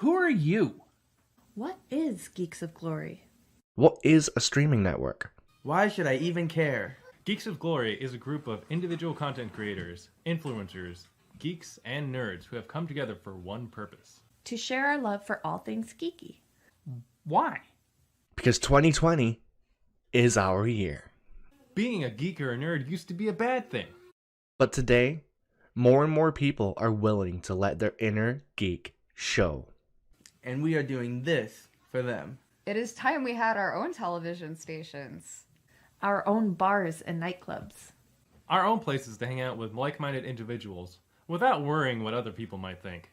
Who are you? What is Geeks of Glory? What is a streaming network? Why should I even care? Geeks of Glory is a group of individual content creators, influencers, geeks, and nerds who have come together for one purpose. To share our love for all things geeky. Why? Because 2020 is our year. Being a geek or a nerd used to be a bad thing. But today, more and more people are willing to let their inner geek show. And we are doing this for them. It is time we had our own television stations. Our own bars and nightclubs. Our own places to hang out with like-minded individuals without worrying what other people might think.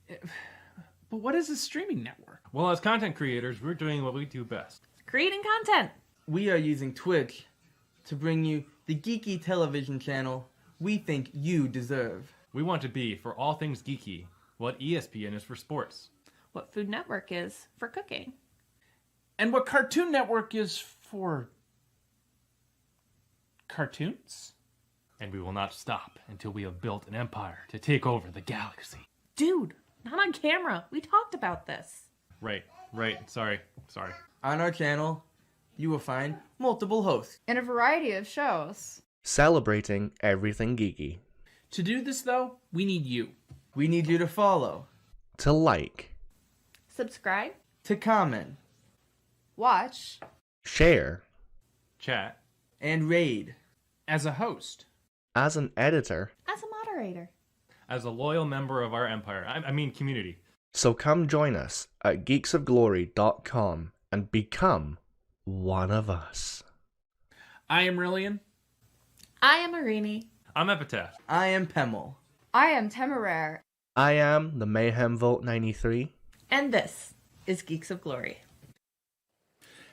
But what is a streaming network? Well, as content creators, we're doing what we do best. Creating content. We are using Twitch to bring you the geeky television channel we think you deserve. We want to be, for all things geeky, what ESPN is for sports. What Food Network is for cooking. And what Cartoon Network is for... cartoons? And we will not stop until we have built an empire to take over the galaxy. Dude, not on camera. We talked about this. Right. Sorry. On our channel, you will find multiple hosts. In a variety of shows. Celebrating everything geeky. To do this, though, we need you. We need you to follow, To like. Subscribe. to comment, Watch. Share. Chat. and raid. As a host. As an editor. As a moderator. As a loyal member of our empire, I mean community. So come join us at geeksofglory.com and become one of us. I am Rillian. I am Arini. I'm Epitaph. I am Pemmel. I am Temeraire. I am the Mayhem Vault 93. And this is Geeks of Glory.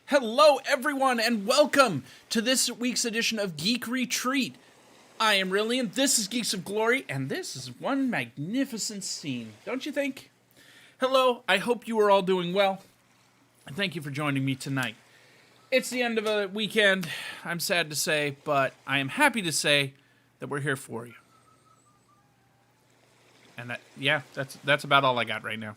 Hello, everyone, and welcome to this week's edition of Geek Retreat. I am Rillian, this is Geeks of Glory, and this is one magnificent scene, don't you think? Hello, I hope you are all doing well, and thank you for joining me tonight. It's the end of a weekend, I'm sad to say, but I am happy to say that we're here for you. And that's about all I got right now.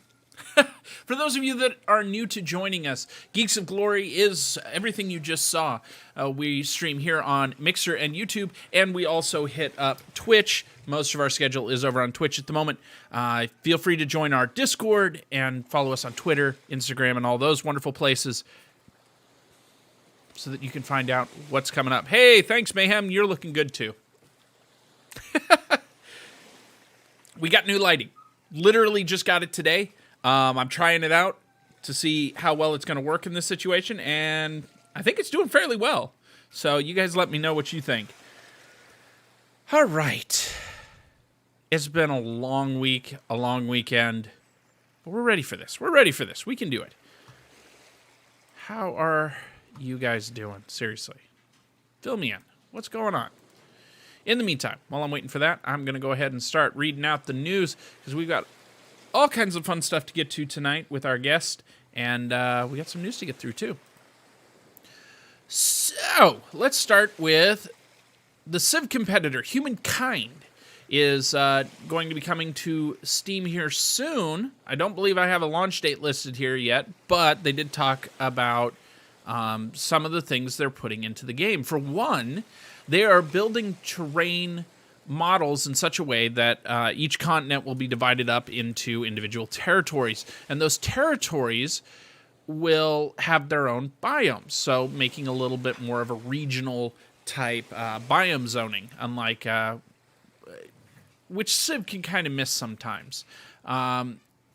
For those of you that are new to joining us, Geeks of Glory is everything you just saw. We stream here on Mixer and YouTube, and we also hit up Twitch. Most of our schedule is over on Twitch at the moment. Feel free to join our Discord and follow us on Twitter, Instagram, and all those wonderful places so that you can find out what's coming up. Hey, thanks, Mayhem. You're looking good, too. We got new lighting. Literally just got it today. I'm trying it out to see how well it's going to work in this situation, and I think it's doing fairly well. So you guys let me know what you think. All right. It's been a long week, a long weekend, but we're ready for this. We can do it. How are you guys doing? Seriously. Fill me in. What's going on? In the meantime, while I'm waiting for that, I'm going to go ahead and start reading out the news, because we've got all kinds of fun stuff to get to tonight with our guest, and we got some news to get through, too. So, let's start with the Civ competitor, Humankind, is going to be coming to Steam here soon. I don't believe I have a launch date listed here yet, but they did talk about some of the things they're putting into the game. For one, they are building terrain models in such a way that each continent will be divided up into individual territories, and those territories will have their own biomes, so making a little bit more of a regional type biome zoning, unlike which Civ can kind of miss sometimes.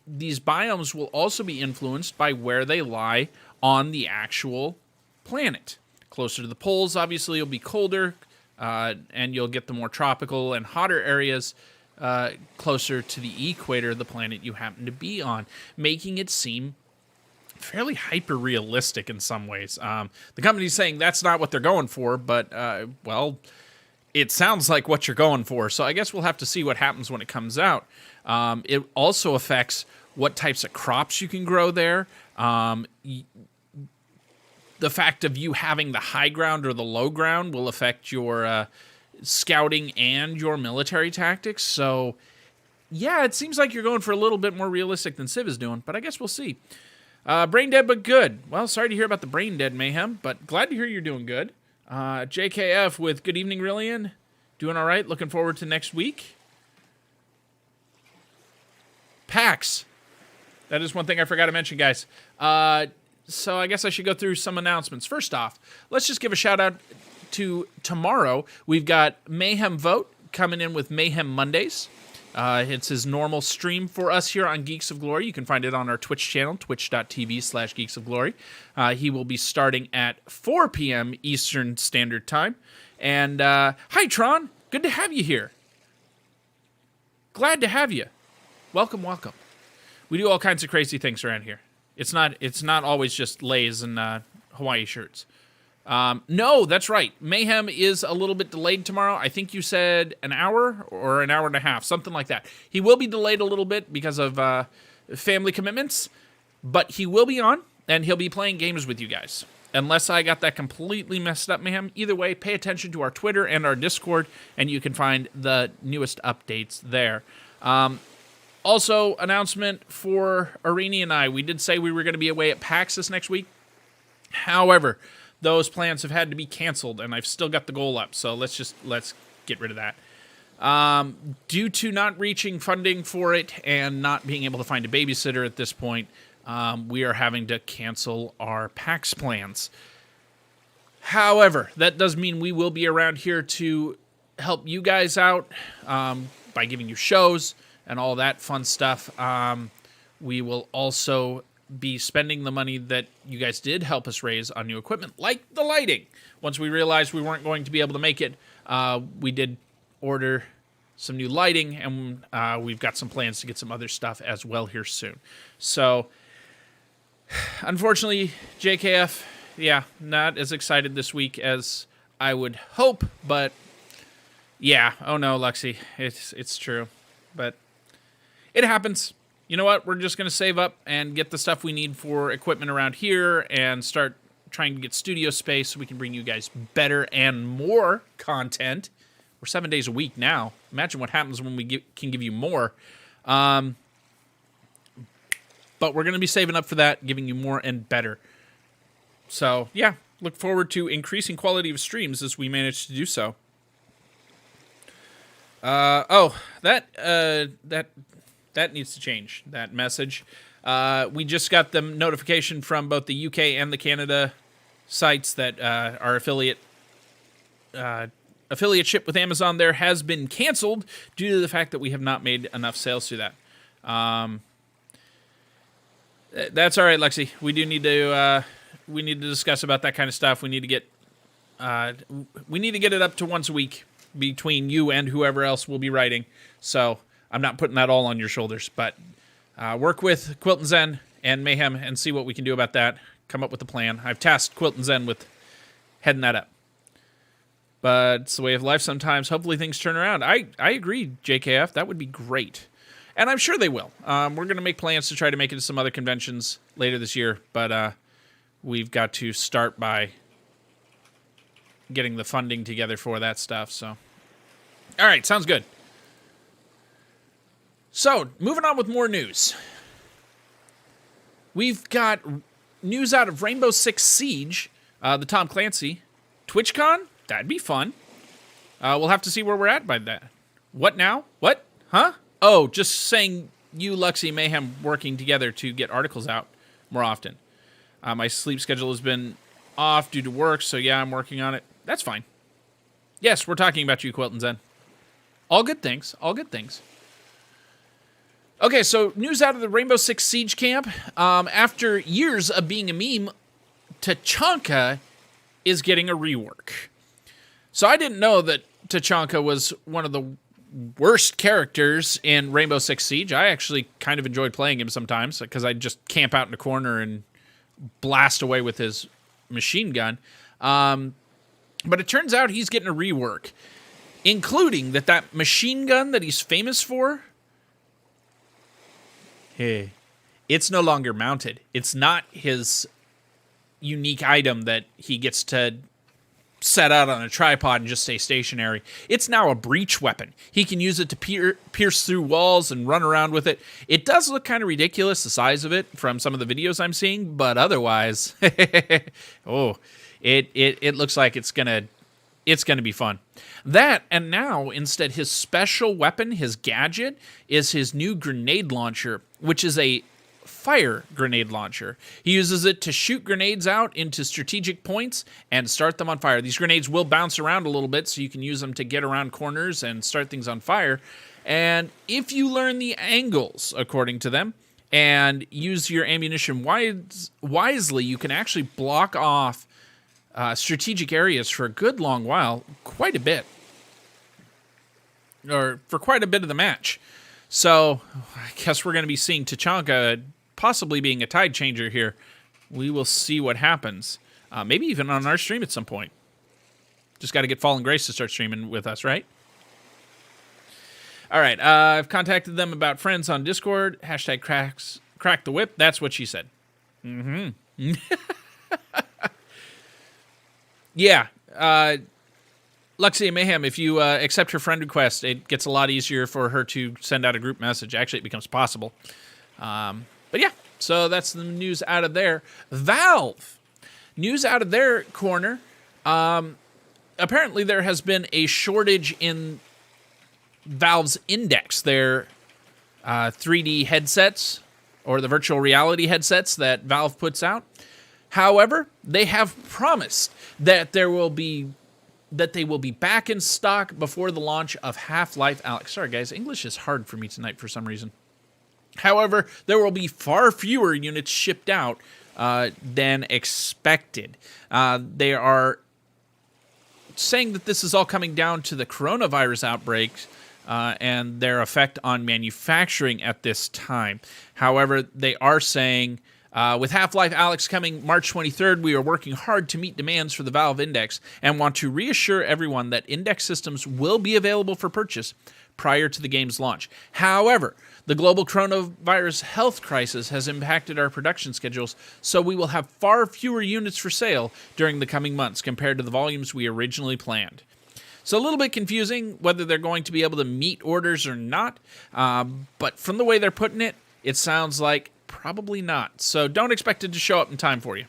These biomes will also be influenced by where they lie on the actual planet. Closer to the poles, obviously, it'll be colder, and you'll get the more tropical and hotter areas closer to the equator, the planet you happen to be on, making it seem fairly hyper-realistic in some ways. The company's saying that's not what they're going for, but, well, it sounds like what you're going for, so I guess we'll have to see what happens when it comes out. It also affects what types of crops you can grow there. The fact of you having the high ground or the low ground will affect your scouting and your military tactics. So Yeah, it seems like you're going for a little bit more realistic than Civ is doing, but I guess we'll see. Brain dead, but good. Well, sorry to hear about the brain dead, Mayhem, but glad to hear you're doing good. JKF with good evening, Rillian. Doing all right. Looking forward to next week. PAX. That is one thing I forgot to mention, guys. So I guess I should go through some announcements. First off, let's just give a shout out to tomorrow. We've got Mayhem Vote coming in with Mayhem Mondays. It's his normal stream for us here on Geeks of Glory. You can find it on our Twitch channel, twitch.tv/Geeks of Glory. He will be starting at 4 p.m. Eastern Standard Time. And hi, Tron. Good to have you here. Glad to have you. Welcome, welcome. We do all kinds of crazy things around here. It's not always just Lay's and Hawaii shirts. No, that's right. Mayhem is a little bit delayed tomorrow. I think you said an hour or an hour and a half, something like that. He will be delayed a little bit because of family commitments, but he will be on, and he'll be playing games with you guys. Unless I got that completely messed up, Mayhem. Either way, pay attention to our Twitter and our Discord, and you can find the newest updates there. Also, announcement for Arini and I. We did say we were going to be away at PAX this next week. However, those plans have had to be canceled, and I've still got the goal up, so let's get rid of that. Due to not reaching funding for it and not being able to find a babysitter at this point, we are having to cancel our PAX plans. However, that does mean we will be around here to help you guys out by giving you shows and all that fun stuff. We will also be spending the money that you guys did help us raise on new equipment, like the lighting. Once we realized we weren't going to be able to make it, we did order some new lighting, and we've got some plans to get some other stuff as well here soon. So, unfortunately, JKF, yeah, not as excited this week as I would hope, but yeah, oh no, Luxie, it's true, but it happens. You know what? We're just going to save up and get the stuff we need for equipment around here and start trying to get studio space so we can bring you guys better and more content. We're 7 days a week now. Imagine what happens when we can give you more. But we're going to be saving up for that, giving you more and better. So, yeah, look forward to increasing quality of streams as we manage to do so. That needs to change, that message. We just got the notification from both the UK and the Canada sites that our affiliateship with Amazon there has been canceled due to the fact that we have not made enough sales through that. That's all right, Lexi. We do need to discuss about that kind of stuff. We need to get it up to once a week between you and whoever else will be writing. So I'm not putting that all on your shoulders, but work with Quilt and Zen and Mayhem and see what we can do about that. Come up with a plan. I've tasked Quilt and Zen with heading that up. But it's the way of life sometimes. Hopefully things turn around. I agree, JKF. That would be great. And I'm sure they will. We're going to make plans to try to make it to some other conventions later this year, but we've got to start by getting the funding together for that stuff. So, all right, sounds good. So, moving on with more news. We've got news out of Rainbow Six Siege, the Tom Clancy. TwitchCon? That'd be fun. We'll have to see where we're at by that. What now? What? Huh? Oh, just saying you, Luxie, Mayhem working together to get articles out more often. My sleep schedule has been off due to work, so yeah, I'm working on it. That's fine. Yes, we're talking about you, Quilton Zen. All good things. All good things. Okay, so news out of the Rainbow Six Siege camp. After years of being a meme, Tachanka is getting a rework. So I didn't know that Tachanka was one of the worst characters in Rainbow Six Siege. I actually kind of enjoyed playing him sometimes because I'd just camp out in a corner and blast away with his machine gun. But it turns out he's getting a rework, including that machine gun that he's famous for, hey, it's no longer mounted. It's not his unique item that he gets to set out on a tripod and just stay stationary. It's now a breach weapon. He can use it to pierce through walls and run around with it. It does look kind of ridiculous, the size of it, from some of the videos I'm seeing, but otherwise, it looks like it's gonna be fun. That, and now, instead, his special weapon, his gadget, is his new grenade launcher, which is a fire grenade launcher. He uses it to shoot grenades out into strategic points and start them on fire. These grenades will bounce around a little bit, so you can use them to get around corners and start things on fire. And if you learn the angles, according to them, and use your ammunition wisely, you can actually block off strategic areas for a good long while, quite a bit. Or for quite a bit of the match. So, I guess we're going to be seeing Tachanka possibly being a tide changer here. We will see what happens. Maybe even on our stream at some point. Just got to get Fallen Grace to start streaming with us, right? All right, I've contacted them about friends on Discord. Hashtag crack the whip. That's what she said. Mm-hmm. Yeah. Luxia Mayhem, if you accept her friend request, it gets a lot easier for her to send out a group message. Actually, it becomes possible. But yeah, so that's the news out of there. Valve, news out of their corner. Apparently, there has been a shortage in Valve's Index, their 3D headsets, or the virtual reality headsets that Valve puts out. However, they have promised that they will be back in stock before the launch of Half-Life Alyx. Sorry, guys, English is hard for me tonight for some reason. However, there will be far fewer units shipped out than expected. They are saying that this is all coming down to the coronavirus outbreaks and their effect on manufacturing at this time. However, they are saying, with Half-Life Alyx coming March 23rd, we are working hard to meet demands for the Valve Index and want to reassure everyone that Index systems will be available for purchase prior to the game's launch. However, the global coronavirus health crisis has impacted our production schedules, so we will have far fewer units for sale during the coming months compared to the volumes we originally planned. So a little bit confusing whether they're going to be able to meet orders or not, but from the way they're putting it, it sounds like probably not. So don't expect it to show up in time for you.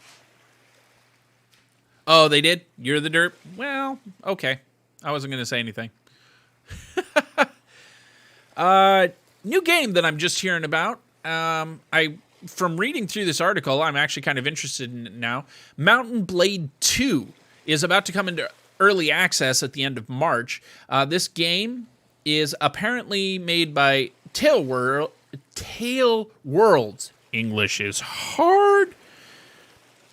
Oh, they did? You're the derp? Well, okay. I wasn't going to say anything. New game that I'm just hearing about. From reading through this article, I'm actually kind of interested in it now. Mountain Blade 2 is about to come into early access at the end of March. This game is apparently made by Tail Worlds. English is hard.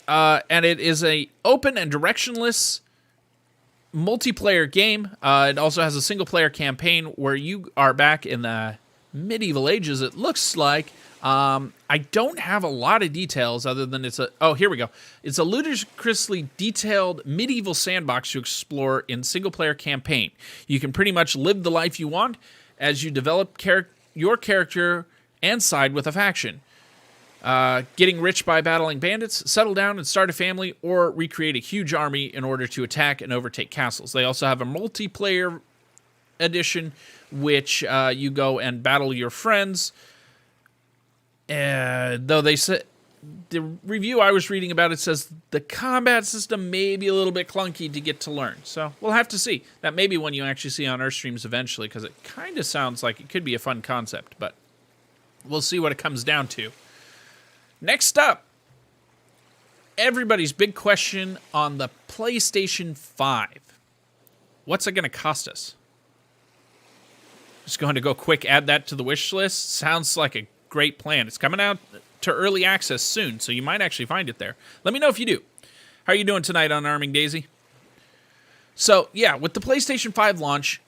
And it is a open and directionless multiplayer game. It also has a single-player campaign where you are back in the medieval ages, it looks like. I don't have a lot of details other than it's a... Oh, here we go. It's a ludicrously detailed medieval sandbox to explore in single-player campaign. You can pretty much live the life you want as you develop your character and side with a faction. Getting rich by battling bandits, settle down and start a family, or recreate a huge army in order to attack and overtake castles. They also have a multiplayer edition, which you go and battle your friends. Though they said, the review I was reading about it says the combat system may be a little bit clunky to get to learn. So we'll have to see. That may be one you actually see on our streams eventually, because it kind of sounds like it could be a fun concept, but we'll see what it comes down to. Next up, everybody's big question on the PlayStation 5. What's it going to cost us? Just going to go quick, add that to the wish list. Sounds like a great plan. It's coming out to early access soon, so you might actually find it there. Let me know if you do. How are you doing tonight on Arming Daisy? So, yeah, with the PlayStation 5 launch,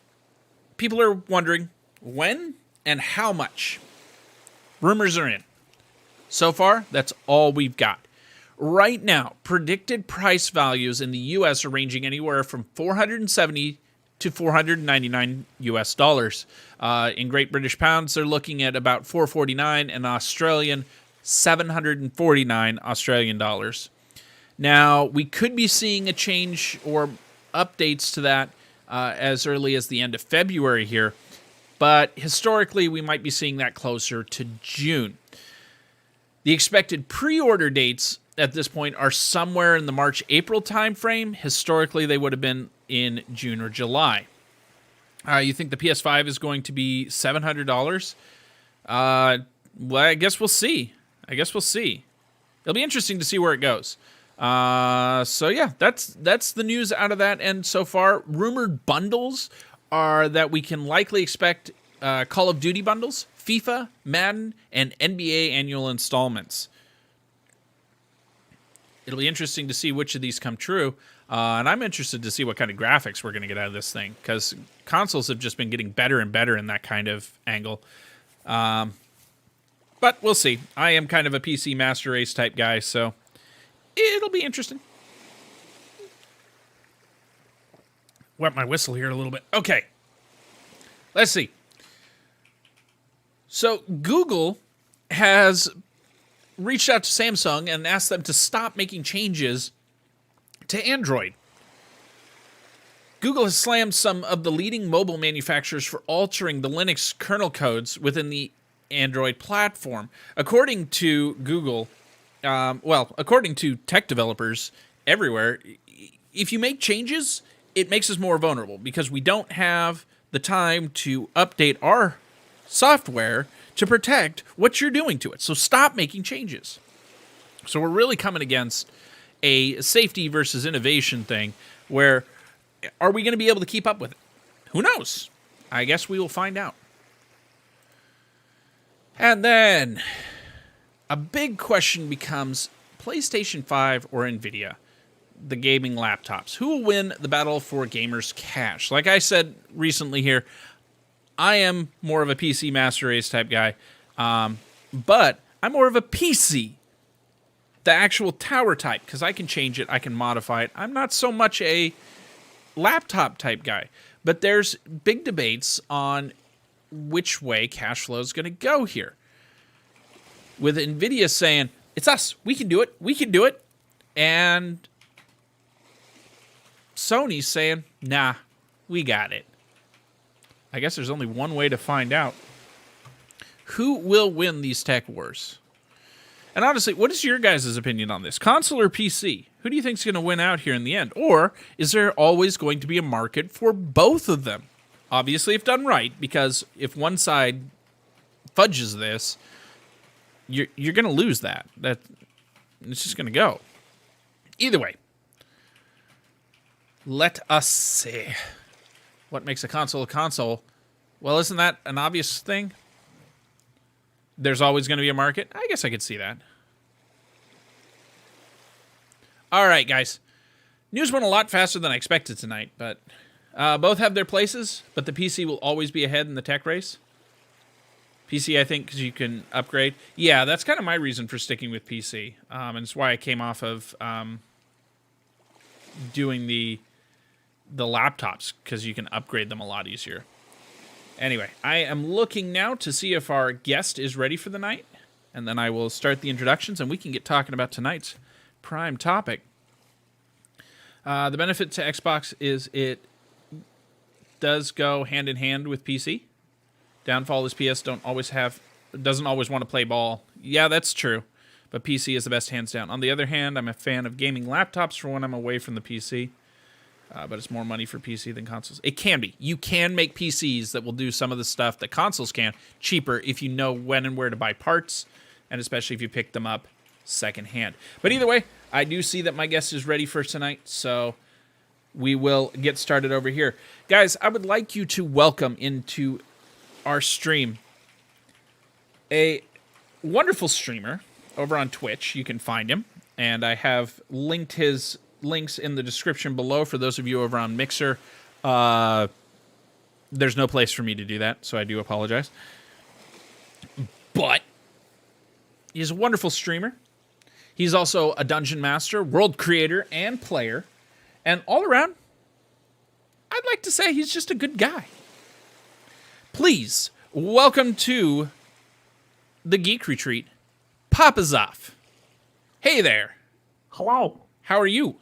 people are wondering when and how much. Rumors are in. So far, that's all we've got. Right now, predicted price values in the U.S. are ranging anywhere from $470 to $499 US dollars. In Great British Pounds, they're looking at about $449, and Australian, $749 Australian dollars. Now, we could be seeing a change or updates to that as early as the end of February here. But historically, we might be seeing that closer to June. The expected pre-order dates at this point are somewhere in the March-April timeframe. Historically, they would have been in June or July. You think the PS5 is going to be $700? Well, I guess we'll see. It'll be interesting to see where it goes. So yeah, that's the news out of that end so far. Rumored bundles are that we can likely expect Call of Duty bundles, FIFA, Madden, and NBA annual installments. It'll be interesting to see which of these come true. And I'm interested to see what kind of graphics we're going to get out of this thing, because consoles have just been getting better and better in that kind of angle. But we'll see. I am kind of a PC Master Race type guy, so it'll be interesting. Wet my whistle here a little bit. Okay. Let's see. So Google has reached out to Samsung and asked them to stop making changes to Android. Google has slammed some of the leading mobile manufacturers for altering the Linux kernel codes within the Android platform. According to Google, according to tech developers everywhere, if you make changes, it makes us more vulnerable because we don't have the time to update our software to protect what you're doing to it. So stop making changes. So we're really coming against a safety versus innovation thing where are we going to be able to keep up with it? Who knows? I guess we will find out. And then a big question becomes PlayStation 5 or Nvidia, the gaming laptops. Who will win the battle for gamers' cash? Like I said recently here, I am more of a PC Master Race type guy, but I'm more of a PC, the actual tower type, because I can change it, I can modify it. I'm not so much a laptop type guy, but there's big debates on which way cash flow is going to go here. With Nvidia saying, it's us, we can do it, and Sony's saying, nah, we got it. I guess there's only one way to find out. Who will win these tech wars? And honestly, what is your guys' opinion on this? Console or PC? Who do you think is going to win out here in the end? Or is there always going to be a market for both of them? Obviously, if done right, because if one side fudges this, you're going to lose that. It's just going to go. Either way, let us see. What makes a console a console? Well, isn't that an obvious thing? There's always going to be a market. I guess I could see that. All right, guys. News went a lot faster than I expected tonight, but both have their places, but the PC will always be ahead in the tech race. PC, I think, because you can upgrade. Yeah, that's kind of my reason for sticking with PC, and it's why I came off of doing the laptops, because you can upgrade them a lot easier. Anyway, I am looking now to see if our guest is ready for the night, and then I will start the introductions, and we can get talking about tonight's prime topic. The benefit to Xbox is it does go hand in hand with PC. Downfall is PS doesn't always want to play ball. Yeah, that's true, but PC is the best hands down. On the other hand, I'm a fan of gaming laptops for when I'm away from the PC. But it's more money for PC than consoles. It can be. You can make PCs that will do some of the stuff that consoles can cheaper if you know when and where to buy parts, and especially if you pick them up secondhand. But either way, I do see that my guest is ready for tonight, so we will get started over here. Guys, I would like you to welcome into our stream a wonderful streamer over on Twitch. You can find him, and I have linked his links in the description below for those of you over on Mixer. There's no place for me to do that, so I do apologize. But he's a wonderful streamer. He's also a dungeon master, world creator, and player. And all around, I'd like to say he's just a good guy. Please, welcome to the Geek Retreat, PapaZaph. Hey there. Hello. How are you?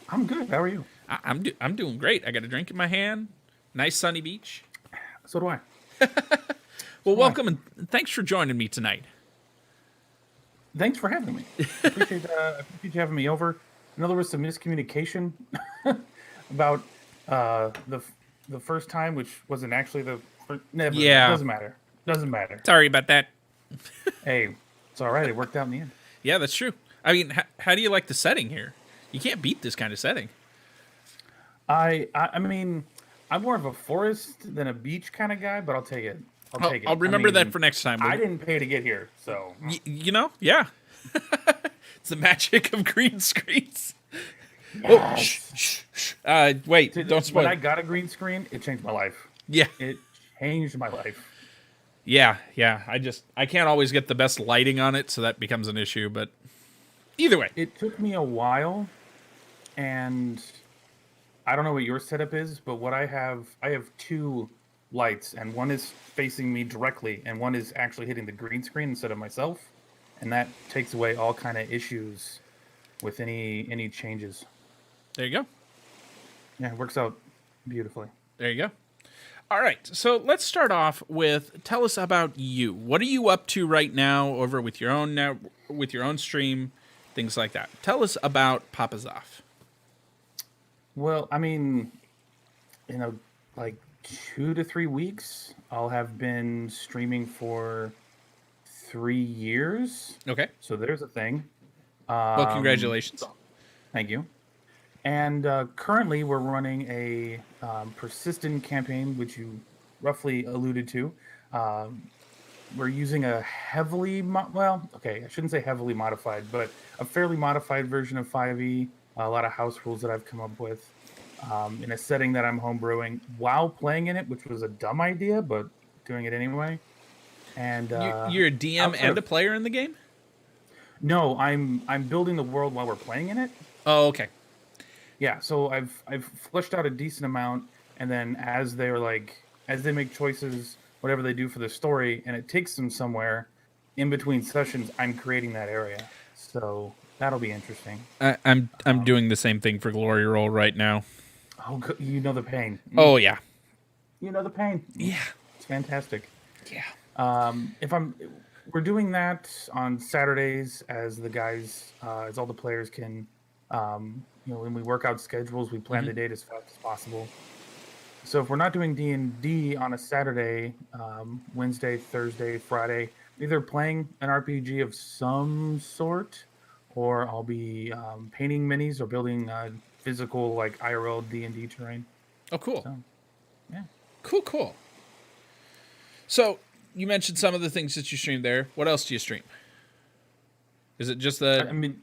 I'm good. How are you? I'm doing great. I got a drink in my hand. Nice sunny beach. So do I. Well, welcome and thanks for joining me tonight. Thanks for having me. I appreciate you having me over. I know there was some miscommunication about the first time, which wasn't actually the first. Never. Yeah. Doesn't matter. Doesn't matter. Sorry about that. Hey, it's all right. It worked out in the end. Yeah, that's true. I mean, how do you like the setting here? You can't beat this kind of setting. I mean, I'm more of a forest than a beach kind of guy, but I'll take it. I'll take it. I'll remember that for next time. I didn't pay to get here, so You know, yeah. It's the magic of green screens. Oh, shh. Wait, don't spoil. When I got a green screen, it changed my life. Yeah, It changed my life. yeah. I can't always get the best lighting on it, so that becomes an issue. But either way, It took me a while, and I don't know what your setup is, but what I have two lights, and one is facing me directly, and one is actually hitting the green screen instead of myself, and that takes away all kind of issues with any changes. there you go. Yeah, it works out beautifully. There you go. All right, so let's start off with tell us about you. What are you up to right now over with your own stream, things like that. Tell us about PapaZaph. Well, I mean, like 2 to 3 weeks, I'll have been streaming for 3 years. Okay. So there's a thing. Well, congratulations. Thank you. And currently, we're running a persistent campaign, which you roughly alluded to. We're using a I shouldn't say heavily modified, but a fairly modified version of 5e. A lot of house rules that I've come up with in a setting that I'm homebrewing while playing in it, which was a dumb idea, but doing it anyway. And You're a DM and a player in the game? No, I'm building the world while we're playing in it. Oh, okay. Yeah, so I've fleshed out a decent amount, and then as they make choices, whatever they do for the story, and it takes them somewhere, in between sessions, I'm creating that area. So that'll be interesting. I'm doing the same thing for Glory Roll right now. Oh, you know the pain. Oh yeah. You know the pain. Yeah. It's fantastic. Yeah. We're doing that on Saturdays as the guys, as all the players can, when we work out schedules, we plan the date as fast as possible. So if we're not doing D&D on a Saturday, Wednesday, Thursday, Friday, either playing an RPG of some sort, or I'll be painting minis or building physical, like IRL D&D terrain. Oh, cool. So, yeah. Cool. So you mentioned some of the things that you stream there. What else do you stream? Is it just the? I mean,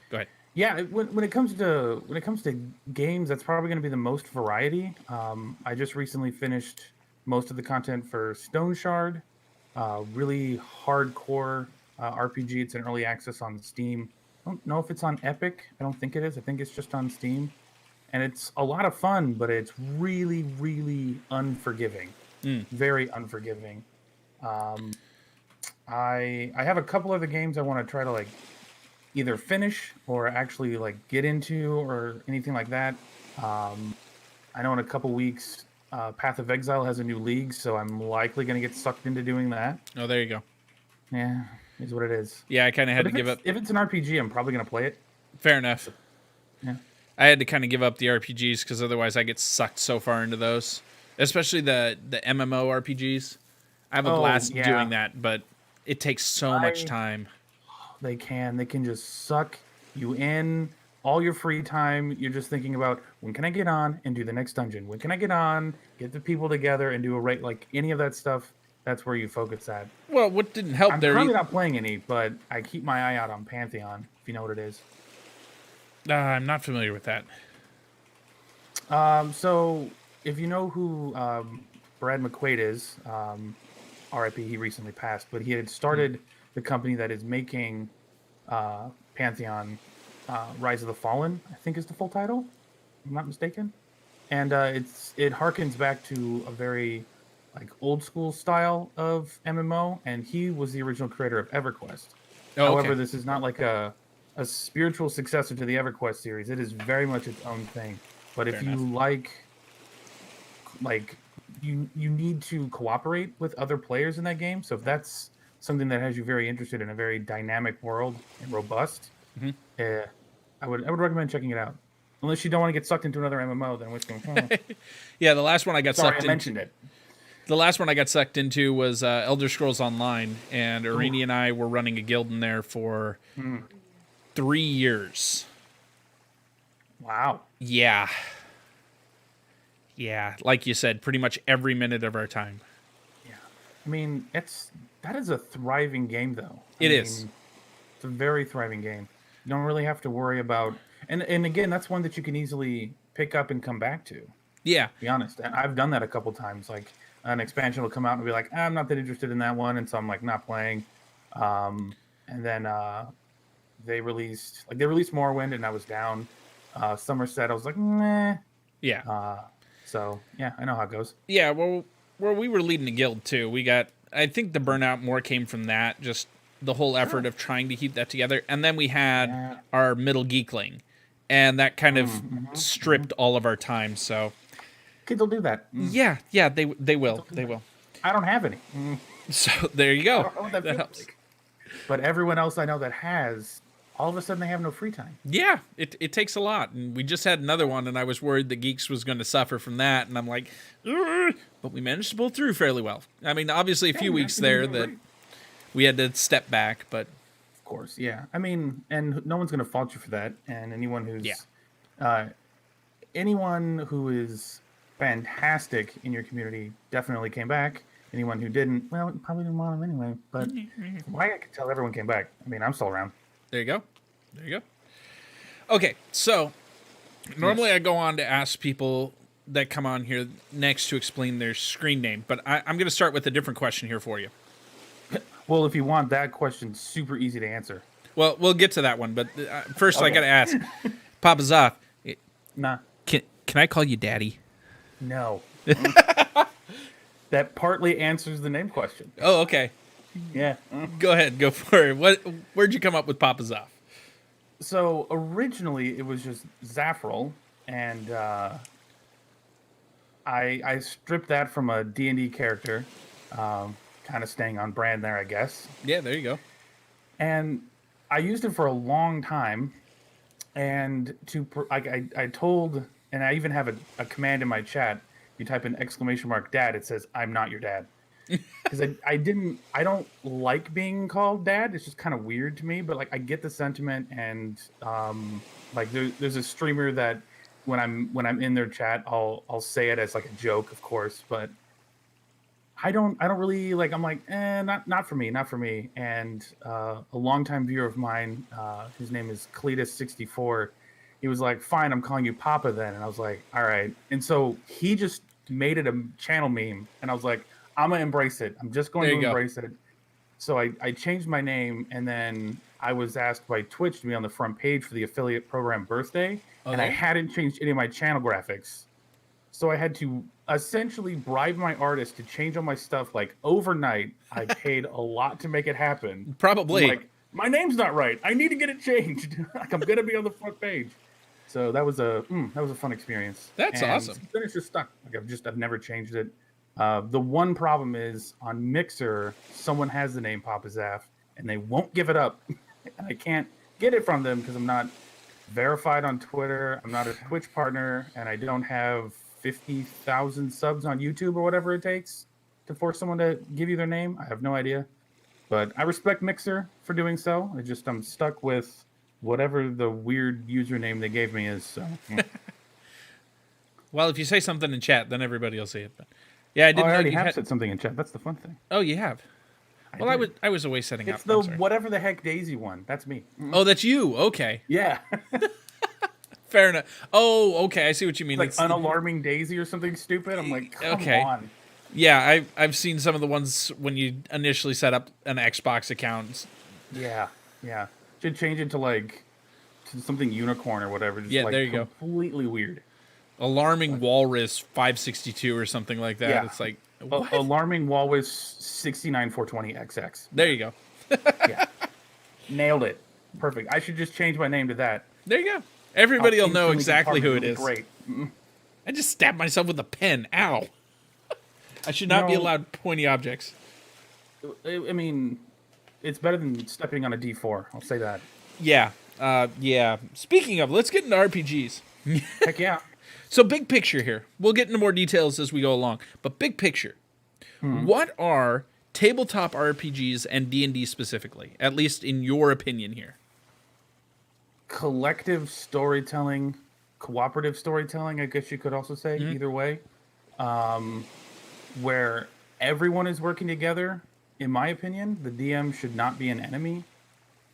Go ahead. yeah. When it comes to games, that's probably going to be the most variety. I just recently finished most of the content for Stone Shard, really hardcore RPG. It's in early access on Steam. I don't know if it's on Epic. I don't think it is. I think it's just on Steam, and it's a lot of fun, but it's really, really unforgiving. Very unforgiving. I have a couple other games I want to try to either finish or actually get into or anything like that. I know in a couple weeks, Path of Exile has a new league, so I'm likely going to get sucked into doing that. Oh, there you go. Yeah, is what it is. Yeah, I kind of had But to give up. If it's an RPG, I'm probably going to play it. Fair enough. Yeah. I had to kind of give up the RPGs because otherwise I get sucked so far into those, especially the MMO RPGs. I have a blast doing that, but it takes so much time. They can just suck you in all your free time. You're just thinking about, when can I get on and do the next dungeon? When can I get on, get the people together and do a raid? Any of that stuff, that's where you focus at. Well, what didn't help I'm there? currently not playing any, but I keep my eye out on Pantheon, if you know what it is. I'm not familiar with that. So if you know who Brad McQuaid is, RIP, he recently passed, but he had started the company that is making Pantheon Rise of the Fallen, I think is the full title, if I'm not mistaken. And it harkens back to a very old school style of MMO, and he was the original creator of EverQuest. Oh, However, okay. this is not like a a spiritual successor to the EverQuest series. It is very much its own thing. But if Fair you enough. like you need to cooperate with other players in that game. So if that's something that has you very interested in a very dynamic world and robust, I would recommend checking it out. Unless you don't want to get sucked into another MMO, then which Yeah, the last one I got sorry, sucked I mentioned into. it. The last one I got sucked into was Elder Scrolls Online, and Irini and I were running a guild in there for 3 years. Wow. Yeah. Yeah, like you said, pretty much every minute of our time. Yeah. I mean, that is a thriving game, though. It is. It's a very thriving game. You don't really have to worry about, and again, that's one that you can easily pick up and come back to. Yeah. To be honest, and I've done that a couple times. Like an expansion will come out and be like, I'm not that interested in that one, and so I'm like not playing. And then they released Morrowind, and I was down. Somerset, I was like, nah. Yeah. So yeah, I know how it goes. Yeah, well, where we were leading the guild too, I think the burnout more came from that, just the whole effort of trying to keep that together. And then we had our middle geekling, and that kind of stripped all of our time. So Kids will do that. yeah, they will. I don't have any. So there you go. I don't know what that feels helps. like. But everyone else I know that has, all of a sudden they have no free time. Yeah, it takes a lot. And we just had another one, and I was worried that Geeks was going to suffer from that. And I'm like, "Ugh," but we managed to pull through fairly well. I mean, obviously a few weeks there that we had to step back, but Of course, yeah. I mean, and no one's going to fault you for that. And anyone who is fantastic in your community definitely came back. Anyone who didn't, well, probably didn't want them anyway. But why I can tell everyone came back. I mean, I'm still around. there you go. Okay, so normally I go on to ask people that come on here next to explain their screen name, but I'm going to start with a different question here for you. Well, if you want that question, super easy to answer. Well, we'll get to that one, but first I Okay. got to ask, PapaZaph, Nah, can I call you Daddy? no. That partly answers the name question. Oh, okay. Yeah. Go ahead, go for it. Where'd you come up with PapaZaph? So originally it was just Zafrel, and I stripped that from a D&D character, kind of staying on brand there, I guess. Yeah, there you go. And I used it for a long time, and I told, and I even have a command in my chat. You type in !dad, it says I'm not your dad. Because I don't like being called dad. It's just kind of weird to me, but like I get the sentiment, and like there's a streamer that when I'm in their chat, I'll say it as like a joke, of course, but I don't really like. I'm like, not for me. And a longtime viewer of mine, his name is Cletus64. He was like, fine, I'm calling you Papa then. And I was like, all right. And so he just made it a channel meme, and I was like, I'm gonna embrace it. I'm just going to embrace it. So I changed my name, and then I was asked by Twitch to be on the front page for the affiliate program birthday, and I hadn't changed any of my channel graphics. So I had to essentially bribe my artist to change all my stuff like overnight. I paid a lot to make it happen. Probably. I'm like, my name's not right. I need to get it changed. Like I'm gonna be on the front page. So that was a fun experience. That's awesome. Then it's just stuck. Like I've never changed it. The one problem is on Mixer, someone has the name PapaZaph, and they won't give it up. And I can't get it from them because I'm not verified on Twitter. I'm not a Twitch partner, and I don't have 50,000 subs on YouTube or whatever it takes to force someone to give you their name. I have no idea. But I respect Mixer for doing so. I'm stuck with whatever the weird username they gave me is. So. Well, if you say something in chat, then everybody will see it. But yeah, I didn't. I already know you have had... said something in chat. That's the fun thing. Oh, you have. Well, I was always setting It's up. the I'm sorry. whatever the heck Daisy one. That's me. Oh, that's you. Okay, Yeah. fair enough. Oh, okay, I see what you mean. Like It's unalarming Daisy or something stupid. I'm like, come on. Yeah, I've seen some of the ones when you initially set up an Xbox account. Yeah. Should change it to like to something unicorn or whatever. Just Yeah, like there you go. Completely weird. Alarming Walrus 562 or something like that. Yeah. It's like what? Alarming Walrus 69420XX. There you go. Yeah. Nailed it. Perfect. I should just change my name to that. There you go. Everybody will know Instantly exactly who it department is. will be Great. I just stabbed myself with a pen. Ow. I should not be No. allowed pointy objects. I mean, it's better than stepping on a D4. I'll say that. Yeah. Yeah. Speaking of, let's get into RPGs. Heck yeah. So big picture here. We'll get into more details as we go along. But big picture. What are tabletop RPGs and D&D specifically? At least in your opinion here. Collective storytelling, cooperative storytelling, I guess you could also say, either way. Where everyone is working together. In my opinion, the DM should not be an enemy.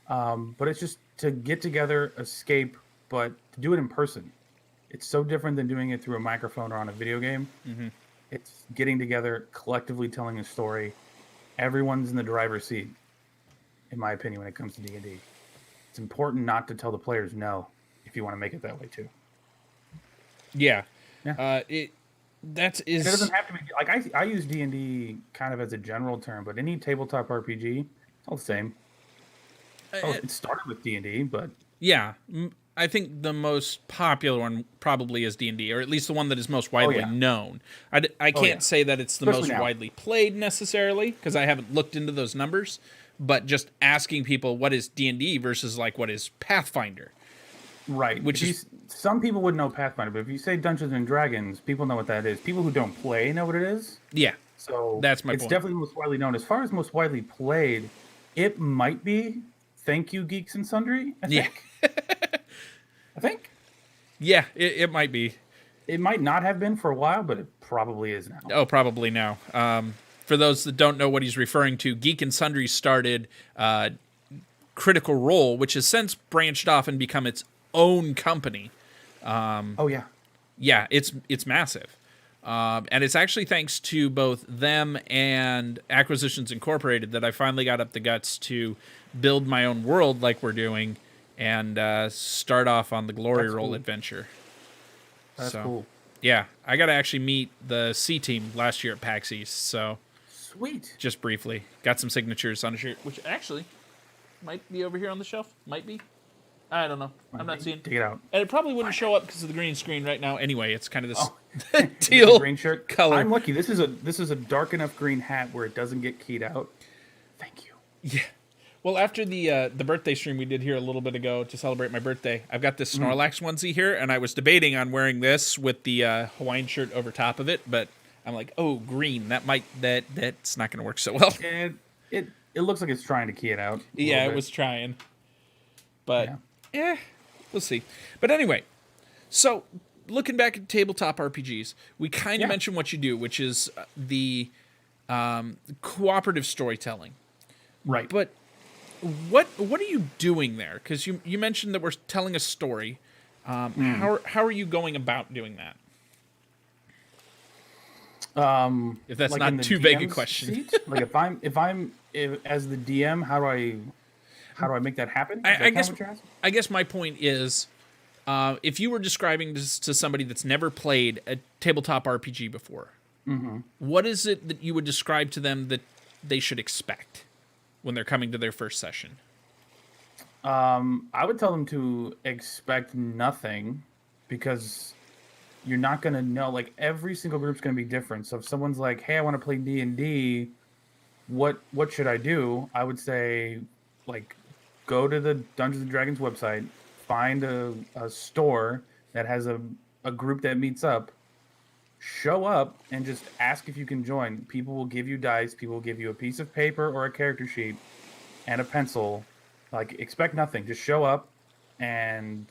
But it's just to get together, escape, but to do it in person. It's so different than doing it through a microphone or on a video game. It's getting together, collectively telling a story. Everyone's in the driver's seat, in my opinion, when it comes to D&D. It's important not to tell the players no if you want to make it that way too. Yeah. Yeah. It It doesn't have to be like I use D&D kind of as a general term, but any tabletop RPG, it's all the same. It started with D&D, but yeah. I think the most popular one probably is D&D, or at least the one that is most widely known. I can't say that it's the Especially most now. widely played necessarily, because I haven't looked into those numbers, but just asking people what is D&D versus like what is Pathfinder. right. Which is- some people would know Pathfinder, but if you say Dungeons and Dragons, people know what that is. People who don't play know what it is. Yeah. So That's my it's point. definitely most widely known. As far as most widely played, it might be Thank You Geeks and Sundry, I Yeah. think. I think. Yeah, it might be. It might not have been for a while, but it probably is now. Oh, probably now. For those that don't know what he's referring to, Geek and Sundry started Critical Role, which has since branched off and become its own company. Oh, yeah. Yeah, it's massive. And it's actually thanks to both them and Acquisitions Incorporated that I finally got up the guts to build my own world like we're doing and start off on the Glory That's Roll cool. adventure. That's So, cool. Yeah, I got to actually meet the C team last year at PAX East, so Sweet. just briefly. Got some signatures on a shirt, which actually might be over here on the shelf. Might be. I don't know. I'm not seeing. Take it out. And it probably wouldn't show up because of the green screen right now. Anyway, it's kind of this Oh. teal Green shirt color. I'm lucky. This is a dark enough green hat where it doesn't get keyed out. Thank you. Yeah. Well, after the birthday stream we did here a little bit ago to celebrate my birthday, I've got this Snorlax onesie here, and I was debating on wearing this with the Hawaiian shirt over top of it, but I'm like, oh, green. That's not going to work so well. And it looks like it's trying to key it out. a Yeah, little it bit. was trying. But, we'll see. But anyway, so looking back at tabletop RPGs, we kind of mentioned what you do, which is the cooperative storytelling. right. But what are you doing there? Because you mentioned that we're telling a story. How are you going about doing that? If that's like not in the too vague a DM's question. seat? Like if as the DM, how do I make that happen? Is that I kind of guess what you're asking? I guess my point is, if you were describing this to somebody that's never played a tabletop RPG before, what is it that you would describe to them that they should expect when they're coming to their first session? I would tell them to expect nothing because you're not going to know. Like every single group's going to be different. So if someone's like, "Hey, I want to play D&D, what should I do?" I would say, like, go to the Dungeons and Dragons website, find a store that has a group that meets up, show up, and just ask if you can join. People will give you dice. People will give you a piece of paper or a character sheet and a pencil. Like, expect nothing. Just show up, and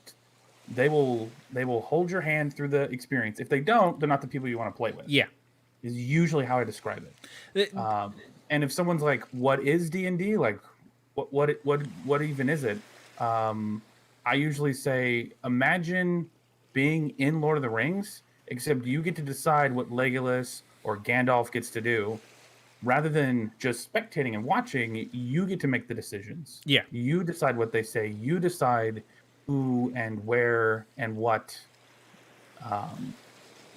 they will hold your hand through the experience. If they don't, they're not the people you want to play with. Yeah. Is usually how I describe it. And if someone's like, "What is D&D? Like, what even is it?" I usually say, imagine being in Lord of the Rings, except you get to decide what Legolas or Gandalf gets to do. Rather than just spectating and watching, you get to make the decisions. Yeah. You decide what they say. You decide who and where and what.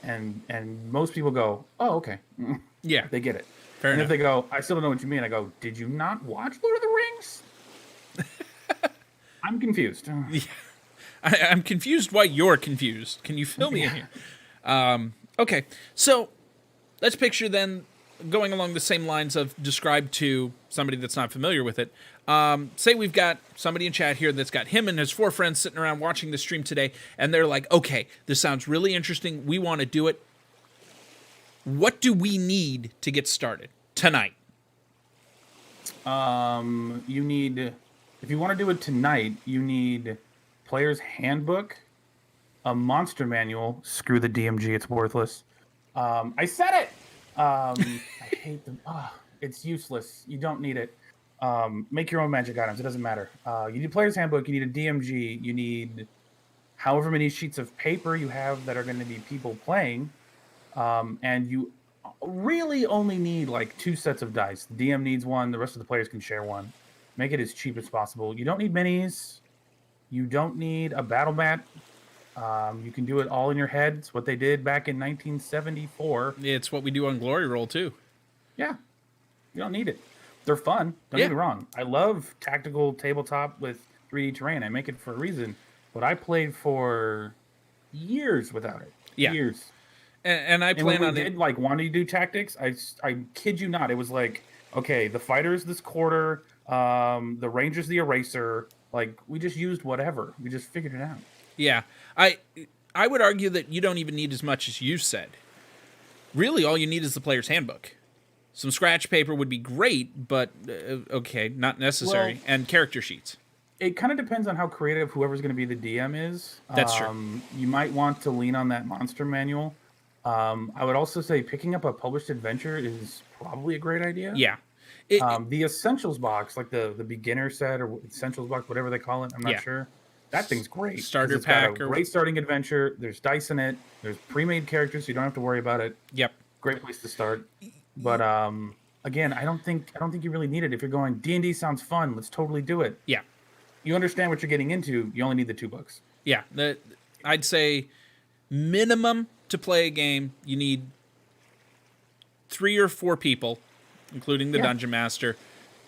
And most people go, "Oh, okay." Yeah. They get it. Fair And enough. if they go, "I still don't know what you mean," I go, "Did you not watch Lord of the Rings?" I'm confused. I'm confused why you're confused. Can you fill me in here? Okay, so let's picture then going along the same lines of describe to somebody that's not familiar with it. Say we've got somebody in chat here that's got him and his 4 friends sitting around watching the stream today, and they're like, okay, this sounds really interesting. We want to do it. What do we need to get started tonight? You need, if you want to do it tonight, you need player's handbook, a monster manual. Screw the DMG, it's worthless. I said it. I hate them. Oh, it's useless. You don't need it. Make your own magic items. It doesn't matter. You need player's handbook. You need a DMG. You need however many sheets of paper you have that are going to be people playing. And you really only need like 2 sets of dice. The DM needs one. The rest of the players can share one. Make it as cheap as possible. You don't need minis. You don't need a battle mat. You can do it all in your head. It's what they did back in 1974. It's what we do on Glory Roll, too. Yeah. You don't need it. They're fun. Don't get me wrong. I love tactical tabletop with 3D terrain. I make it for a reason. But I played for years without it. Yeah. Years. And I plan on it. Like, want to do tactics? I kid you not. It was like, okay, the fighter's this quarter. The ranger's the eraser. Like, we just used whatever. We just figured it out. Yeah. I would argue that you don't even need as much as you said. Really, all you need is the player's handbook. Some scratch paper would be great, but okay, not necessary. Well, and character sheets. It kind of depends on how creative whoever's going to be the DM is. That's true. You might want to lean on that monster manual. I would also say picking up a published adventure is probably a great idea. Yeah. The essentials box, like the beginner set or essentials box, whatever they call it, I'm not sure. That thing's great. Starter it's pack. Got a great starting adventure. There's dice in it. There's pre-made characters, so you don't have to worry about it. Yep. Great place to start. But again, I don't think you really need it. If you're going D&D sounds fun, let's totally do it. Yeah. You understand what you're getting into. You only need the $2. Yeah. I'd say minimum to play a game, you need 3 or 4 people, including the dungeon master,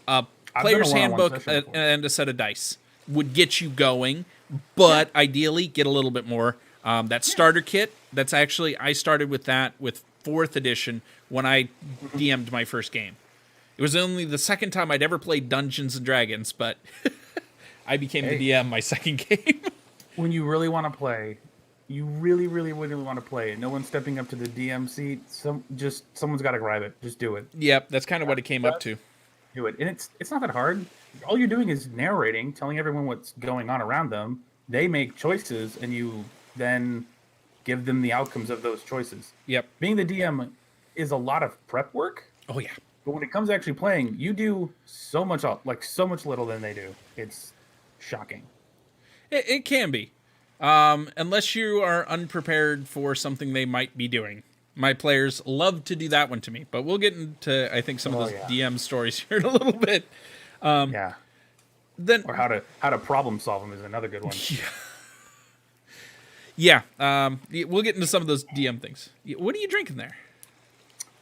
a player's handbook, and a set of dice would get you going. But ideally, get a little bit more. That starter kit, that's actually, I started with that with 4th edition when I DM'd my first game. It was only the second time I'd ever played Dungeons and Dragons, but I became the DM my second game. When you really want to play, you really, really, really want to play, and no one's stepping up to the DM seat, someone's got to grab it. Just do it. Yep, that's kind of what it came up to. Do it. And it's not that hard. All you're doing is narrating, telling everyone what's going on around them. They make choices, and you then give them the outcomes of those choices. Yep. Being the DM is a lot of prep work. Oh, yeah. But when it comes to actually playing, you do so much little than they do. It's shocking. It can be. Unless you are unprepared for something they might be doing. My players love to do that one to me, but we'll get into, I think, some of those DM stories here in a little bit. Then, or how to problem solve them is another good one. Yeah. We'll get into some of those DM things. What are you drinking there?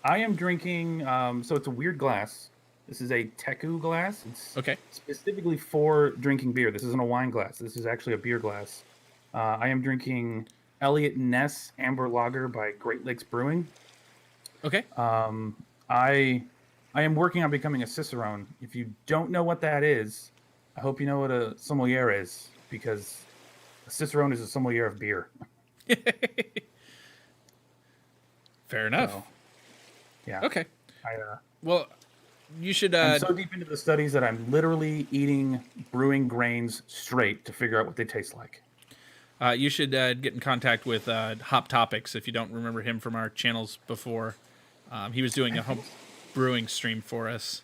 I am drinking, so it's a weird glass. This is a Teku glass. It's specifically for drinking beer. This isn't a wine glass. This is actually a beer glass. I am drinking Elliot Ness Amber Lager by Great Lakes Brewing. Okay. I am working on becoming a Cicerone. If you don't know what that is, I hope you know what a sommelier is, because a Cicerone is a sommelier of beer. Fair enough. So, yeah. Okay. Well, you should... I'm so deep into the studies that I'm literally eating brewing grains straight to figure out what they taste like. You should get in contact with Hop Topics if you don't remember him from our channels before. He was doing a home brewing stream for us.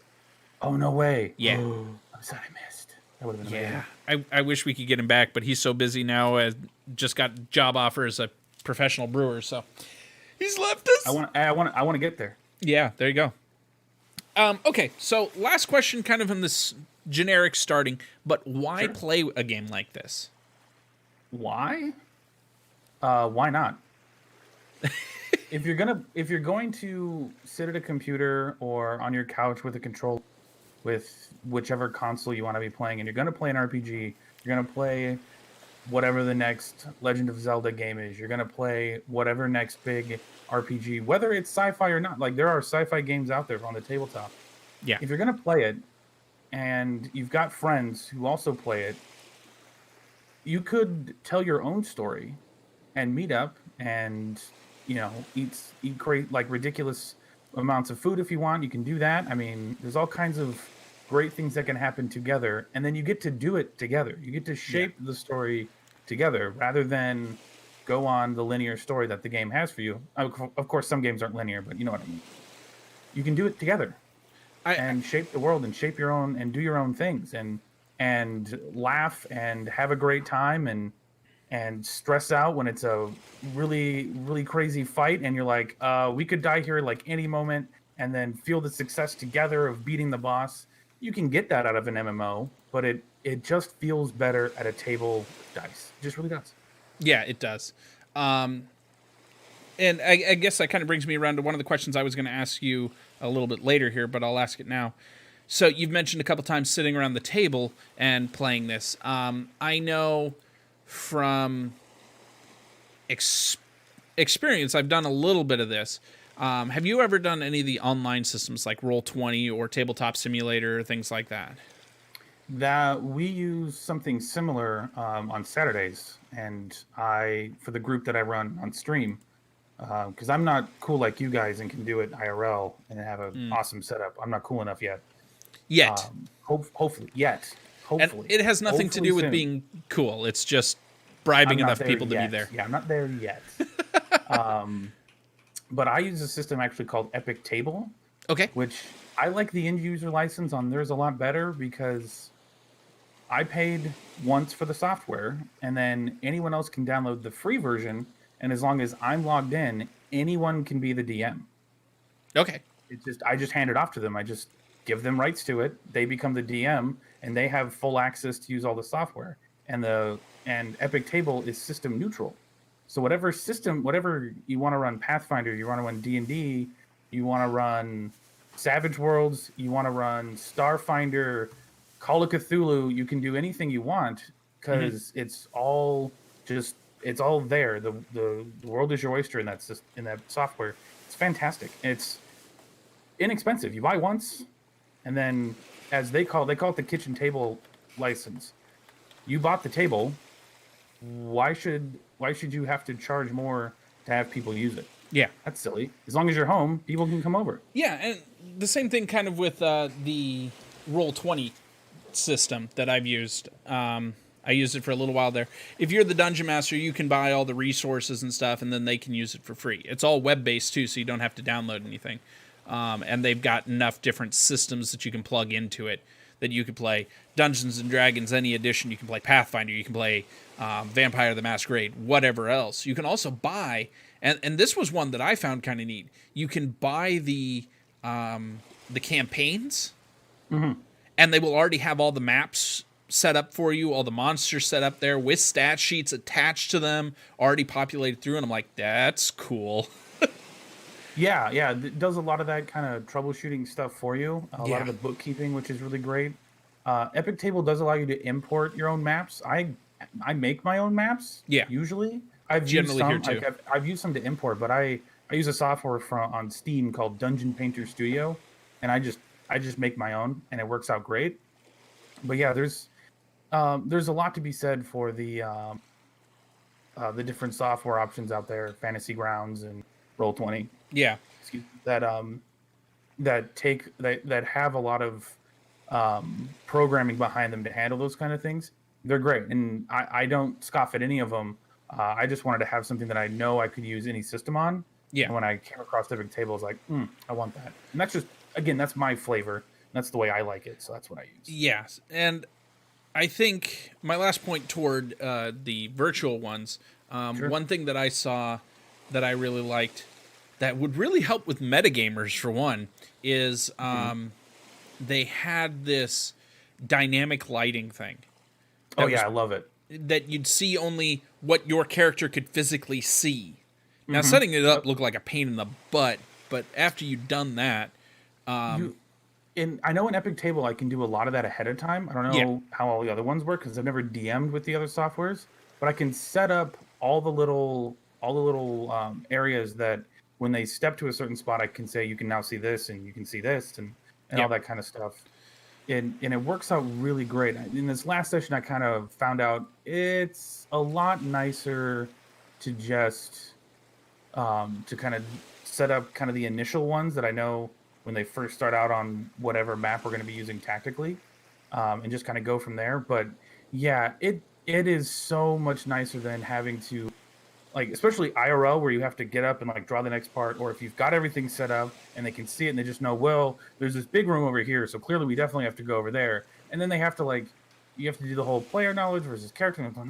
Oh, no way. Yeah. I'm sorry I missed. That would have been amazing. Yeah. I wish we could get him back, but he's so busy now. Just got job offer as a professional brewer, so he's left us. I want to get there. Yeah, there you go. Okay, so last question, kind of in this generic starting, but why play a game like this? Why? Why not? If you're going to sit at a computer or on your couch with a controller, with whichever console you want to be playing, and you're going to play an RPG, You're going to play whatever the next Legend of Zelda game is. You're going to play whatever next big RPG, whether it's sci-fi or not. Like, there are sci-fi games out there on the tabletop. Yeah. If you're going to play it and you've got friends who also play it, you could tell your own story and meet up and, you know, eat great, like, ridiculous amounts of food if you want. You can do that. I mean, there's all kinds of great things that can happen together, and then you get to do it together. You get to shape the story together rather than go on the linear story that the game has for you. Of course, some games aren't linear, but you know what I mean. You can do it together and shape the world and shape your own and do your own things and laugh and have a great time and stress out when it's a really, really crazy fight and you're like, we could die here like any moment, and then feel the success together of beating the boss. You can get that out of an MMO, but it just feels better at a table with dice. It just really does. Yeah, it does. And I guess that kind of brings me around to one of the questions I was going to ask you a little bit later here, but I'll ask it now. So you've mentioned a couple times sitting around the table and playing this. I know from experience, I've done a little bit of this. Have you ever done any of the online systems like Roll20 or Tabletop Simulator or things like that? That we use something similar on Saturdays, and for the group that I run on stream, because I'm not cool like you guys and can do it IRL and have an awesome setup. I'm not cool enough yet. Hopefully. And it has nothing to do with soon. being cool. It's just bribing enough people to be there. Yeah, I'm not there yet. But I use a system actually called Epic Table. Okay. Which I like the end user license on theirs a lot better because I paid once for the software, and then anyone else can download the free version. And as long as I'm logged in, anyone can be the DM. Okay. I just hand it off to them. I just give them rights to it. They become the DM, and they have full access to use all the software. And Epic Table is system neutral. So whatever you want to run Pathfinder, you want to run D&D, you want to run Savage Worlds, you want to run Starfinder, Call of Cthulhu, you can do anything you want because it's all there. The world is your oyster in that software. It's fantastic. It's inexpensive. You buy once, and then as they call it the kitchen table license. You bought the table. Why should you have to charge more to have people use it? Yeah. That's silly. As long as you're home, people can come over. Yeah, and the same thing kind of with the Roll20 system that I've used. I used it for a little while there. If you're the Dungeon Master, you can buy all the resources and stuff, and then they can use it for free. It's all web-based, too, so you don't have to download anything. And they've got enough different systems that you can plug into it that you could play Dungeons & Dragons, any edition. You can play Pathfinder. You can play Vampire the Masquerade, whatever else. You can also buy, and this was one that I found kind of neat. You can buy the campaigns, and they will already have all the maps set up for you, all the monsters set up there with stat sheets attached to them, already populated through, and I'm like, that's cool. Yeah, it does a lot of that kind of troubleshooting stuff for you. A lot of the bookkeeping, which is really great. Epic Table does allow you to import your own maps. I make my own maps. Yeah. Usually, I've Generally used some. here too. I've used some to import, but I use a software on Steam called Dungeon Painter Studio, and I just make my own, and it works out great. But yeah, there's a lot to be said for the different software options out there, Fantasy Grounds and Roll20. Yeah. That have a lot of programming behind them to handle those kind of things. They're great, and I don't scoff at any of them. I just wanted to have something that I know I could use any system on. Yeah. And when I came across Epic Table, I was like, I want that. And that's just, again, that's my flavor. That's the way I like it, so that's what I use. Yes, and I think my last point toward the virtual ones, Sure. one thing that I saw that I really liked that would really help with metagamers, for one, is they had this dynamic lighting thing. I love it. That you'd see only what your character could physically see. Now, setting it up looked like a pain in the butt, but after you'd done that... I know in Epic Table I can do a lot of that ahead of time. I don't know how all the other ones work because I've never DM'd with the other softwares, but I can set up all the little areas that when they step to a certain spot, I can say you can now see this and you can see this and all that kind of stuff. And it works out really great. In this last session, I kind of found out it's a lot nicer to just to kind of set up kind of the initial ones that I know when they first start out on whatever map we're going to be using tactically, and just kind of go from there. But yeah, it is so much nicer than having to, like, especially IRL where you have to get up and like draw the next part, or if you've got everything set up and they can see it and they just know, well, there's this big room over here, so clearly we definitely have to go over there. And then they have to you have to do the whole player knowledge versus character. It's a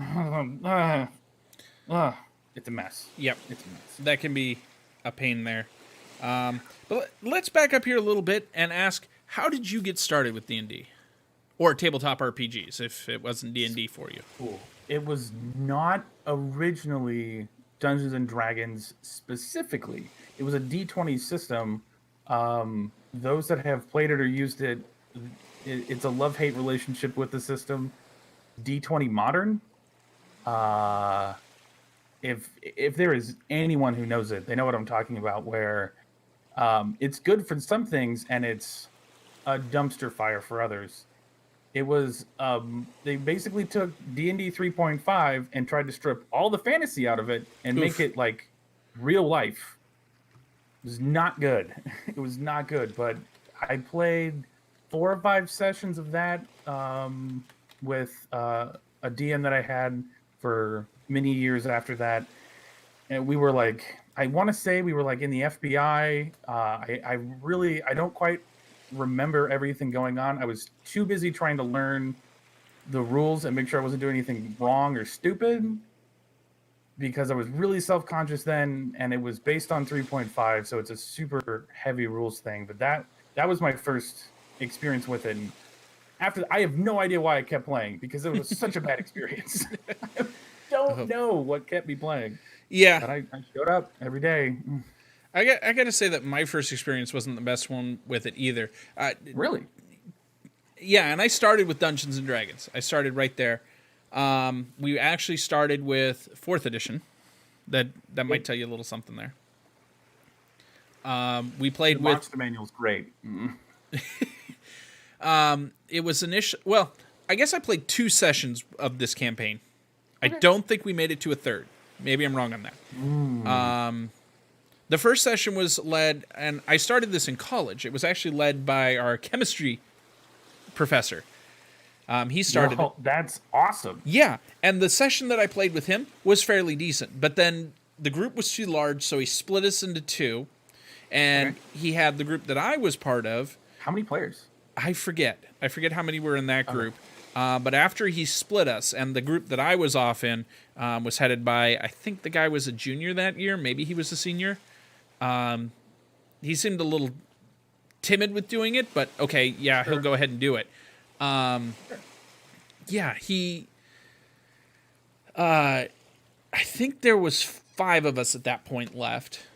mess. Yep. It's a mess. That can be a pain there. But let's back up here a little bit and ask, how did you get started with D&D? Or tabletop RPGs, if it wasn't D&D for you. Cool. It was not originally Dungeons and Dragons specifically. It was a D20 system. Those that have played it or used it, it's a love-hate relationship with the system. D20 Modern. If there is anyone who knows it, they know what I'm talking about, where it's good for some things and it's a dumpster fire for others. It was they basically took D&D 3.5 and tried to strip all the fantasy out of it and make it like real life. It was not good. It was not good, but I played 4 or 5 sessions of that with a DM that I had for many years after that. And we were like, I want to say we were like in the FBI. I don't quite remember everything going on. I was too busy trying to learn the rules and make sure I wasn't doing anything wrong or stupid, because I was really self-conscious then, and it was based on 3.5, so it's a super heavy rules thing. But that was my first experience with it. And after I have no idea why I kept playing, because it was such a bad experience. I don't know what kept me playing. Yeah. But I showed up every day. I got to say that my first experience wasn't the best one with it either. Really? Yeah, and I started with Dungeons and Dragons. I started right there. We actually started with 4th edition. That might tell you a little something there. We played the with monster manual's great. it was initial. Well, I guess I played 2 sessions of this campaign. I don't think we made it to a 3rd. Maybe I'm wrong on that. The first session was led, and I started this in college. It was actually led by our chemistry professor. He started it. That's awesome. Yeah, and the session that I played with him was fairly decent, but then the group was too large, so he split us into 2, and he had the group that I was part of. How many players? I forget how many were in that group. But after he split us, and the group that I was off in was headed by, I think the guy was a junior that year. Maybe he was a senior. He seemed a little timid with doing it, but okay, yeah, he'll go ahead and do it. Yeah, I think there was 5 of us at that point left.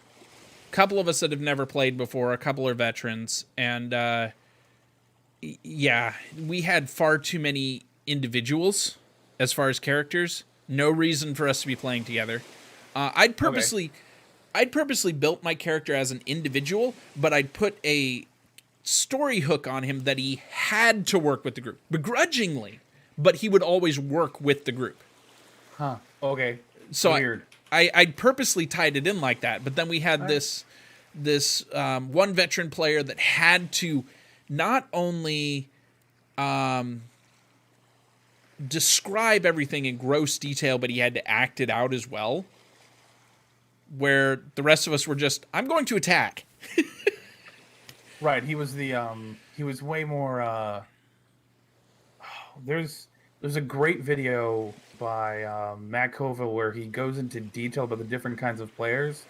A couple of us that have never played before, a couple are veterans, and yeah, we had far too many individuals as far as characters. No reason for us to be playing together. I'd purposely built my character as an individual, but I'd put a story hook on him that he had to work with the group, begrudgingly, but he would always work with the group. Huh. Okay. So weird. I purposely tied it in like that, but then we had this one veteran player that had to not only describe everything in gross detail, but he had to act it out as well. Where the rest of us were just, I'm going to attack. Right. He was he was way more. There's a great video by Matt Colville where he goes into detail about the different kinds of players,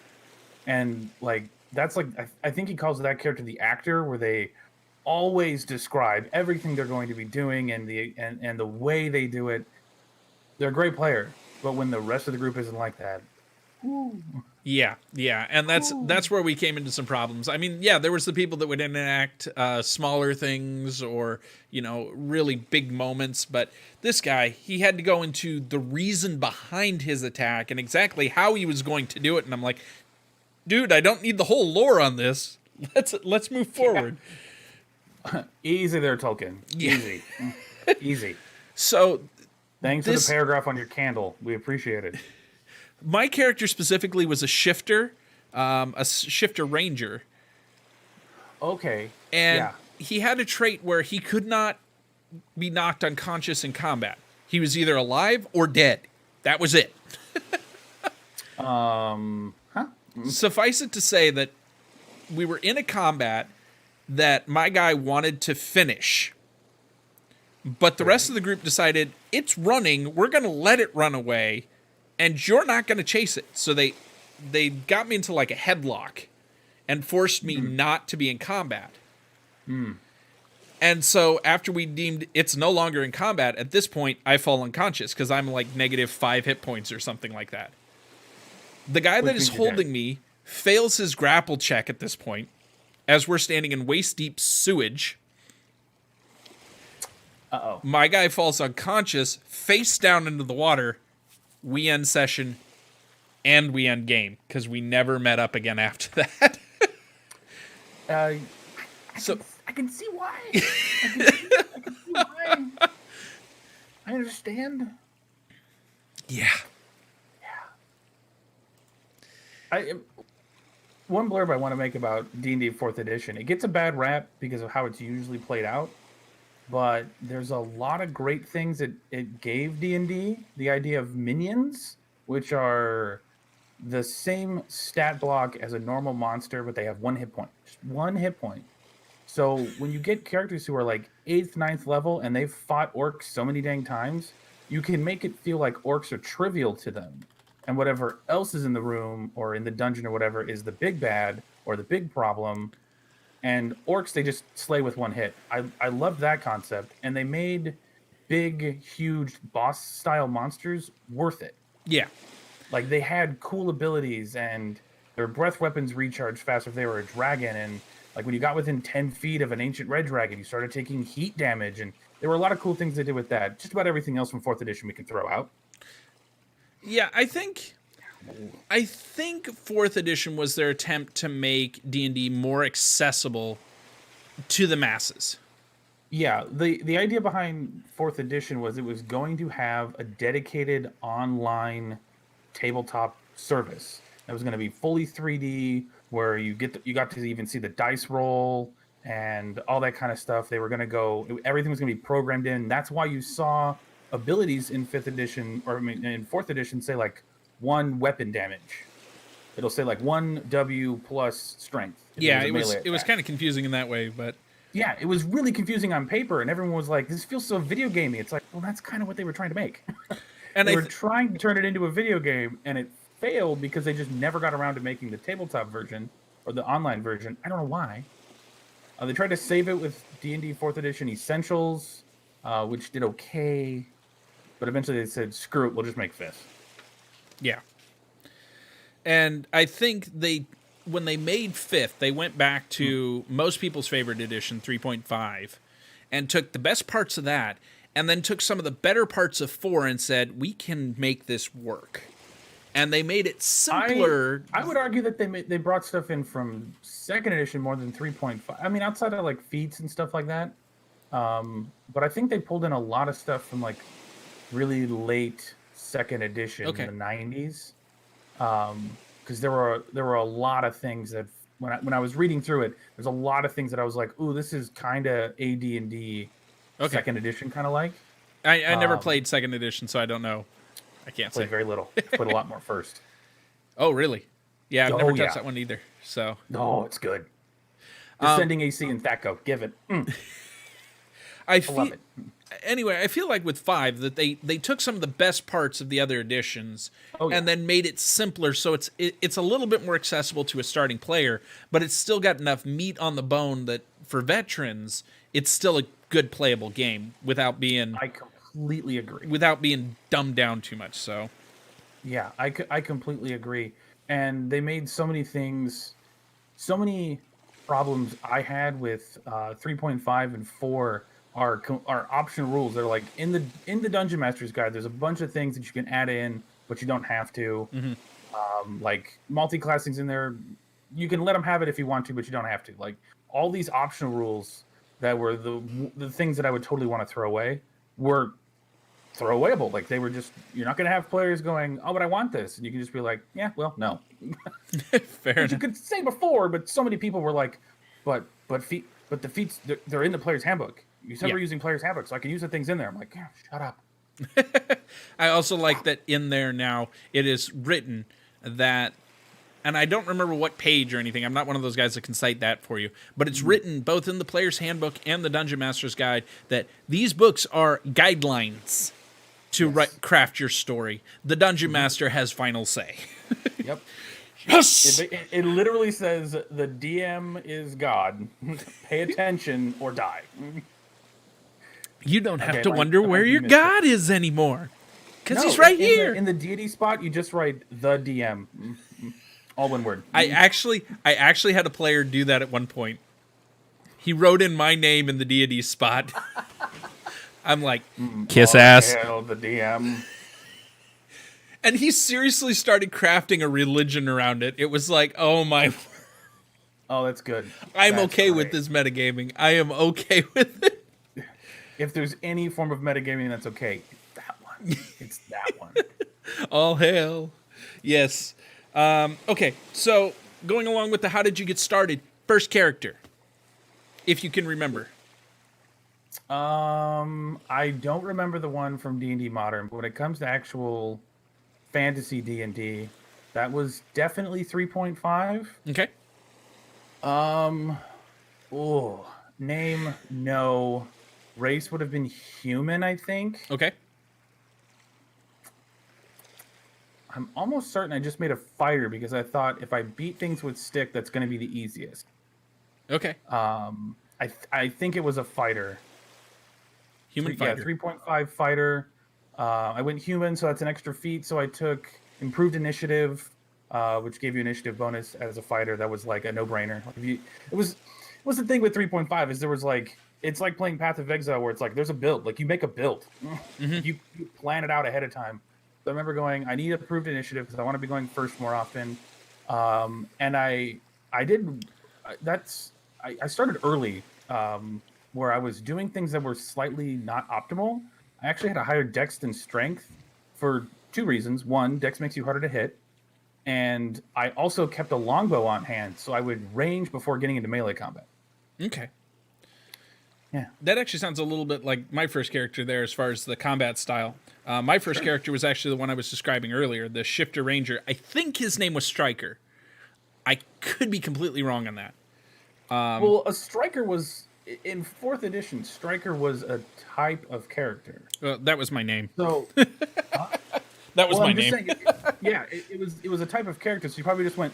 and like that's like I think he calls that character the actor, where they always describe everything they're going to be doing and the way they do it. They're a great player, but when the rest of the group isn't like that, Yeah, and that's where we came into some problems. I mean, yeah, there was the people that would enact smaller things or really big moments, but this guy, he had to go into the reason behind his attack and exactly how he was going to do it, and I'm like, dude, I don't need the whole lore on this. Let's move forward. Easy there, Tolkien. Yeah. Easy. Easy. So Thanks for the paragraph on your candle. We appreciate it. my character specifically was a shifter ranger. Okay. And he had a trait where he could not be knocked unconscious in combat. He was either alive or dead. That was it. Suffice it to say that we were in a combat that my guy wanted to finish. But the rest of the group decided, it's running, we're going to let it run away, and you're not going to chase it. So they got me into like a headlock and forced me not to be in combat. And so after we deemed it's no longer in combat, at this point, I fall unconscious because I'm like -5 hit points or something like that. The guy that is holding me fails his grapple check at this point as we're standing in waist-deep sewage. Uh-oh. My guy falls unconscious, face down into the water. We end session, and we end game, because we never met up again after that. I can see why. I can see why. I understand. Yeah. One blurb I want to make about D&D 4th edition. It gets a bad rap because of how it's usually played out, but there's a lot of great things that it gave D&D. The idea of minions, which are the same stat block as a normal monster, but they have 1 hit point. Just 1 hit point. So when you get characters who are like 8th, 9th level and they've fought orcs so many dang times, you can make it feel like orcs are trivial to them. And whatever else is in the room or in the dungeon or whatever is the big bad or the big problem. And orcs, they just slay with 1 hit. I love that concept. And they made big, huge boss-style monsters worth it. Yeah. Like, they had cool abilities, and their breath weapons recharged faster if they were a dragon. And, like, when you got within 10 feet of an ancient red dragon, you started taking heat damage. And there were a lot of cool things they did with that. Just about everything else from 4th edition we can throw out. Yeah, I think 4th edition was their attempt to make D&D more accessible to the masses. Yeah, the idea behind 4th edition was it was going to have a dedicated online tabletop service that was going to be fully 3D, where you got to even see the dice roll and all that kind of stuff. They were going to go, everything was going to be programmed in. That's why you saw abilities in 5th edition, or I mean in 4th edition, say like 1 weapon damage. It'll say like 1 W plus strength. Yeah, it was kind of confusing in that way, but yeah, it was really confusing on paper, and everyone was like, "This feels so video gamey." It's like, well, that's kind of what they were trying to make. And they were trying to turn it into a video game, and it failed because they just never got around to making the tabletop version or the online version. I don't know why. They tried to save it with D&D 4th edition Essentials, which did okay. But eventually they said, screw it, we'll just make 5th. Yeah. And I think when they made 5th, they went back to most people's favorite edition, 3.5, and took the best parts of that, and then took some of the better parts of 4 and said, we can make this work. And they made it simpler. I would argue that they brought stuff in from 2nd edition more than 3.5. I mean, outside of like feats and stuff like that. But I think they pulled in a lot of stuff from like really late 2nd edition in the 90s, because there were a lot of things that when I was reading through it, there's a lot of things that I was like, ooh, this is kind of AD&D 2nd edition kind of like. I never played 2nd edition, so I don't know. I can't say. Very little. I played a lot more first. Oh, really? Yeah, I've never touched that one either. So. Oh, it's good. Descending AC and THAC0, give it. I love it. Anyway, I feel like with 5 that they took some of the best parts of the other editions and then made it simpler, so it's a little bit more accessible to a starting player, but it's still got enough meat on the bone that for veterans, it's still a good playable game without being. I completely agree. Without being dumbed down too much. So. Yeah, I completely agree. And they made so many things, so many problems I had with 3.5 and 4 are optional rules. They're like in the Dungeon Master's Guide. There's a bunch of things that you can add in, but you don't have to. Like multi-classing's in there. You can let them have it if you want to, but you don't have to. Like all these optional rules that were the things that I would totally want to throw away were throwawayable. Like they were just, you're not going to have players going, oh, but I want this, and you can just be like, yeah, well, no. Fair Which you enough. could say before, but so many people were like, but the feats they're in the player's handbook. You said Yeah. we're using player's handbook, so I can use the things in there. I'm like, yeah, shut up. I also like that in there now it is written that, and I don't remember what page or anything. I'm not one of those guys that can cite that for you, but it's written both in the Player's Handbook and the Dungeon Master's Guide that these books are guidelines to craft your story. The Dungeon Master has final say. Yep. Yes! It literally says the DM is God. Pay attention or die. You don't have Okay, to like, wonder I where might your be missing. God is anymore. Because No, he's right in here. in the deity spot, you just write the DM. All one word. I actually had a player do that at one point. He wrote in my name in the deity spot. I'm like, kiss ass. Hell, the DM. And he seriously started crafting a religion around it. It was like, oh my, Oh, that's good. I'm That's okay with great. this metagaming. I am okay with it. If there's any form of metagaming that's okay, it's that one. It's that one. All hail. Yes. Okay, so going along with the how did you get started? First character, if you can remember. I don't remember the one from D&D Modern, but when it comes to actual fantasy D&D, that was definitely 3.5. Okay. Name, no. Race would have been human, I think. Okay. I'm almost certain I just made a fighter because I thought if I beat things with stick, that's going to be the easiest. Okay. I think it was a fighter. Human Yeah, fighter. 3.5 fighter. I went human, so that's an extra feat. So I took improved initiative, which gave you initiative bonus as a fighter. That was like a no-brainer. It was the thing with 3.5 is there was like, it's like playing Path of Exile where it's like there's a build. Like you make a build. You plan it out ahead of time. So I remember going, I need improved initiative because I want to be going first more often. And I started early, where I was doing things that were slightly not optimal. I actually had a higher dex than strength for two reasons. One, dex makes you harder to hit. And I also kept a longbow on hand, so I would range before getting into melee combat. Okay. Yeah. That actually sounds a little bit like my first character there as far as the combat style. My first character was actually the one I was describing earlier, the Shifter Ranger. I think his name was Striker. I could be completely wrong on that. Well, a striker was, in 4th edition, striker was a type of character. That was my name. So, That was well, my I'm just name. saying, it was a type of character, so you probably just went,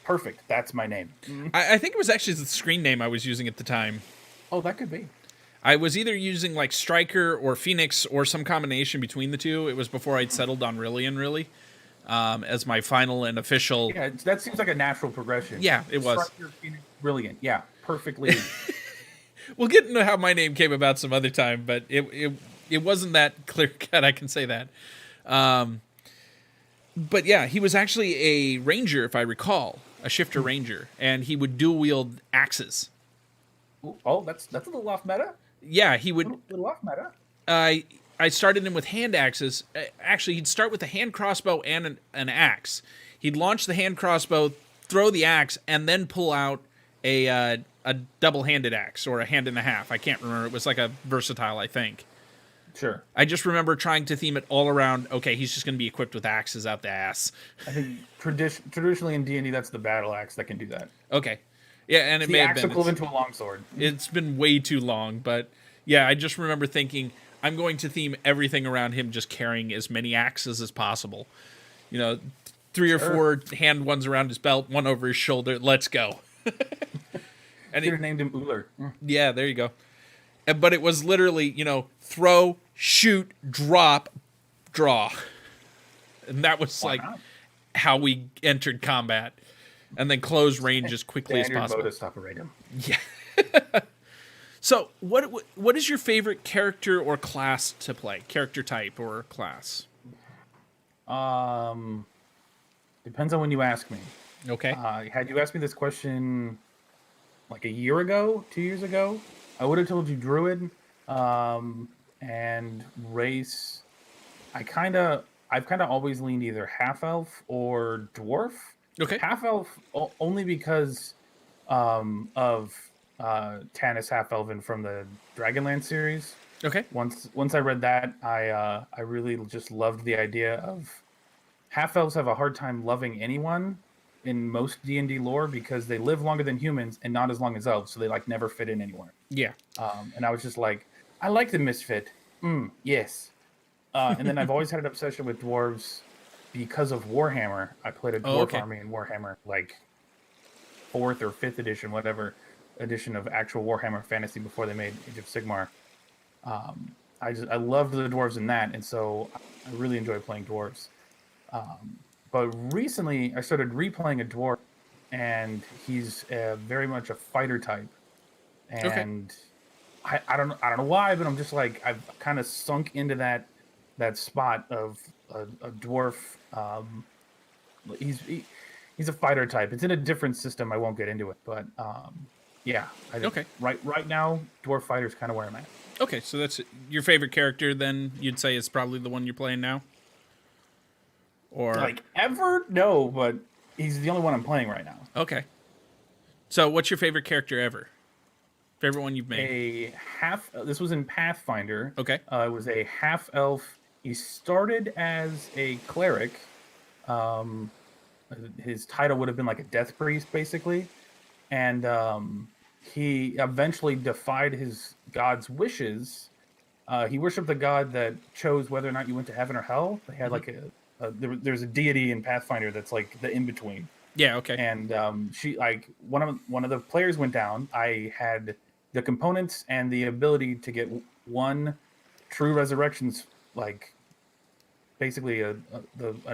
perfect, that's my name. I think it was actually the screen name I was using at the time. Oh, that could be. I was either using like Striker or Phoenix or some combination between the two. It was before I'd settled on really, as my final and official. Yeah, that seems like a natural progression. Yeah, it was. Striker, Phoenix, brilliant. Yeah, perfectly. We'll get into how my name came about some other time, but it wasn't that clear cut. I can say that. But yeah, he was actually a ranger, if I recall, a Shifter Ranger, and he would dual wield axes. Oh, that's a little off meta. Yeah, he would. Little off meta. I started him with hand axes. Actually, he'd start with a hand crossbow and an axe. He'd launch the hand crossbow, throw the axe, and then pull out a double-handed axe or a hand and a half. I can't remember. It was like a versatile, I think. Sure. I just remember trying to theme it all around, okay, he's just going to be equipped with axes out the ass. I think traditionally in D&D, that's the battle axe that can do that. Okay. Yeah, and it The may have axe been. equivalent to a longsword. It's been way too long, but yeah, I just remember thinking, I'm going to theme everything around him just carrying as many axes as possible. 3 or 4 hand ones around his belt, one over his shoulder. Let's go. And Should have named him Uller. yeah, there you go. But it was literally, throw, shoot, drop, draw. And that was Why like not? how we entered combat. And then close range as quickly as Standard possible. modus operandum. Yeah. So, what is your favorite character or class to play? Character type or class? Depends on when you ask me. Okay. Had you asked me this question like a year ago, 2 years ago, I would have told you druid. And race, I've kind of always leaned either half elf or dwarf. Okay. Half elf only because of Tanis half elven from the Dragonland series. Okay. Once I read that, I really just loved the idea of half elves have a hard time loving anyone in most D&D lore because they live longer than humans and not as long as elves, so they like never fit in anywhere. Yeah. And I was just like, I like the misfit. Yes. And then I've always had an obsession with dwarves because of Warhammer. I played a dwarf army in Warhammer, like 4th or 5th edition, whatever edition of actual Warhammer Fantasy before they made Age of Sigmar. I loved the dwarves in that, and so I really enjoy playing dwarves. But recently, I started replaying a dwarf, and he's very much a fighter type. And I don't know why, but I'm just like I've kind of sunk into that spot of a dwarf. He's a fighter type. It's in a different system. I won't get into it, but yeah. Right now, dwarf fighter is kind of where I'm at. Okay, so that's your favorite character. Then you'd say is probably the one you're playing now. Or Like ever? No, but he's the only one I'm playing right now. okay. So what's your favorite character ever? Favorite one you've made? A half. This was in Pathfinder. Okay. It was a half elf. He started as a cleric. His title would have been like a death priest, basically, and he eventually defied his god's wishes. He worshipped the god that chose whether or not you went to heaven or hell. They had like there's a deity in Pathfinder that's like the in between. Yeah. Okay. And she like one of the players went down. I had the components and the ability to get one true resurrections, like basically a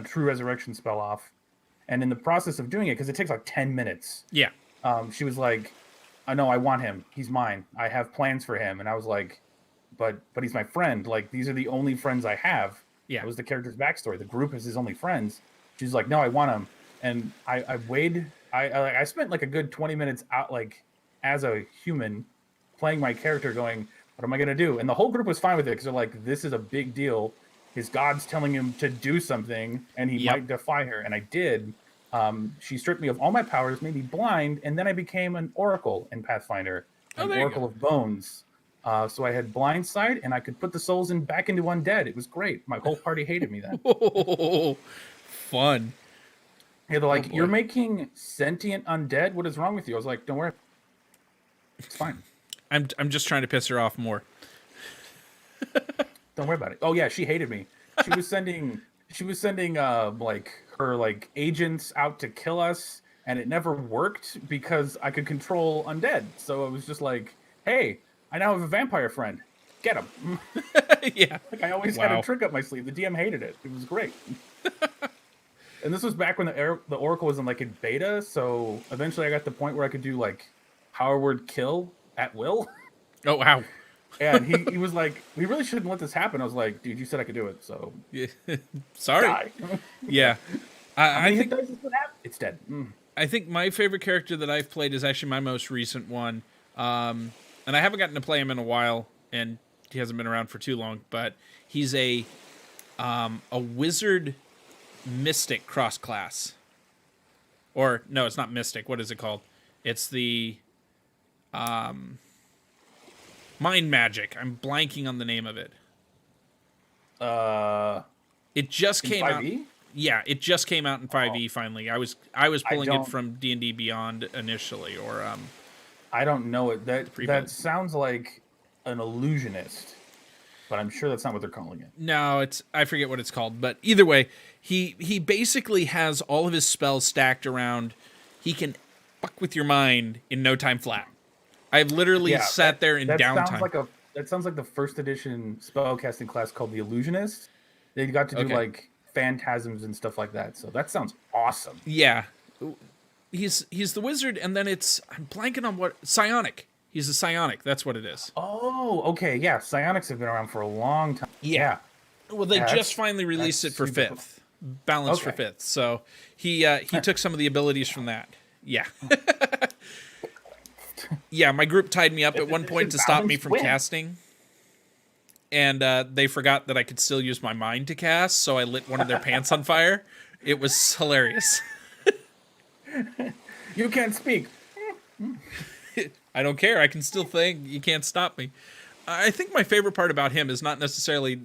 true resurrection spell off. And in the process of doing it, because it takes like 10 minutes, Yeah. she was like, "I know, I want him. He's mine. I have plans for him." And I was like, "But he's my friend. Like these are the only friends I have." Yeah. That was the character's backstory. The group is his only friends. She's like, "No, I want him." And I weighed. I spent like a good 20 minutes out, like as a human, playing my character, going, "What am I gonna do?" And the whole group was fine with it because they're like, "This is a big deal. His god's telling him to do something, and he might defy her." And I did. She stripped me of all my powers, made me blind, and then I became an oracle in Pathfinder, an oracle of bones. So I had blind sight, and I could put the souls back into undead. It was great. My whole party hated me then. Oh, fun. Yeah, they're like, "You're making sentient undead? What is wrong with you?" I was like, "Don't worry. It's fine. I'm just trying to piss her off more. Don't worry about it." Oh yeah, she hated me. She was sending like her like agents out to kill us, and it never worked because I could control undead. So it was just like, "Hey, I now have a vampire friend. Get him." Yeah. Like I always had a trick up my sleeve. The DM hated it. It was great. And this was back when the Oracle was in like in beta, so eventually I got to the point where I could do like power word kill at will. Oh wow. And he was like, "We really shouldn't let this happen." I was like, "Dude, you said I could do it, so Sorry. die." Yeah. I think It's dead. I think my favorite character that I've played is actually my most recent one. And I haven't gotten to play him in a while, and he hasn't been around for too long, but he's a wizard mystic cross class. Or no, it's not mystic. What is it called? It's the mind magic. I'm blanking on the name of it. It just came out. 5e? Yeah, it just came out in 5e finally. I was pulling it from D&D Beyond initially, or I don't know it. That Pre-built. sounds like an illusionist, but I'm sure that's not what they're calling it. no, I forget what it's called, but either way, he basically has all of his spells stacked around. He can fuck with your mind in no time flat. I've literally sat there in downtime. That sounds like the first edition spellcasting class called the Illusionist. They got to do like phantasms and stuff like that. So that sounds awesome. Yeah. He's the wizard, and then I'm blanking on what psionic. He's a psionic. That's what it is. Oh, okay, yeah. Psionics have been around for a long time. Yeah. Well, they Yeah, just finally released it for super cool. 5th, balanced for Okay. 5th. So he took some of the abilities from that. Yeah. Yeah, my group tied me up at one point to stop me from casting. And they forgot that I could still use my mind to cast, so I lit one of their pants on fire. It was hilarious. You can't speak. I don't care. I can still think. You can't stop me. I think my favorite part about him is not necessarily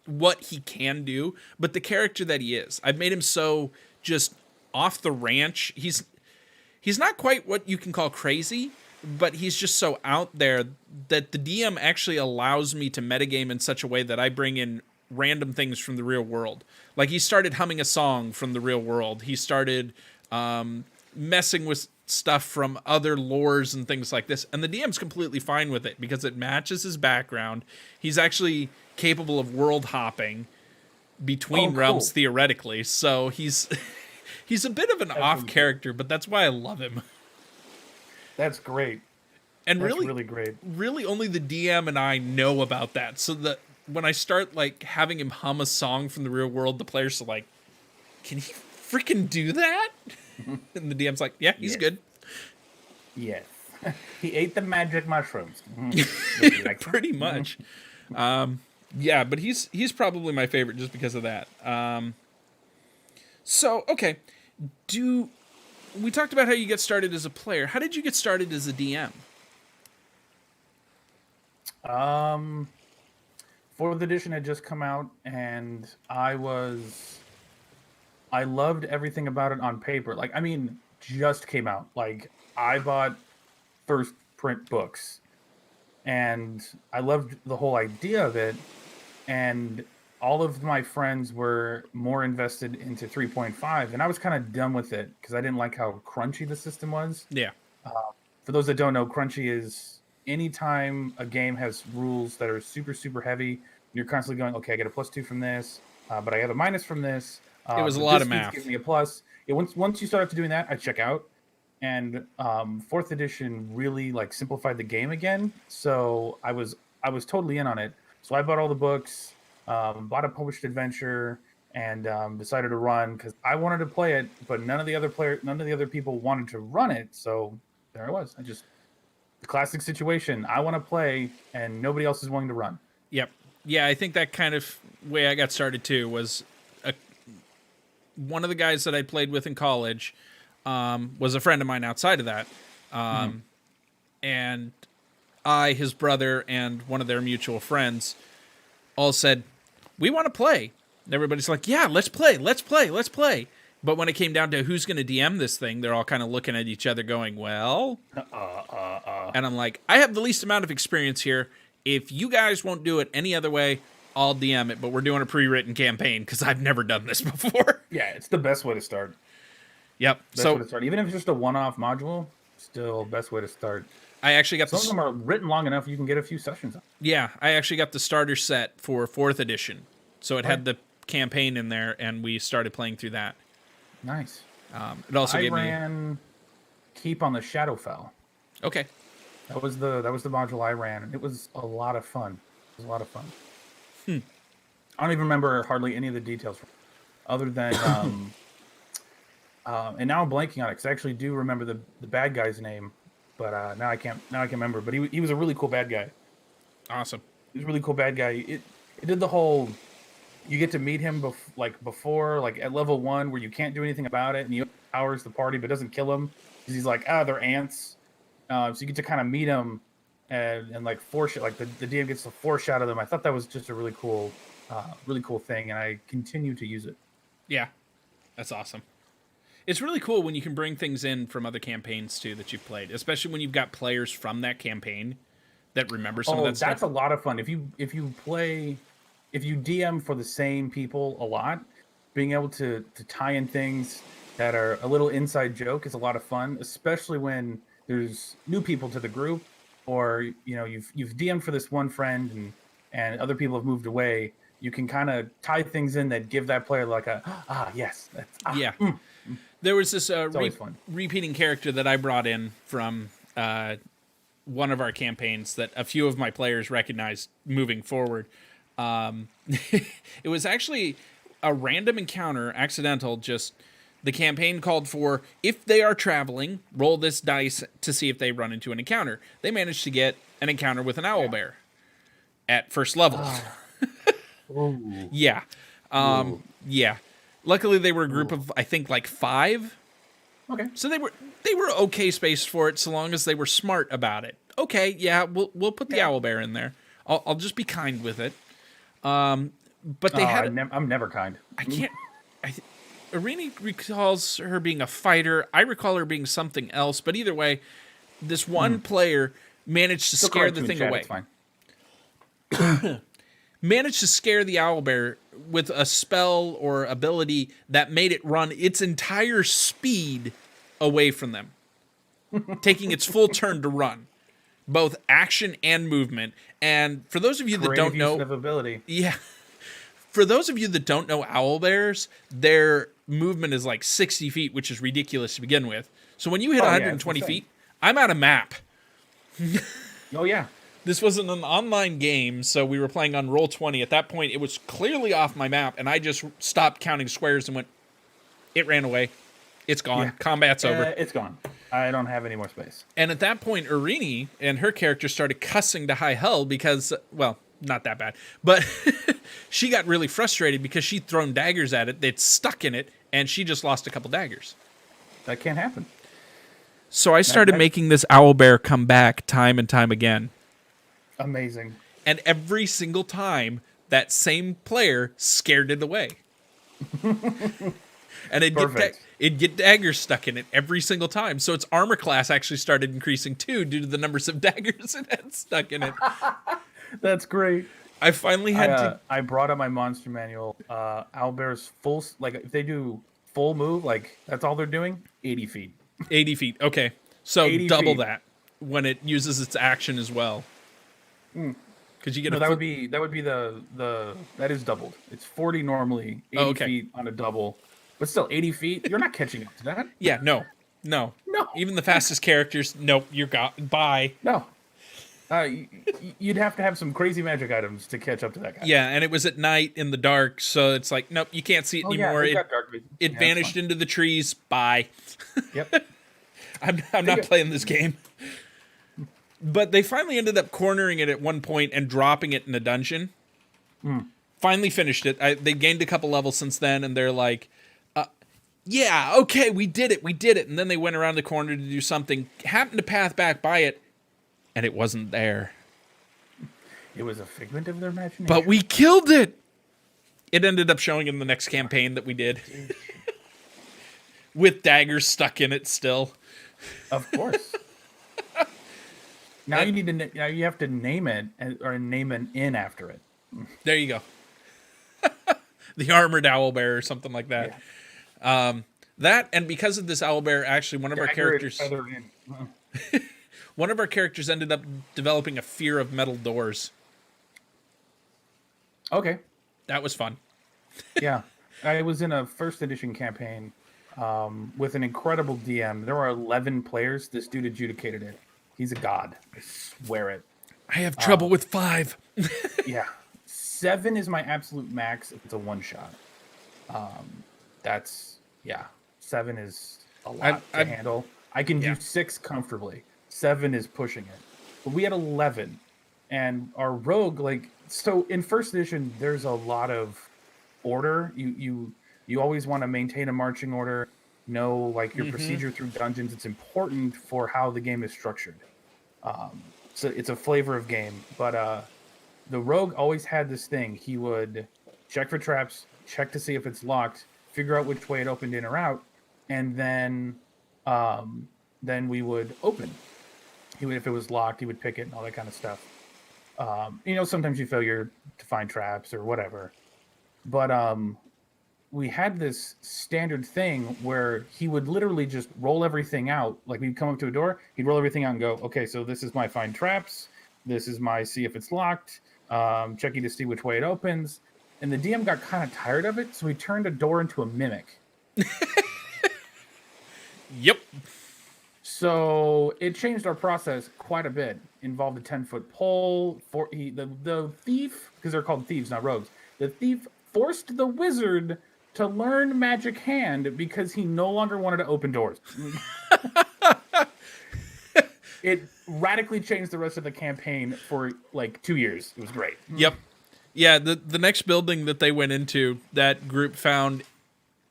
what he can do, but the character that he is. I've made him so just off the ranch. He's not quite what you can call crazy, but he's just so out there that the DM actually allows me to metagame in such a way that I bring in random things from the real world. Like he started humming a song from the real world. He started messing with stuff from other lores and things like this. And the DM's completely fine with it because it matches his background. He's actually capable of world hopping between realms theoretically. So he's a bit of an off character, but that's why I love him. That's great. And That's really, really great. Really only the DM and I know about that. So that when I start like having him hum a song from the real world, the players are like, can he freaking do that? And the DM's like, yeah, he's good. Yes. He ate the magic mushrooms. Pretty much. Yeah, but he's probably my favorite just because of that. So, okay. We talked about how you get started as a player. How did you get started as a DM? Fourth edition had just come out, and I loved everything about it on paper. Like, I mean, just came out. Like, I bought first print books, and I loved the whole idea of it. And all of my friends were more invested into 3.5, and I was kind of done with it because I didn't like how crunchy the system was. Yeah. For those that don't know, crunchy is anytime a game has rules that are super, super heavy, you're constantly going, okay, I get a +2 from this, but I have a minus from this. It was a but lot this of math. Gives me a plus. Yeah, once you start to doing that, I check out. And fourth edition really like simplified the game again. So I was totally in on it. So I bought all the books, bought a published adventure, and decided to run because I wanted to play it, but none of the other people wanted to run it. So there I was. The classic situation. I want to play, and nobody else is willing to run. Yep. Yeah, I think that kind of way I got started too was one of the guys that I played with in college was a friend of mine outside of that. And his brother, and one of their mutual friends all said, we want to play. And everybody's like, yeah, let's play. But when it came down to who's going to DM this thing, they're all kind of looking at each other going, well. And I'm like, I have the least amount of experience here. If you guys won't do it any other way, I'll DM it. But we're doing a pre-written campaign because I've never done this before. Yeah, it's the best way to start. Yep. Best way to start. Even if it's just a one-off module, still best way to start. I actually got some of them are written long enough you can get a few sessions on. Yeah, I actually got the starter set for 4th edition. So it had the campaign in there, and we started playing through that. Nice. It also I gave ran Keep on the Shadowfell. Okay. That was the module I ran, and it was a lot of fun. I don't even remember hardly any of the details, other than and now I'm blanking on it because I actually do remember the bad guy's name, but now I can't remember. But he was a really cool bad guy. Awesome. He was a really cool bad guy. It did the whole. You get to meet him before at level 1 where you can't do anything about it, and you powers the party but doesn't kill him because he's like, they're ants. So you get to kind of meet him and like foreshadow, like the DM gets to foreshadow them. I thought that was just a really cool thing, and I continue to use it. Yeah, that's awesome. It's really cool when you can bring things in from other campaigns too that you've played, especially when you've got players from that campaign that remember some of that stuff. That's a lot of fun. If you DM for the same people a lot, being able to tie in things that are a little inside joke is a lot of fun, especially when there's new people to the group, or you've DM'd for this one friend and other people have moved away, you can kind of tie things in that give that player like a yes, that's Yeah. There was this always fun. repeating character that I brought in from one of our campaigns that a few of my players recognized moving forward. It was actually a random encounter, accidental, just the campaign called for, if they are traveling, roll this dice to see if they run into an encounter. They managed to get an encounter with an owlbear at first level. Yeah. Yeah. Luckily, they were a group of, I think, like 5. Okay. So they were okay spaced for it, so long as they were smart about it. Okay, yeah, we'll put the owlbear in there. I'll just be kind with it. But they had. I'm never kind. I can't. Irini recalls her being a fighter. I recall her being something else. But either way, this one player managed to scare the thing away. It's fine. Managed to scare the owlbear with a spell or ability that made it run its entire speed away from them, taking its full turn to run, both action and movement. And for those of you that don't know, ability. Yeah, for those of you that don't know owlbears, their movement is like 60 feet, which is ridiculous to begin with. So when you hit 120 feet, I'm out of map. Oh yeah. This wasn't an online game, so we were playing on Roll20. At that point, it was clearly off my map, and I just stopped counting squares and went, it ran away. It's gone. Yeah. Combat's over. It's gone. I don't have any more space. And at that point, Irini and her character started cussing to high hell because, well, not that bad, but she got really frustrated because she'd thrown daggers at it. They'd stuck in it, and she just lost a couple daggers. That can't happen. So I started making this owlbear come back time and time again. Amazing. And every single time, that same player scared it away. And it'd get daggers stuck in it every single time. So its armor class actually started increasing too due to the numbers of daggers it had stuck in it. That's great. I finally had I brought up my monster manual. Owlbears full, like if they do full move, like that's all they're doing, 80 feet. 80 feet. Okay. So 80 double feet. that when it uses its action as well. Because you get that would be the that is doubled. It's 40 normally, 80 feet on a double, but still 80 feet. You're not catching up to that. Yeah, no. Even the fastest characters, nope. You're bye. No. You'd have to have some crazy magic items to catch up to that guy. Yeah, and it was at night in the dark, so it's like, nope, you can't see it anymore. Yeah, dark vision. It vanished into the trees. Bye. Yep. I'm not playing this game. But they finally ended up cornering it at one point and dropping it in a dungeon. Finally finished it. They gained a couple levels since then, and they're like, yeah, okay, we did it. And then they went around the corner to do something, happened to path back by it, and it wasn't there. It was a figment of their imagination. But we killed it! It ended up showing in the next campaign that we did. With daggers stuck in it still. Of course. Now you have to name it or name an inn after it. There you go. The armored owlbear or something like that. Yeah. That, and because of this owlbear, actually one of our characters one of our characters ended up developing a fear of metal doors. Okay. That was fun. Yeah. I was in a first edition campaign with an incredible DM. There were 11 players. This dude adjudicated it. He's a god. I swear it. I have trouble with 5. Yeah. 7 is my absolute max if it's a one-shot. That's, 7 is a lot to handle. I can do 6 comfortably. 7 is pushing it. But we had 11. And our rogue, so in first edition, there's a lot of order. You always want to maintain a marching order. Know your procedure through dungeons. It's important for how the game is structured. So it's a flavor of game. But the rogue always had this thing. He would check for traps, check to see if it's locked, figure out which way it opened in or out, and then we would open. If it was locked, he would pick it and all that kind of stuff. Sometimes you failure to find traps or whatever. But we had this standard thing where he would literally just roll everything out. Like we'd come up to a door, he'd roll everything out and go, okay, so this is my find traps. This is my see if it's locked. Checking to see which way it opens. and the DM got kind of tired of it, so he turned a door into a mimic. Yep. So it changed our process quite a bit. Involved a 10-foot pole. The thief, because they're called thieves, not rogues. The thief forced the wizard to learn Magic Hand because he no longer wanted to open doors. It radically changed the rest of the campaign for like 2 years. It was great. Yep. Yeah, the next building that they went into, that group found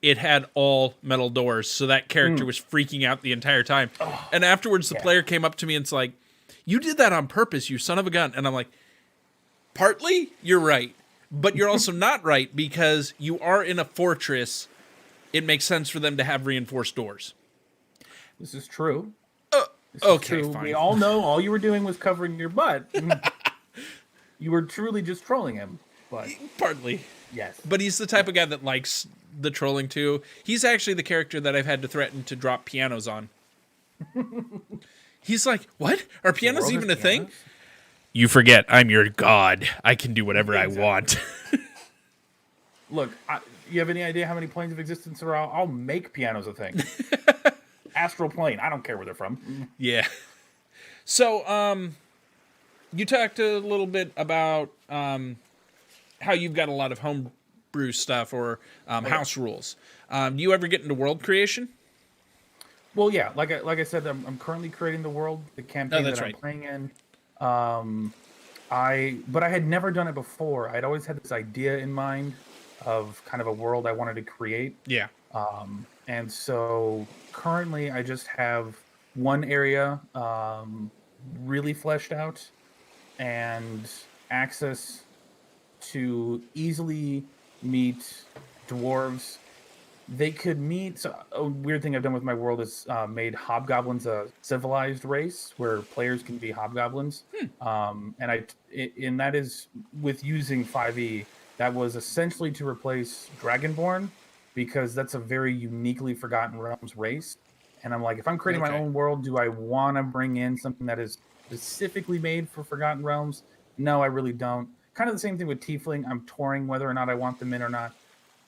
it had all metal doors, so that character was freaking out the entire time. And afterwards, the player came up to me and it's like, "You did that on purpose, you son of a gun." And I'm like, partly, you're right. But you're also not right, because you are in a fortress. It makes sense for them to have reinforced doors. This is true. Okay, true. fine. We all know all you were doing was covering your butt. You were truly just trolling him. But Partly. yes. But he's the type of guy that likes the trolling too. He's actually the character that I've had to threaten to drop pianos on. He's like, "What? Are pianos world even has a thing?" pianos? You forget, I'm your god. I can do whatever I want. Look, you have any idea how many planes of existence there are? I'll make pianos a thing. Astral plane. I don't care where they're from. Yeah. So, you talked a little bit about how you've got a lot of homebrew stuff or house rules. Do you ever get into world creation? Well, yeah. Like I said, I'm currently creating the world, the campaign that's that I'm right. playing in. But I had never done it before. I'd always had this idea in mind of kind of a world I wanted to create. Yeah. And so currently I just have one area really fleshed out and access to easily meet dwarves. They could meet. So a weird thing I've done with my world is made hobgoblins a civilized race where players can be hobgoblins. And that is with using 5e. That was essentially to replace Dragonborn, because that's a very uniquely Forgotten Realms race. And I'm like, if I'm creating my own world, do I want to bring in something that is specifically made for Forgotten Realms? No, I really don't. Kind of the same thing with Tiefling. I'm touring whether or not I want them in or not.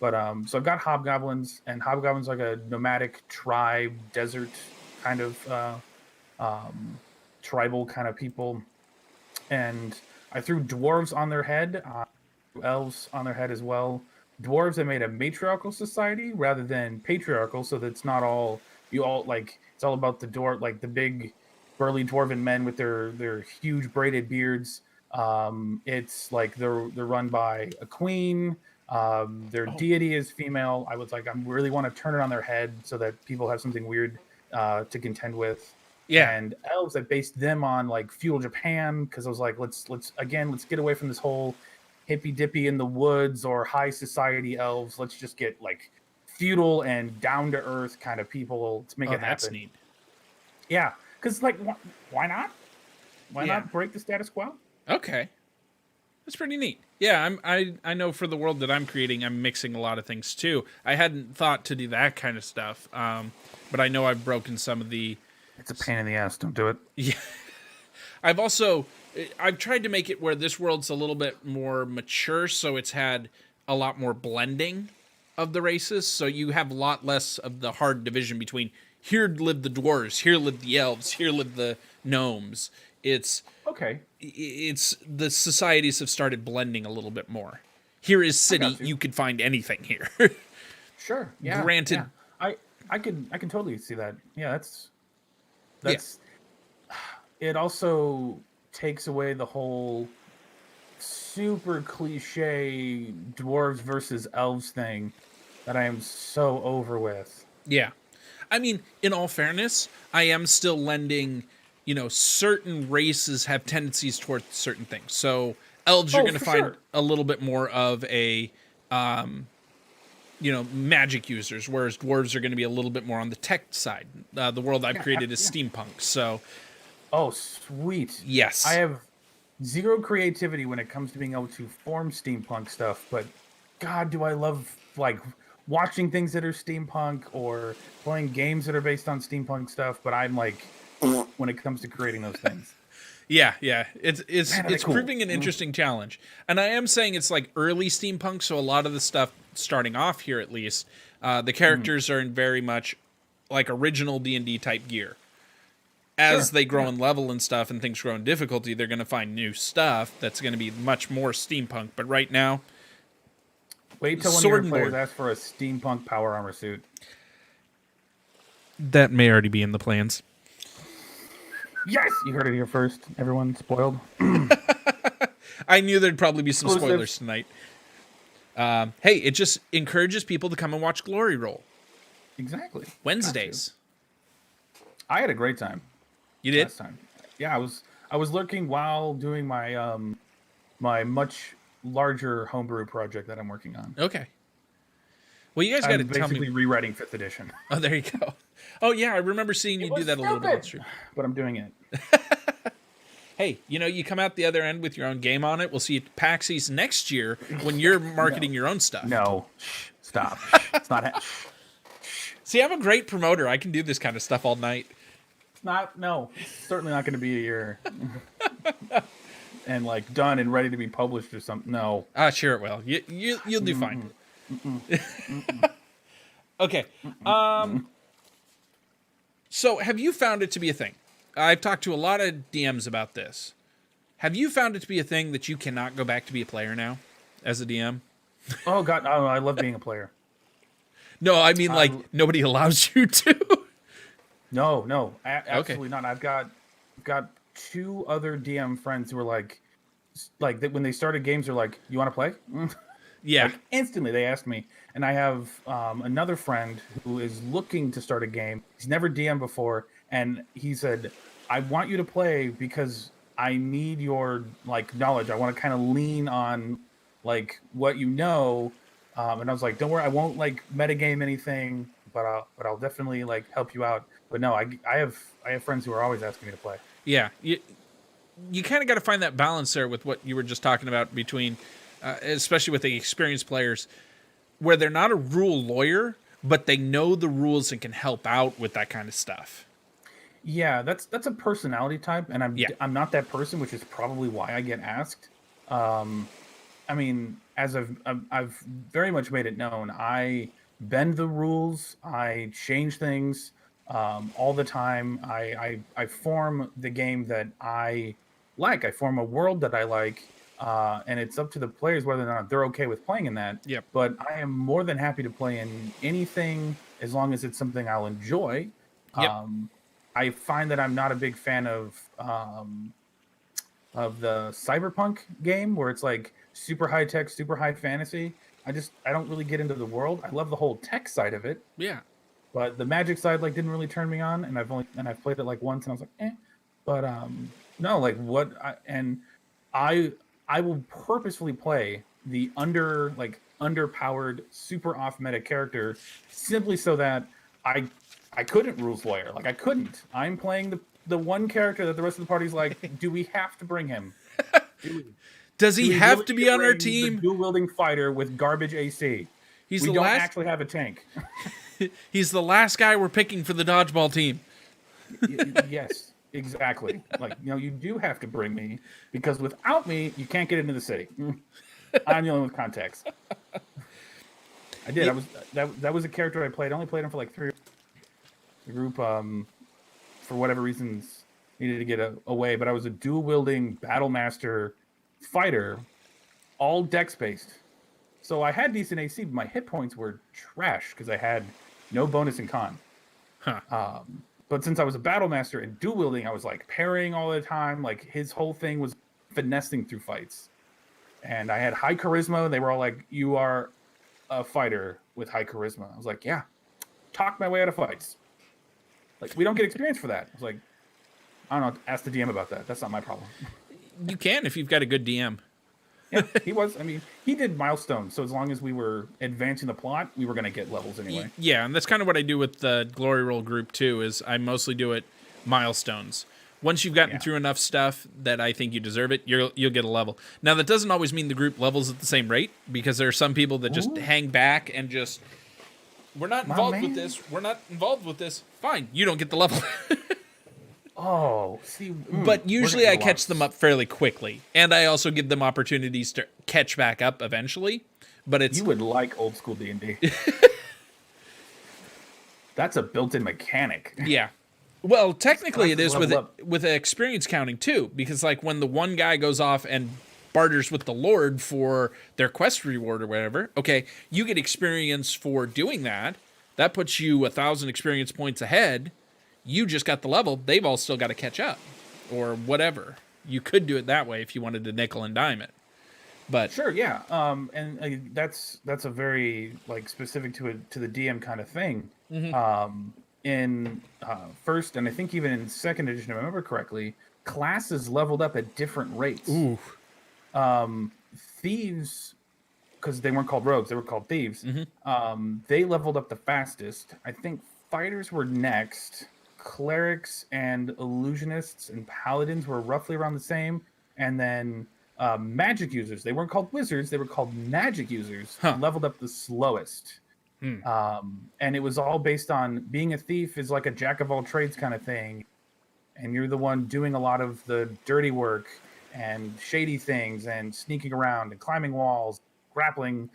But so I've got hobgoblins, and hobgoblins are like a nomadic tribe, desert kind of tribal kind of people. And I threw dwarves on their head, elves on their head as well. Dwarves, I made a matriarchal society rather than patriarchal, so that it's not all it's all about the dwarf, like the big burly dwarven men with their huge braided beards. It's like they're run by a queen. Their deity is female. I was like, I really want to turn it on their head so that people have something weird to contend with. Yeah. And elves, I based them on like feudal Japan, because I was like, let's get away from this whole hippy dippy in the woods or high society elves. Let's just get like feudal and down to earth kind of people to make it happen. That's neat. Yeah, because like, why not? Why Yeah. not break the status quo? Okay. That's pretty neat. Yeah, I know for the world that I'm creating, I'm mixing a lot of things too. I hadn't thought to do that kind of stuff, but I know I've broken some of the... It's a pain in the ass. Don't do it. Yeah. I've tried to make it where this world's a little bit more mature, so it's had a lot more blending of the races, so you have a lot less of the hard division between here live the dwarves, here live the elves, here live the gnomes. It's the societies have started blending a little bit more. Here is city, you could find anything here. Sure. Yeah. Granted, yeah. I can totally see that. Yeah, that's it also takes away the whole super cliche dwarves versus elves thing that I am so over with. Yeah. I mean, in all fairness, I am still lending, certain races have tendencies towards certain things. So elves you're going to find a little bit more of a, magic users, whereas dwarves are going to be a little bit more on the tech side. The world I've created is steampunk. So, oh, sweet. Yes. I have zero creativity when it comes to being able to form steampunk stuff, but God, do I love like watching things that are steampunk or playing games that are based on steampunk stuff, but I'm like when it comes to creating those things. Yeah, it's Man, are they cool. proving an interesting challenge, and I am saying it's like early steampunk, so a lot of the stuff starting off here, at least, the characters are in very much like original D&D type gear. As they grow in level and stuff, and things grow in difficulty, they're going to find new stuff that's going to be much more steampunk. But right now, Wait till one of Sword your and players board. asks for a steampunk power armor suit. that may already be in the plans. Yes, you heard it here first. Everyone spoiled. I knew there'd probably be some Exclusive. spoilers tonight. Hey, it just encourages people to come and watch Glory Roll Exactly. Wednesdays. I had a great time You did? last time. Yeah, I was lurking while doing my my much larger homebrew project that I'm working on. Okay. Well, you guys got to I'm tell basically me. rewriting 5th edition, Oh, there you go. Oh, yeah, I remember seeing you do was that a little bit on stupid. stream. but I'm doing it. Hey, you come out the other end with your own game on it. We'll see you at PAX East next year when you're marketing your own stuff. No, stop. It's not. See, I'm a great promoter. I can do this kind of stuff all night. It's not. No, it's certainly not going to be a year. And like done and ready to be published or something. No. Sure it will. You'll do fine. Okay. So have you found it to be a thing? I've talked to a lot of DMs about this. Have you found it to be a thing that you cannot go back to be a player now as a DM? Oh God, oh, I love being a player. No, I mean like nobody allows you to. No, absolutely not. I've got 2 other DM friends who are like that when they started games, they're like, "You want to play?" Yeah. Like, instantly they asked me. And I have another friend who is looking to start a game. He's never DM'd before, and he said, "I want you to play because I need your like knowledge. I want to kind of lean on like what you know." And I was like, "Don't worry, I won't like metagame anything, but I'll definitely like help you out." But no, I have friends who are always asking me to play. Yeah. You kind of got to find that balance there with what you were just talking about between, especially with the experienced players, where they're not a rule lawyer, but they know the rules and can help out with that kind of stuff. Yeah, that's a personality type, and I'm not that person, which is probably why I get asked. I mean, as I've very much made it known, I bend the rules, I change things all the time. I form the game that I like. I form a world that I like, and it's up to the players whether or not they're okay with playing in that. Yep. But I am more than happy to play in anything as long as it's something I'll enjoy. Yep. I find that I'm not a big fan of the cyberpunk game where it's like super high tech, super high fantasy. I don't really get into the world. I love the whole tech side of it, Yeah. but the magic side like didn't really turn me on. And I've played it like once, and I was like, eh. But no, like I will purposefully play the underpowered, super off meta character simply so that I couldn't rules lawyer. Like I couldn't. I'm playing the one character that the rest of the party's like, do we have to bring him? Does Do he we have really to need be on our bring the team? dual wielding fighter with garbage AC. He's we the don't last. actually have a tank. He's the last guy we're picking for the dodgeball team. Yes, exactly. Like you do have to bring me because without me, you can't get into the city. I'm the only one with context. I did. I was that was a character I played. I only played him for like 3. The group, for whatever reasons, needed to get away. But I was a dual wielding battle master fighter, all dex based. So I had decent AC, but my hit points were trash because I had no bonus in con. Huh. But since I was a battle master and dual wielding, I was like parrying all the time. Like his whole thing was finessing through fights. And I had high charisma. They were all like, "You are a fighter with high charisma." I was like, "Yeah, talk my way out of fights." Like we don't get experience for that. I was like, I don't know. Ask the DM about that. That's not my problem. You can if you've got a good DM. Yeah, he was. I mean, he did milestones. So as long as we were advancing the plot, we were going to get levels anyway. Yeah, and that's kind of what I do with the Glory Roll group too. Is I mostly do it milestones. Once you've gotten through enough stuff that I think you deserve it, you'll get a level. Now that doesn't always mean the group levels at the same rate because there are some people that just hang back and just we're not involved with this. We're not involved with this. Fine, you don't get the level. Oh, see. But usually I we're catch them up fairly quickly, and I also give them opportunities to catch back up eventually. But it's You would like old school D&D. That's a built-in mechanic. yeah. Well, technically it Classes is level up. with experience counting too, because like when the one guy goes off and barters with the Lord for their quest reward or whatever, okay, you get experience for doing that. That puts you 1,000 experience points ahead. You just got the level. They've all still got to catch up, or whatever. You could do it that way if you wanted to nickel and dime it. But Sure, yeah. That's a very like specific to the DM kind of thing. In first and I think even in second edition, if I remember correctly, classes leveled up at different rates. ooh, Thieves, because they weren't called rogues, they were called thieves. They leveled up the fastest. I think fighters were next. Clerics and illusionists and paladins were roughly around the same, and then magic users, they weren't called wizards, they were called magic users, leveled up the slowest. And it was all based on being a thief is like a jack of all trades kind of thing, and you're the one doing a lot of the dirty work and shady things and sneaking around and climbing walls, throwing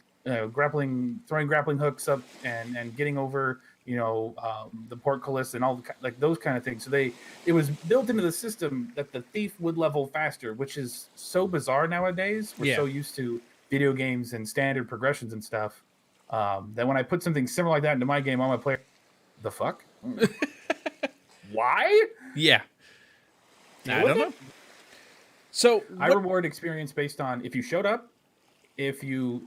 grappling hooks up and getting over the portcullis and all like those kind of things. So it was built into the system that the thief would level faster, which is so bizarre nowadays. We're so used to video games and standard progressions and stuff that when I put something similar like that into my game, all my players, the fuck? Why? yeah. I with don't know. it? So I reward experience based on if you showed up,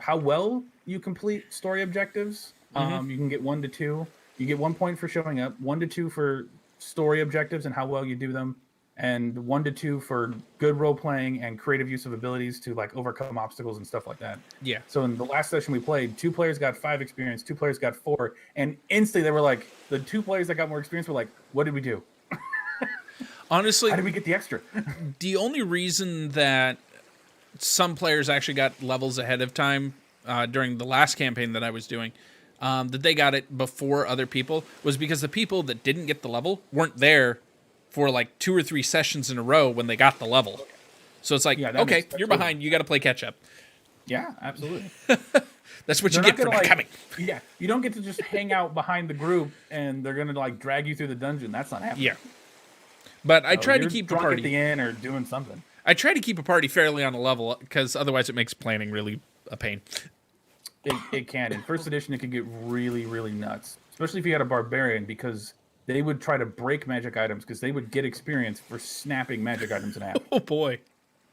how well you complete story objectives. You can get 1 to 2. You get 1 point for showing up, 1 to 2 for story objectives and how well you do them, and 1 to 2 for good role playing and creative use of abilities to like overcome obstacles and stuff like that. yeah. So in the last session we played, 2 players got 5 experience, 2 players got 4, and instantly they were like, the 2 players that got more experience were like, what did we do? Honestly, How did we get the extra? the only reason that some players actually got levels ahead of time during the last campaign that I was doing, that they got it before other people, was because the people that didn't get the level weren't there for like 2 or 3 sessions in a row when they got the level. So it's like, Yeah, that okay, makes- you're behind. You got to play catch up. Yeah, absolutely. That's what They're you get for gonna, not like- coming. Yeah, you don't get to just hang out behind the group and they're gonna like drag you through the dungeon. That's not happening. Yeah. But I So try to you're keep the drunk at party. the inn or doing something. I try to keep a party fairly on a level because otherwise it makes planning really a pain. It can. In first edition, it could get really, really nuts, especially if you had a barbarian, because they would try to break magic items because they would get experience for snapping magic items in half. Oh boy.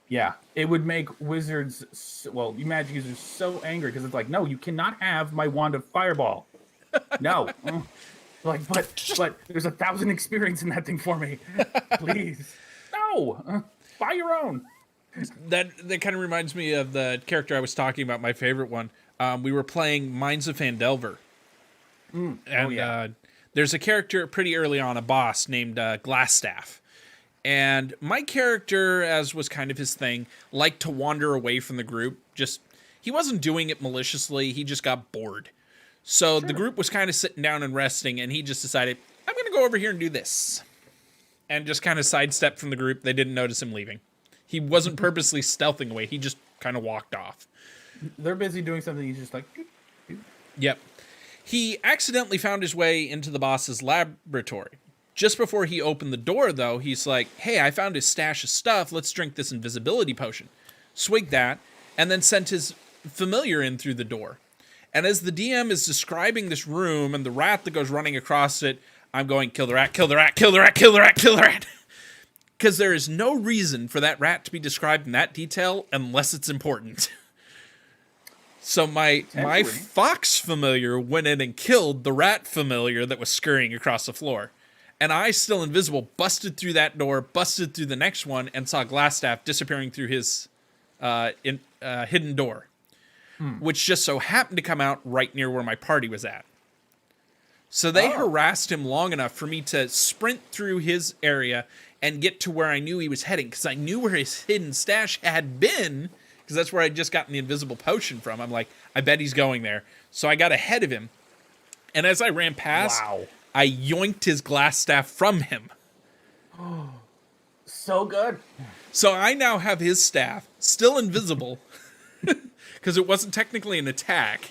Yeah, it would make wizards, you magic users so angry because it's like, no, you cannot have my wand of fireball. No. Like, but there's 1,000 experience in that thing for me. Please. No. Buy your own. That kind of reminds me of the character I was talking about, my favorite one. We were playing Mines of Phandelver. And there's a character pretty early on, a boss named Glassstaff. And my character, as was kind of his thing, liked to wander away from the group. He wasn't doing it maliciously, he just got bored. So the group was kind of sitting down and resting, and he just decided, I'm going to go over here and do this. And just kind of sidestepped from the group. They didn't notice him leaving. He wasn't purposely stealthing away. He just kind of walked off. They're busy doing something. He's just like, doop, doop. Yep. He accidentally found his way into the boss's laboratory. Just before he opened the door, though, he's like, hey, I found his stash of stuff. Let's drink this invisibility potion. Swigged that, and then sent his familiar in through the door. And as the DM is describing this room and the rat that goes running across it, I'm going, kill the rat, kill the rat, kill the rat, kill the rat, kill the rat. Because there is no reason for that rat to be described in that detail unless it's important. So my fox familiar went in and killed the rat familiar that was scurrying across the floor. And I, still invisible, busted through that door, busted through the next one, and saw Glassstaff disappearing through his hidden door. Which just so happened to come out right near where my party was at. So they harassed him long enough for me to sprint through his area and get to where I knew he was heading, because I knew where his hidden stash had been, because that's where I'd just gotten the invisible potion from. I'm like, I bet he's going there. So I got ahead of him, and as I ran past, I yoinked his glass staff from him. So good. So I now have his staff still invisible because it wasn't technically an attack.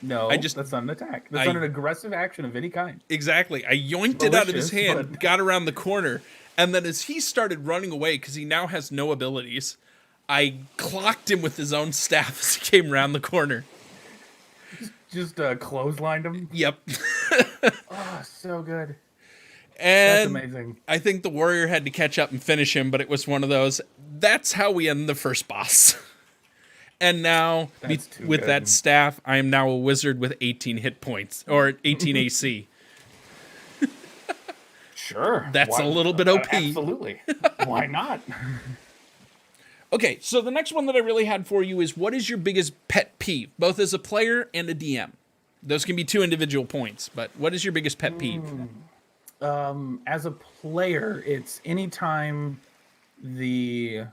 No, I just- that's not an attack. That's not an aggressive action of any kind. Exactly. I yoinked it out of his Malicious, hand, but- got around the corner, and then as he started running away because he now has no abilities, I clocked him with his own staff as he came around the corner. Just clotheslined him. Yep. Oh, so good. And That's amazing. I think the warrior had to catch up and finish him, but it was one of those. That's how we end the first boss. And now, That's too with good. that staff, I am now a wizard with 18 hit points, or 18 AC. Sure. That's a little bit OP. Absolutely. Why not? Okay, so the next one that I really had for you is, what is your biggest pet peeve, both as a player and a DM? Those can be 2 individual points, but what is your biggest pet peeve? As a player, it's anytime the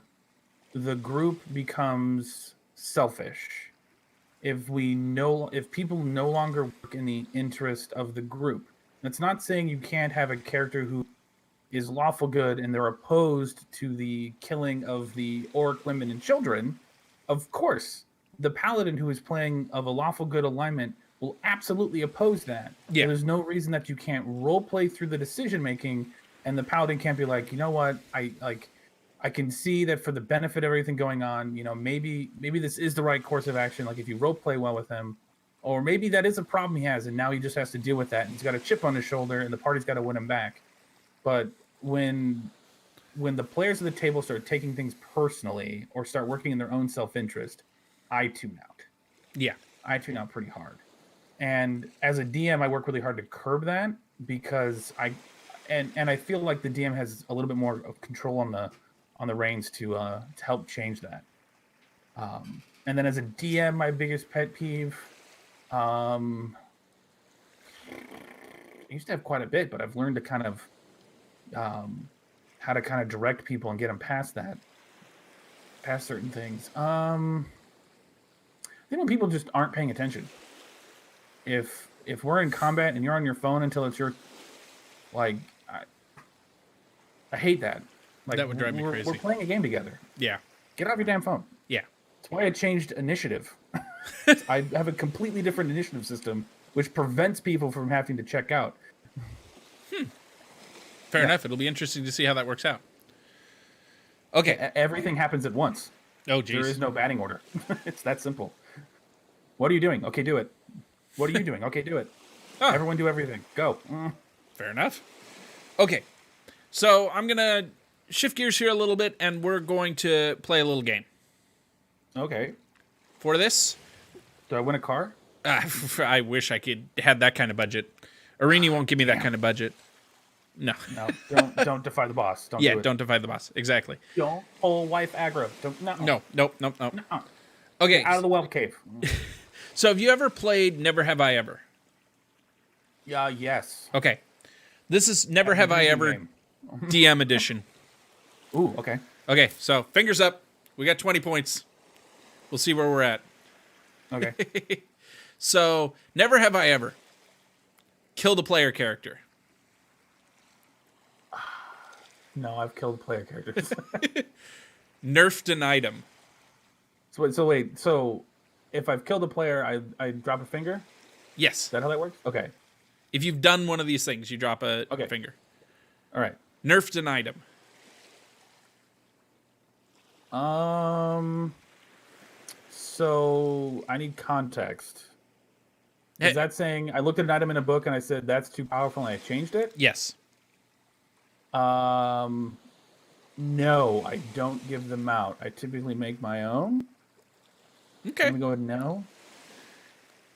group becomes selfish. If people no longer work in the interest of the group. That's not saying you can't have a character who is lawful good and they're opposed to the killing of the orc women and children. Of course, the paladin who is playing of a lawful good alignment will absolutely oppose that. Yeah. There's no reason that you can't role play through the decision making, and the paladin can't be like, you know what, I can see that for the benefit of everything going on, maybe this is the right course of action. Like if you role play well with him, or maybe that is a problem he has, and now he just has to deal with that. And he's got a chip on his shoulder, and the party's got to win him back. But when the players at the table start taking things personally or start working in their own self-interest, I tune out. Yeah. I tune out pretty hard. And as a DM, I work really hard to curb that because I feel like the DM has a little bit more of control on the reins to help change that. And then as a DM, my biggest pet peeve, I used to have quite a bit, but I've learned to kind of how to kind of direct people and get them past certain things. I think when people just aren't paying attention. If we're in combat and you're on your phone until it's your, like, I hate that. Like, That would drive me crazy. We're playing a game together. Yeah. Get off your damn phone. Yeah. That's why I changed initiative. I have a completely different initiative system, which prevents people from having to check out. Fair enough. It'll be interesting to see how that works out. Okay. Everything happens at once. Oh, There geez. is no batting order. It's that simple. What are you doing? Okay, do it. What are you doing? Okay, do it. Oh. Everyone do everything. Go. Fair enough. Okay. So I'm going to shift gears here a little bit, and we're going to play a little game. Okay. For this, Do I win a car? I wish I could had that kind of budget. Arini won't give me that kind of budget. No. No. Don't defy the boss. Don't Yeah, do it. don't divide the boss. Exactly. Don't pull wife aggro. Don't. No. Nope. Okay. Out of the well cave. So have you ever played Never Have I Ever? Yeah. Yes. Okay. This is Never Have I Ever Game. DM edition. Ooh. Okay. Okay, so fingers up. We got 20 points. We'll see where we're at. Okay. So, never have I ever killed a player character. No, I've killed player characters. Nerfed an item. So wait. So if I've killed a player, I drop a finger. Yes. Is that how that works? Okay. If you've done one of these things, you drop a Okay. finger. All right. Nerfed an item. So I need context. Hey. Is that saying I looked at an item in a book and I said that's too powerful and I changed it? Yes. No, I don't give them out. I typically make my own. Okay. Let me go ahead and no.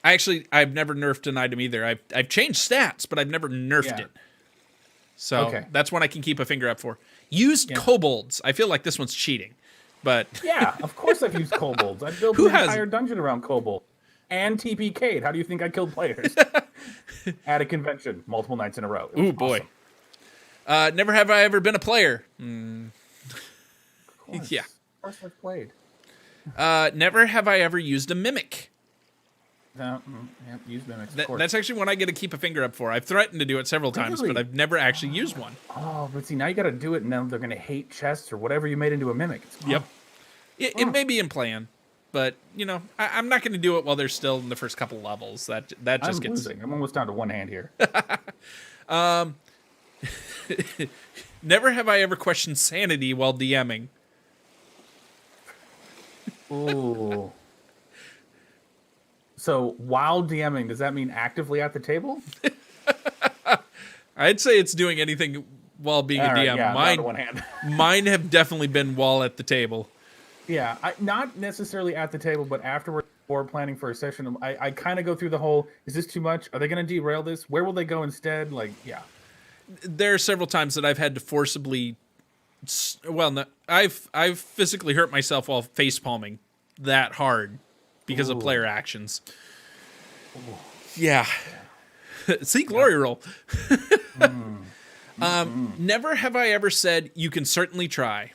I've never nerfed an item either. I've changed stats, but I've never nerfed Yeah. it. So Okay. that's one I can keep a finger up for. Used Yeah. kobolds. I feel like this one's cheating, but Yeah, of course I've used kobolds. I built Who an hasn't? entire dungeon around kobold. And TPK'd. How do you think I killed players? At a convention, multiple nights in a row. It was ooh boy. awesome. Never have I ever been a player. Of course. Yeah. Of course I've played. Never have I ever used a mimic. Use mimics. Of course. That's actually one I get to keep a finger up for. I've threatened to do it several times, Really? but I've never actually used one. Oh, but see, now you got to do it, and then they're going to hate chests or whatever you made into a mimic. Yep. It may be in plan, but I'm not going to do it while they're still in the first couple levels. That just I'm gets. losing. I'm almost down to one hand here. Never have I ever questioned sanity while DMing. Ooh. So while DMing, does that mean actively at the table? I'd say it's doing anything while being a All right, DM. yeah, down to one hand. Mine have definitely been while at the table. Yeah, not necessarily at the table, but afterward, or planning for a session, I kind of go through the whole, is this too much? Are they going to derail this? Where will they go instead? Like, yeah. There are several times that I've had to forcibly... Well, no, I've physically hurt myself while face palming that hard because of player actions. Yeah. See, glory roll. Never have I ever said, you can certainly try.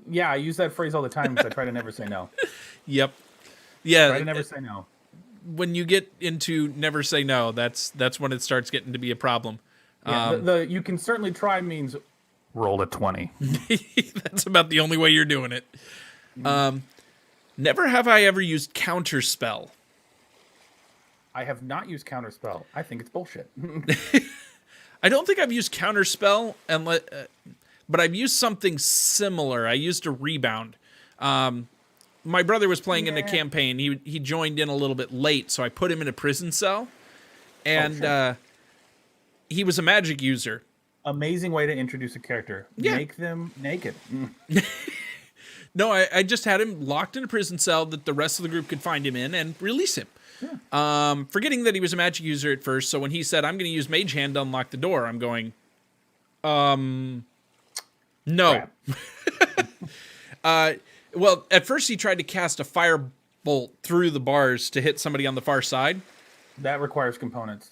Yeah, I use that phrase all the time because I try to never say no. Yep. Yeah. Try to never say no. When you get into never say no, that's when it starts getting to be a problem. Yeah, the you can certainly try means roll a 20. That's about the only way you're doing it. Never have I ever used counterspell. I have not used counterspell. I think it's bullshit. I don't think I've used counterspell, but I've used something similar. I used a rebound. My brother was playing in a campaign. He joined in a little bit late, so I put him in a prison cell, and he was a magic user. Amazing way to introduce a character. Yeah. Make them naked. No, I just had him locked in a prison cell that the rest of the group could find him in and release him. Yeah. Forgetting that he was a magic user at first, so when he said, I'm going to use Mage Hand to unlock the door, I'm going, no. Well, at first he tried to cast a firebolt through the bars to hit somebody on the far side. That requires components.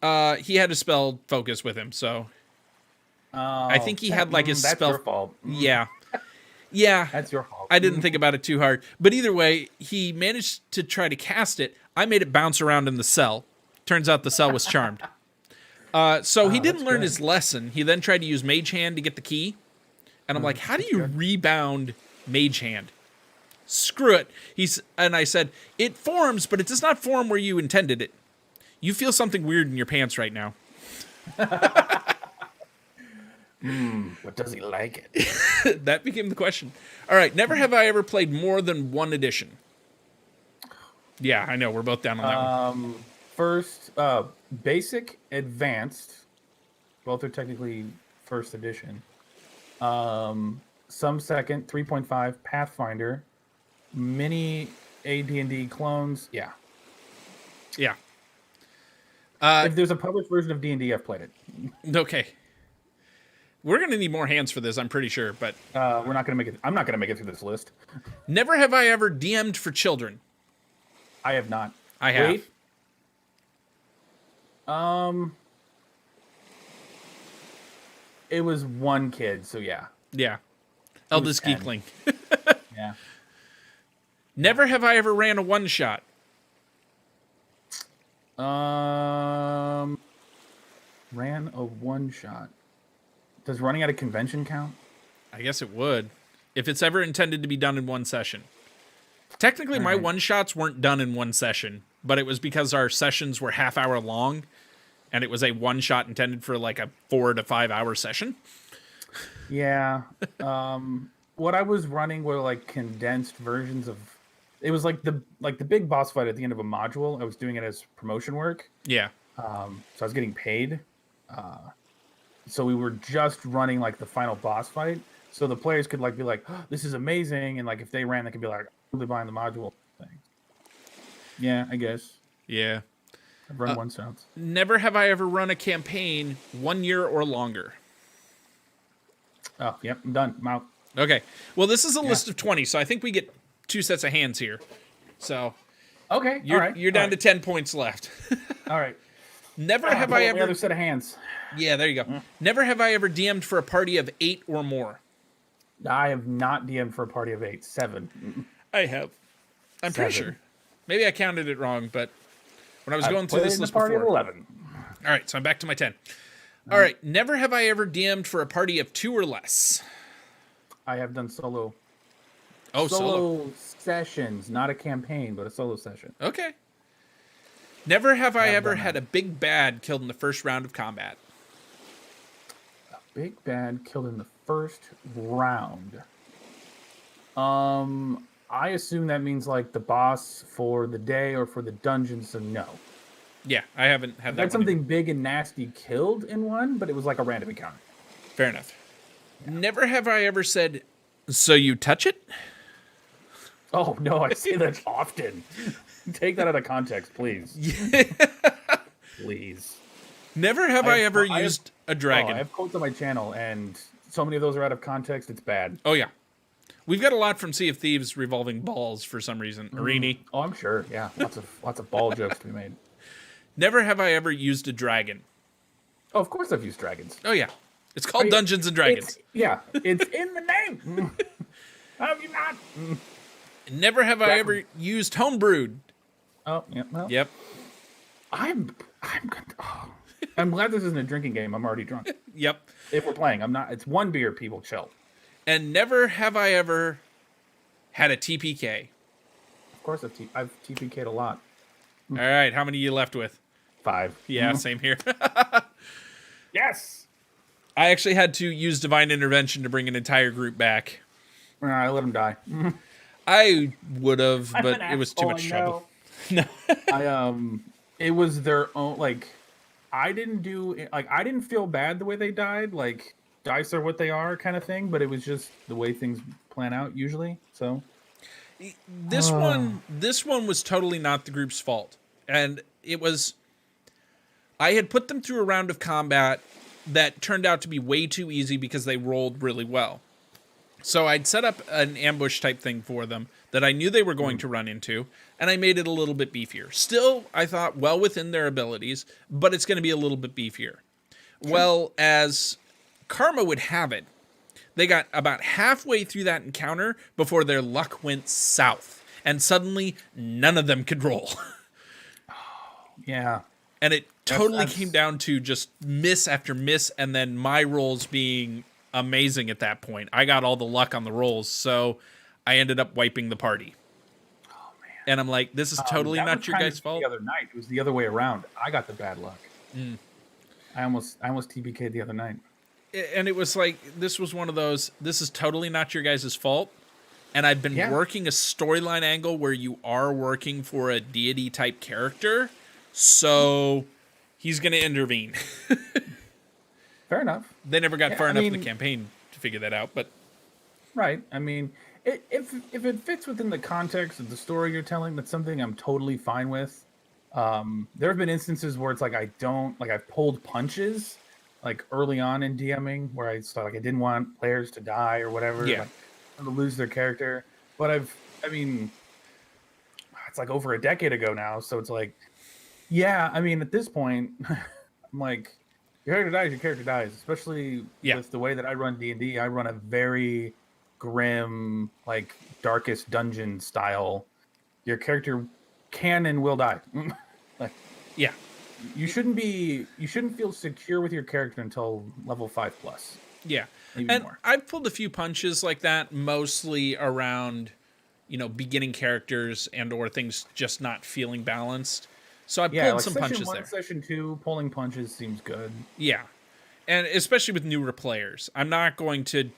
He had a spell focus with him, so... I think he had like his that's spell... your fault. Yeah. Yeah. That's your fault. I didn't think about it too hard. But either way, he managed to try to cast it. I made it bounce around in the cell. Turns out the cell was charmed. So he didn't learn his lesson. He then tried to use Mage Hand to get the key. And I'm like, how do you rebound Mage Hand? Screw it. And I said, it forms, but it does not form where you intended it. You feel something weird in your pants right now. But does he like it? That became the question. All right, never have I ever played more than one edition. Yeah, I know. We're both down on that one. First, basic, advanced. Both are technically first edition. Some second, 3.5, Pathfinder, mini AD&D clones. Yeah. Yeah. If there's a published version of D&D, I've played it. Okay. We're going to need more hands for this, I'm pretty sure, but... We're not going to make it... I'm not going to make it through this list. Never have I ever DM'd for children. I have not. I have. Wait. It was one kid, so yeah. Yeah. Eldest 10. Geekling. Yeah. Never have I ever ran a one-shot. Ran a one-shot. Does running at a convention count? I guess it would. If it's ever intended to be done in one session. Technically, my one-shots weren't done in one session, but it was because our sessions were half-hour long, and it was a one-shot intended for like a 4 to 5 hour session. Yeah. What I was running were like condensed versions of... It was like the big boss fight at the end of a module. I was doing it as promotion work. Yeah. So I was getting paid. So we were just running like the final boss fight. So the players could like be like, oh, this is amazing. And like if they ran, they could be like, really buying the module thing. Yeah, I guess. Yeah. I've run one sounds. Never have I ever run a campaign 1 year or longer. Oh, yep, I'm done. I'm out. Okay. Well, this is a list of 20, so I think we get 2 sets of hands here. So Okay, you're down to 10 points left. All right. Never have I The ever... other set of hands. Yeah, there you go. Never have I ever DM'd for a party of 8 or more. I have not DM'd for a party of 8. 7. I have. I'm pretty 7. sure. Maybe I counted it wrong, but when I was going through played this in a list party of before. 11. All right, so I'm back to my 10. All right, never have I ever DM'd for a party of 2 or less. I have done solo Solo. sessions, not a campaign, but a solo session. Okay. Never have I I've ever done had a big bad killed in the first round of combat. Big bad killed in the first round. I assume that means like the boss for the day or for the dungeon, so no. Yeah, I haven't had I've that had one something big and nasty killed in one, but it was like a random encounter. Fair enough. Never have I ever said, so you touch it? Oh no, I say that often. Take that out of context, please. Please. Never have I ever used a I dragon. have quotes on my channel, and so many of those are out of context. It's bad. Oh, yeah. We've got a lot from Sea of Thieves revolving balls for some reason. Arini. Oh, I'm sure. Yeah, lots of ball jokes to be made. Never have I ever used a dragon. Oh, of course I've used dragons. Oh, yeah. It's called Dungeons and Dragons. It's in the name. Have you not? Never have I ever used homebrewed. Oh, yeah. Well, Yep. I'm glad this isn't a drinking game. I'm already drunk. Yep. If we're playing, I'm not. It's one beer, people. Chill. And never have I ever had a TPK. Of course, I've TPK'd a lot. All right. How many you left with? 5. Yeah, same here. Yes. I actually had to use divine intervention to bring an entire group back. I let him die. I would have, but it was too much trouble. No. It was their own. Like, I didn't feel bad the way they died. Like, dice are what they are, kind of thing. But it was just the way things plan out usually. So This one was totally not the group's fault. And it was, I had put them through a round of combat that turned out to be way too easy because they rolled really well. So I'd set up an ambush type thing for them that I knew they were going to run into, and I made it a little bit beefier. Still, I thought, well within their abilities, but it's going to be a little bit beefier. Sure. Well, as karma would have it, they got about halfway through that encounter before their luck went south, and suddenly none of them could roll. yeah. And it totally came down to just miss after miss, and then my rolls being amazing at that point. I got all the luck on the rolls, so I ended up wiping the party. Oh man! And I'm like, this is totally not your guys' fault. The other night, it was the other way around. I got the bad luck. I almost TBK'd the other night. And it was like, this was one of those, this is totally not your guys' fault. And I've been working a storyline angle where you are working for a deity type character, so he's going to intervene. Fair enough. They never got far enough in the campaign to figure that out, but right. I mean, if it fits within the context of the story you're telling, that's something I'm totally fine with. There have been instances where it's like I've pulled punches like early on in DMing where I thought like I didn't want players to die or whatever, like, to lose their character. But it's like over a decade ago now, so it's like, yeah, I mean, at this point, I'm like, your character dies, especially with the way that I run D&D. I run a very grim, like, darkest dungeon style. Your character can and will die. Like, yeah. You shouldn't feel secure with your character until level 5+. Yeah. Maybe and more. I've pulled a few punches like that, mostly around, beginning characters and or things just not feeling balanced. So I pulled like some session punches 1, there. Session 2, pulling punches seems good. Yeah. And especially with newer players. I'm not going to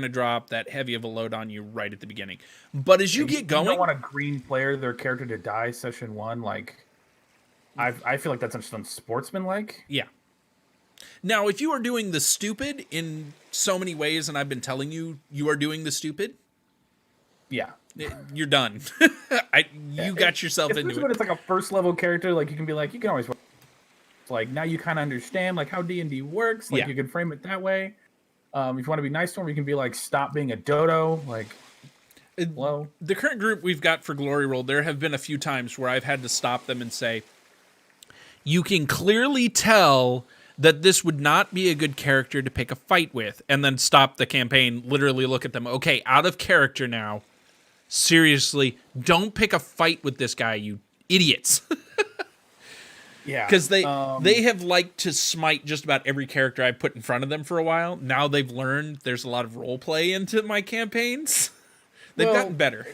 drop that heavy of a load on you right at the beginning. But as you get going, you don't want a green player, their character to die session 1, like I feel like that's unsportsmanlike. Yeah. Now, if you are doing the stupid in so many ways, and I've been telling you are doing the stupid, yeah, you're done. You got yourself into it. When it's like a first level character, like you can be like, you can always, like, now you kind of understand like how D&D works. Like you can frame it that way. If you want to be nice to them, you can be like, stop being a dodo. Like, hello. The current group we've got for Glory Roll, there have been a few times where I've had to stop them and say, you can clearly tell that this would not be a good character to pick a fight with, and then stop the campaign, literally look at them, okay, out of character now, seriously, don't pick a fight with this guy, you idiots. Yeah. Because they have liked to smite just about every character I put in front of them for a while. Now they've learned there's a lot of role play into my campaigns. They've gotten better.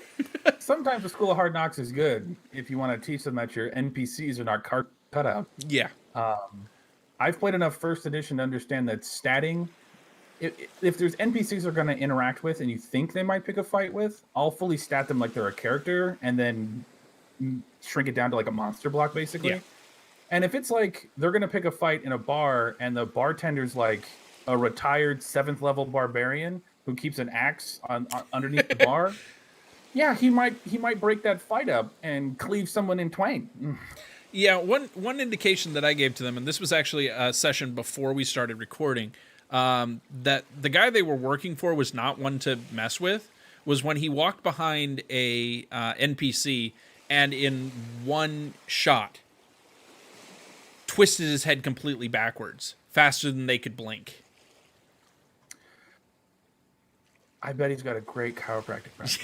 Sometimes the School of Hard Knocks is good if you want to teach them that your NPCs are not cut out. Yeah. I've played enough first edition to understand that statting, if there's NPCs you're going to interact with and you think they might pick a fight with, I'll fully stat them like they're a character and then shrink it down to like a monster block, basically. Yeah. And if it's like they're going to pick a fight in a bar and the bartender's like a retired 7th level barbarian who keeps an axe on underneath the bar, yeah, he might break that fight up and cleave someone in twain. Yeah, one indication that I gave to them, and this was actually a session before we started recording, that the guy they were working for was not one to mess with, was when he walked behind a NPC and in one shot twisted his head completely backwards, faster than they could blink. I bet he's got a great chiropractic practice.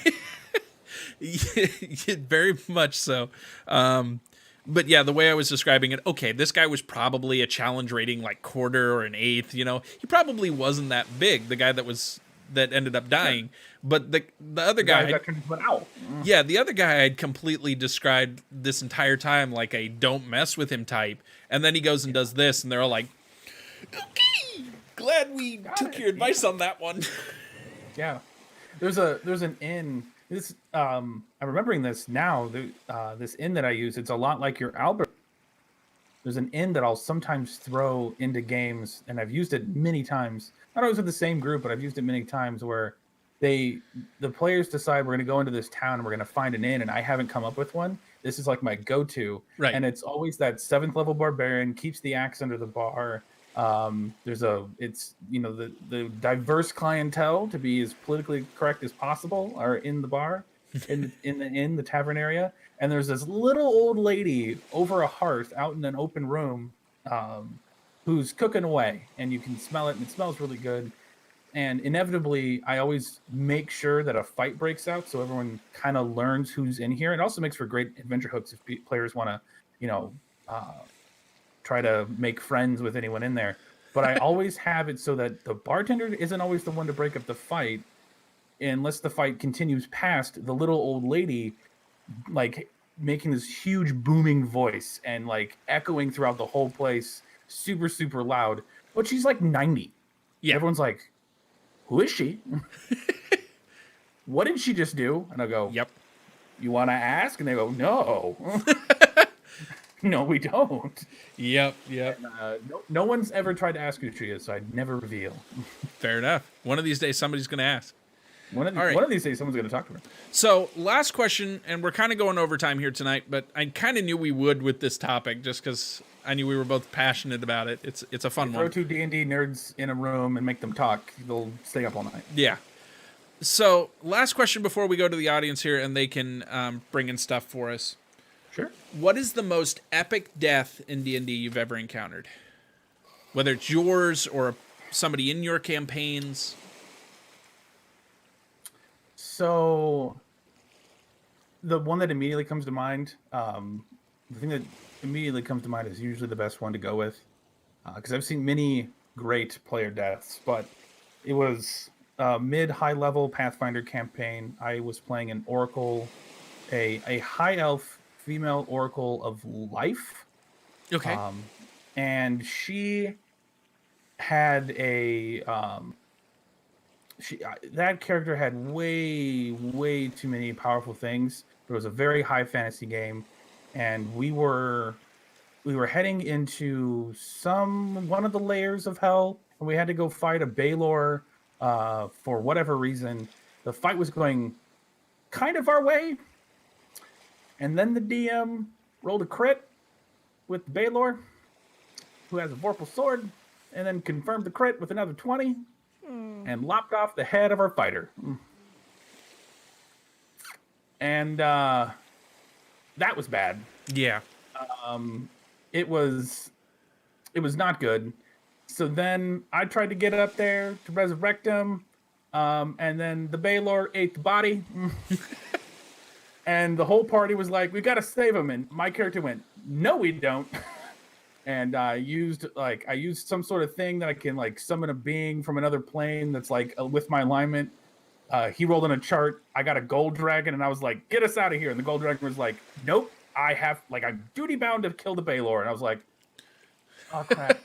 Very much so. But yeah, the way I was describing it, okay, this guy was probably a challenge rating like quarter or an eighth, you know. He probably wasn't that big, the guy that ended up dying. Yeah. But the other guy got turned into an owl. Yeah, the other guy I'd completely described this entire time like a don't mess with him type. And then he goes and does this, and they're all like, okay, glad we took your advice on that one. Yeah. There's an inn. This I'm remembering this now. This inn that I use, it's a lot like your Albert. There's an inn that I'll sometimes throw into games, and I've used it many times. Not always with the same group, but I've used it many times where the players decide we're going to go into this town and we're going to find an inn, and I haven't come up with one. This is like my go-to, right? And it's always that 7th level barbarian keeps the axe under the bar. It's the diverse clientele, to be as politically correct as possible, are in the bar, in the tavern area, and there's this little old lady over a hearth out in an open room, who's cooking away, and you can smell it, and it smells really good. And inevitably, I always make sure that a fight breaks out, so everyone kind of learns who's in here. It also makes for great adventure hooks if players want to, try to make friends with anyone in there. But I always have it so that the bartender isn't always the one to break up the fight, unless the fight continues past the little old lady, like making this huge booming voice and like echoing throughout the whole place, super, super loud. But she's like 90. Yeah. Everyone's like, who is she? What did she just do? And I go, yep. You want to ask? And they go, no. No, we don't. Yep. And, no one's ever tried to ask who she is, so I'd never reveal. Fair enough. One of these days, somebody's going to ask. One of these days, someone's going to talk to her. So, last question, and we're kind of going overtime here tonight, but I kind of knew we would with this topic, just because I knew we were both passionate about it. It's a fun one. Throw two D&D nerds in a room and make them talk. They'll stay up all night. Yeah. So, last question before we go to the audience here, and they can bring in stuff for us. Sure. What is the most epic death in D&D you've ever encountered? Whether it's yours or somebody in your campaigns. So, the one that immediately comes to mind, the thing that immediately comes to mind is usually the best one to go with, because I've seen many great player deaths, but it was a mid-high level Pathfinder campaign. I was playing an oracle, a high elf female oracle of life. Okay. And she had that character had way too many powerful things. It was a very high fantasy game, and we were heading into one of the layers of hell, and we had to go fight a Baylor for whatever reason. The fight was going kind of our way, and then the DM rolled a crit with Baylor, who has a Vorpal sword, and then confirmed the crit with another 20 and lopped off the head of our fighter. And that was bad. Yeah. It was not good. So then I tried to get up there to resurrect him, and then the Baylor ate the body. And the whole party was like, "We got to save him." And my character went, "No, we don't." And I used some sort of thing that I can like summon a being from another plane that's like with my alignment. He rolled on a chart. I got a gold dragon, and I was like, "Get us out of here!" And the gold dragon was like, "Nope, I'm duty bound to kill the Baylor." And I was like, "Oh crap!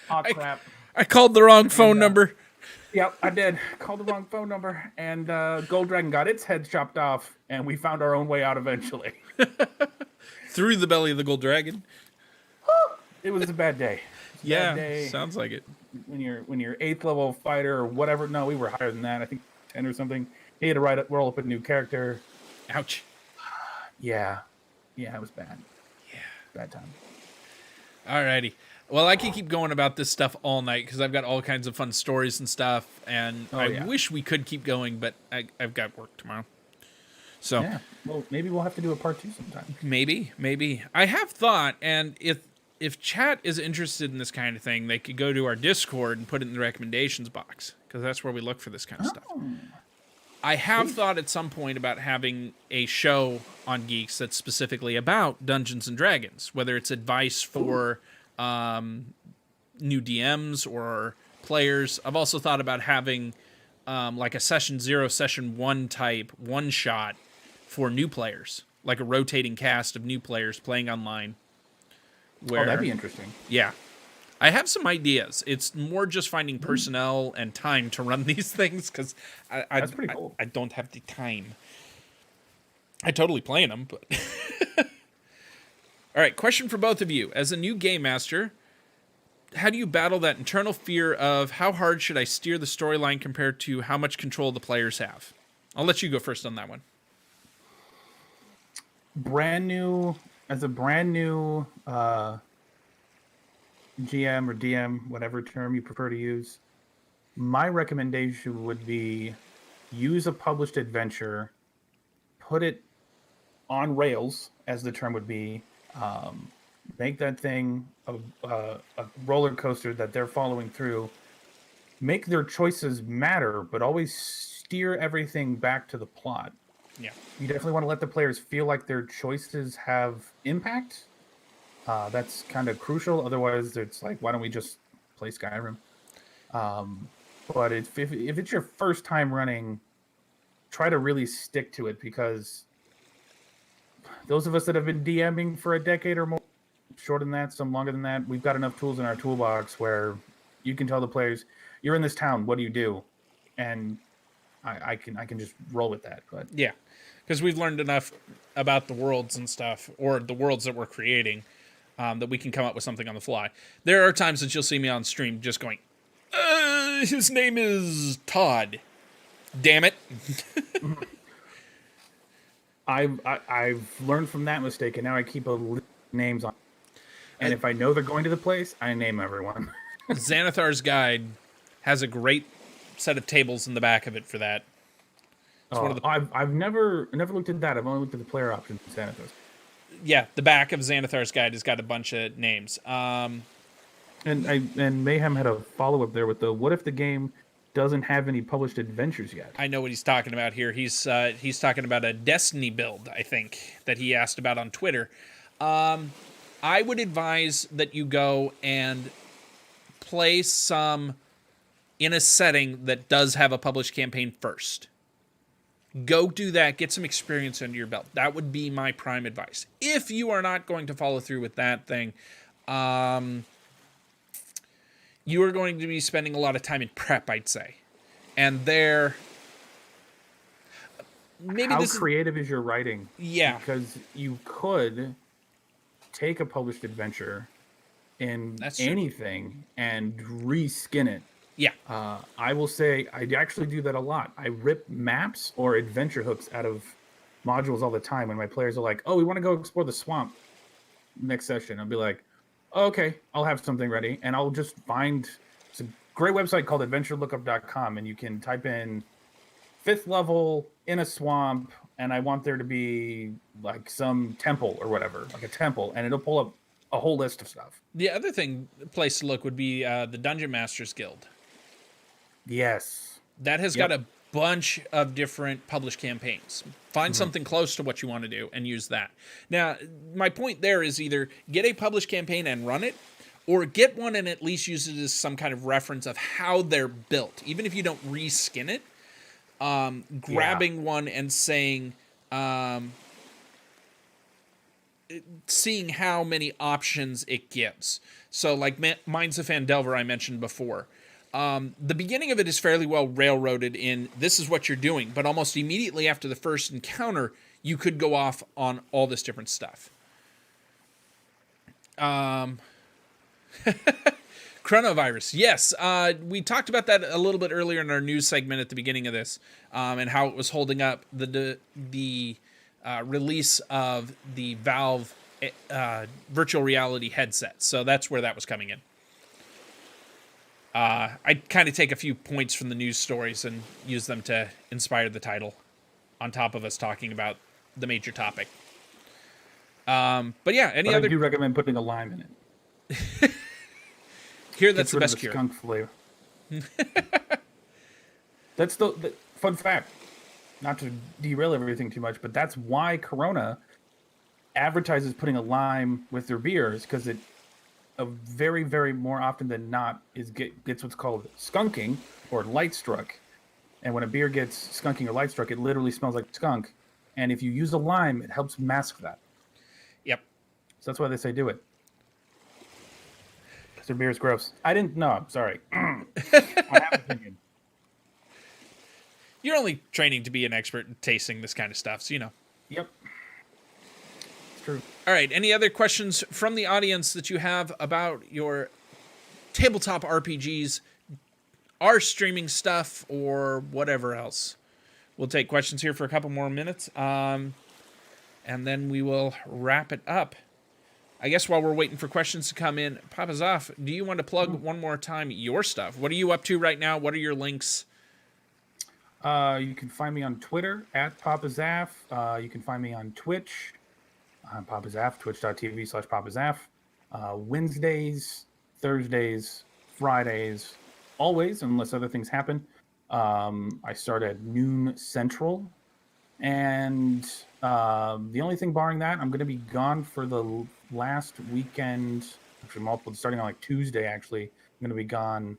Oh crap!" I called the wrong phone number. Yep, I did. Called the wrong phone number, and Gold Dragon got its head chopped off, and we found our own way out eventually. Through the belly of the gold dragon. It was a bad day. Yeah, Bad day. sounds like it. When you're 8th level fighter or whatever. No, we were higher than that. I think 10 or something. He had to roll up a new character. Ouch. Yeah, it was bad. Yeah, bad time. Alrighty. Well, I can keep going about this stuff all night because I've got all kinds of fun stories and stuff, and I wish we could keep going, but I've got work tomorrow. So yeah, well, maybe we'll have to do a part 2 sometime. Maybe. I have thought, and if chat is interested in this kind of thing, they could go to our Discord and put it in the recommendations box because that's where we look for this kind of stuff. I have thought at some point about having a show on Geeks that's specifically about Dungeons and Dragons, whether it's advice for new DMs or players. I've also thought about having like a session 0, session 1 type one shot for new players, like a rotating cast of new players playing online. Where, that'd be interesting. Yeah. I have some ideas. It's more just finding personnel and time to run these things because That's pretty cool. I don't have the time. I totally play in them, but... All right, question for both of you. As a new game master, how do you battle that internal fear of how hard should I steer the storyline compared to how much control the players have? I'll let you go first on that one. As a brand new GM or DM, whatever term you prefer to use, my recommendation would be use a published adventure, put it on rails, as the term would be, make that thing a roller coaster that they're following through, make their choices matter, but always steer everything back to the plot. Yeah. You definitely want to let the players feel like their choices have impact. That's kind of crucial. Otherwise, it's like, why don't we just play Skyrim? But if it's your first time running, try to really stick to it, because those of us that have been DMing for a decade or more, shorter than that, some longer than that, we've got enough tools in our toolbox where you can tell the players, you're in this town, what do you do? And I can just roll with that. But yeah, because we've learned enough about the worlds and stuff, or the worlds that we're creating, that we can come up with something on the fly. There are times that you'll see me on stream just going, his name is Todd. Damn it. I've learned from that mistake, and now I keep a list of names on. And if I know they're going to the place, I name everyone. Xanathar's Guide has a great set of tables in the back of it for that. I've never looked at that. I've only looked at the player options in Xanathar's. Yeah, the back of Xanathar's Guide has got a bunch of names. And Mayhem had a follow-up there with the, what if the game doesn't have any published adventures yet? I know what he's talking about here. He's talking about a Destiny build, I think, that he asked about on Twitter. I would advise that you go and play some in a setting that does have a published campaign first. Go do that. Get some experience under your belt. That would be my prime advice. If you are not going to follow through with that thing, you are going to be spending a lot of time in prep, I'd say. And there... Maybe How this creative is your writing? Yeah. Because you could take a published adventure in anything and reskin it. Yeah. I will say I actually do that a lot. I rip maps or adventure hooks out of modules all the time when my players are like, oh, we want to go explore the swamp next session. I'll be like, oh, okay, I'll have something ready. And I'll just find, it's a great website called adventurelookup.com, and you can type in 5th level in a swamp, and I want there to be like some temple or whatever, like a temple, and it'll pull up a whole list of stuff. The other place to look would be the Dungeon Masters Guild. Yes. That has got a bunch of different published campaigns. Find something close to what you want to do and use that. Now, my point there is either get a published campaign and run it, or get one and at least use it as some kind of reference of how they're built. Even if you don't reskin it, grabbing one and saying, seeing how many options it gives. So like Mines of Fandelver I mentioned before. The beginning of it is fairly well railroaded in this is what you're doing, but almost immediately after the first encounter, you could go off on all this different stuff. Cronovirus, yes. We talked about that a little bit earlier in our news segment at the beginning of this, and how it was holding up the release of the Valve virtual reality headset. So that's where that was coming in. I kind of take a few points from the news stories and use them to inspire the title on top of us talking about the major topic. But yeah, I do recommend putting a lime in it. Here, that's Gets the rid of best cure. skunk flavor. That's the fun fact. Not to derail everything too much, but that's why Corona advertises putting a lime with their beers, because it very, very more often than not gets what's called skunking or light struck. And when a beer gets skunking or light struck, it literally smells like skunk. And if you use a lime, it helps mask that. Yep. So that's why they say do it. Because their beer is gross. I didn't know. I'm sorry. I have an opinion. You're only training to be an expert in tasting this kind of stuff, so you know. Yep. It's true. All right. Any other questions from the audience that you have about your tabletop RPGs, our streaming stuff, or whatever else? We'll take questions here for a couple more minutes, and then we will wrap it up. I guess while we're waiting for questions to come in, PapaZaph, do you want to plug one more time your stuff? What are you up to right now? What are your links? You can find me on Twitter at PapaZaph. You can find me on Twitch. I'm PapaZaph, twitch.tv/PapaZaph. Wednesdays, Thursdays, Fridays, always, unless other things happen. I start at noon Central. And the only thing barring that, I'm going to be gone for the last weekend. Actually, multiple, starting on like Tuesday, actually. I'm going to be gone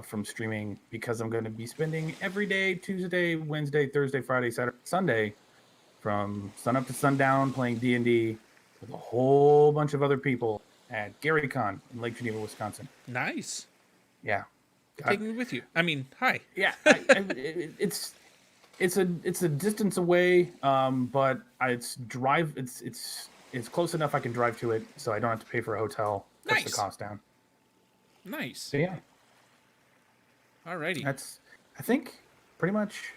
from streaming because I'm going to be spending every day, Tuesday, Wednesday, Thursday, Friday, Saturday, Sunday, from sunup to sundown playing D&D with a whole bunch of other people at GaryCon in Lake Geneva, Wisconsin. Nice. Yeah. Take me with you. I mean, hi. Yeah, it's a distance away, but it's close enough I can drive to it, so I don't have to pay for a hotel. Cuts the cost down. Nice. So yeah. Alrighty. That's, I think, pretty much.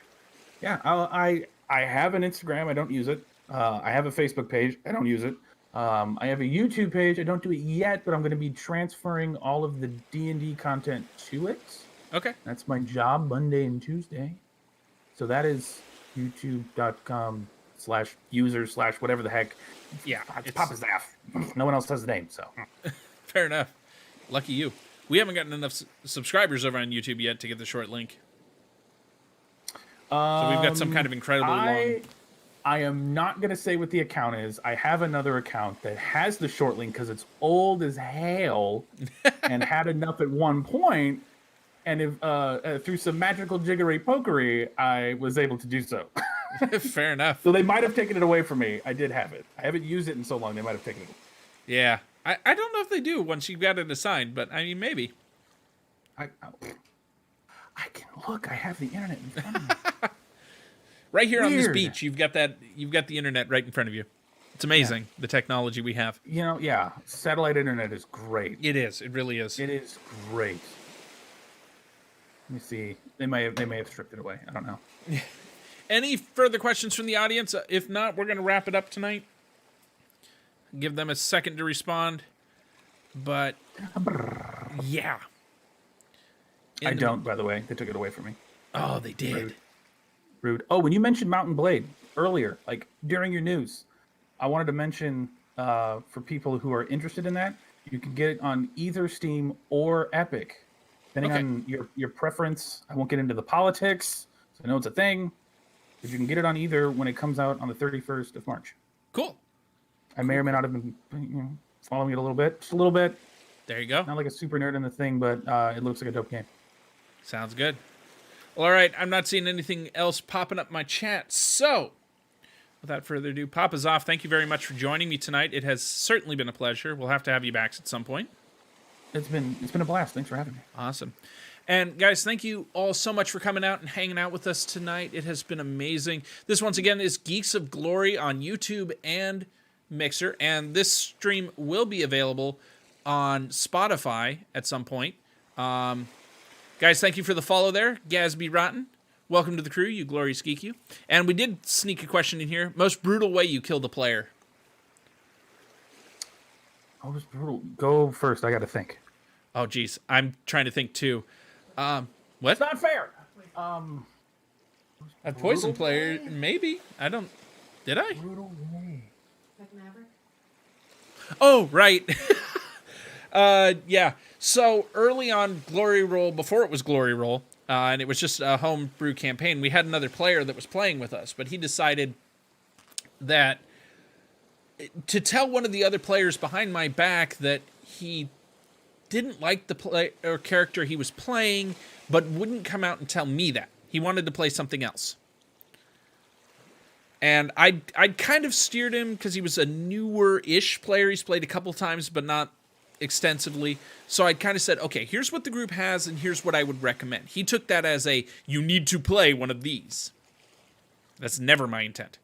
Yeah, I have an Instagram. I don't use it. I have a Facebook page. I don't use it. I have a YouTube page. I don't do it yet, but I'm going to be transferring all of the D&D content to it. Okay. That's my job, Monday and Tuesday. So that is youtube.com/user/whatever the heck. Yeah. It's PapaZaph. No one else has the name, so. Fair enough. Lucky you. We haven't gotten enough subscribers over on YouTube yet to get the short link. So we've got some kind of incredibly long. I am not going to say what the account is. I have another account that has the short link because it's old as hell and had enough at one point. And if through some magical jiggery pokery, I was able to do so. Fair enough. So they might have taken it away from me. I did have it. I haven't used it in so long. They might have taken it away. Yeah. I don't know if they do once you've got it assigned, but I mean, maybe. I can look. I have the internet in front of me. Right here on this Weird. beach, you've got the internet right in front of you. It's amazing, the technology we have. You know, yeah, satellite internet is great. It is. It really is. It is great. Let me see. They may have stripped it away. I don't know. Any further questions from the audience? If not, we're going to wrap it up tonight. Give them a second to respond. But yeah. I don't, by the way. They took it away from me. Oh, they did. Rude. Oh, when you mentioned Mountain Blade earlier, like during your news, I wanted to mention for people who are interested in that, you can get it on either Steam or Epic, depending on your preference. I won't get into the politics, So I know it's a thing, but you can get it on either when it comes out on the 31st of March. Cool. I may or may not have been following it a little bit. Just a little bit. There you go. Not like a super nerd in the thing, but it looks like a dope game. Sounds good. Well, all right. I'm not seeing anything else popping up my chat. So, without further ado, PapaZaph, thank you very much for joining me tonight. It has certainly been a pleasure. We'll have to have you back at some point. It's been a blast. Thanks for having me. Awesome. And guys, thank you all so much for coming out and hanging out with us tonight. It has been amazing. This, once again, is Geeks of Glory on YouTube and Mixer. And this stream will be available on Spotify at some point. Guys, thank you for the follow there. Gasby Rotten, welcome to the crew, you glorious geek you. And we did sneak a question in here. Most brutal way you killed a player? Oh, it was brutal. Go first. I got to think. Oh, geez. I'm trying to think, too. What? It's not fair. A poison player, maybe. I don't... Did I? Brutal way. Oh, right. Yeah. So early on Glory Roll, before it was Glory Roll, and it was just a homebrew campaign, we had another player that was playing with us, but he decided that to tell one of the other players behind my back that he didn't like the play or character he was playing, but wouldn't come out and tell me that. He wanted to play something else. And I'd kind of steered him because he was a newer-ish player. He's played a couple times, but not extensively. So I kind of said, okay, here's what the group has and here's what I would recommend. He took that as a, you need to play one of these. That's never my intent.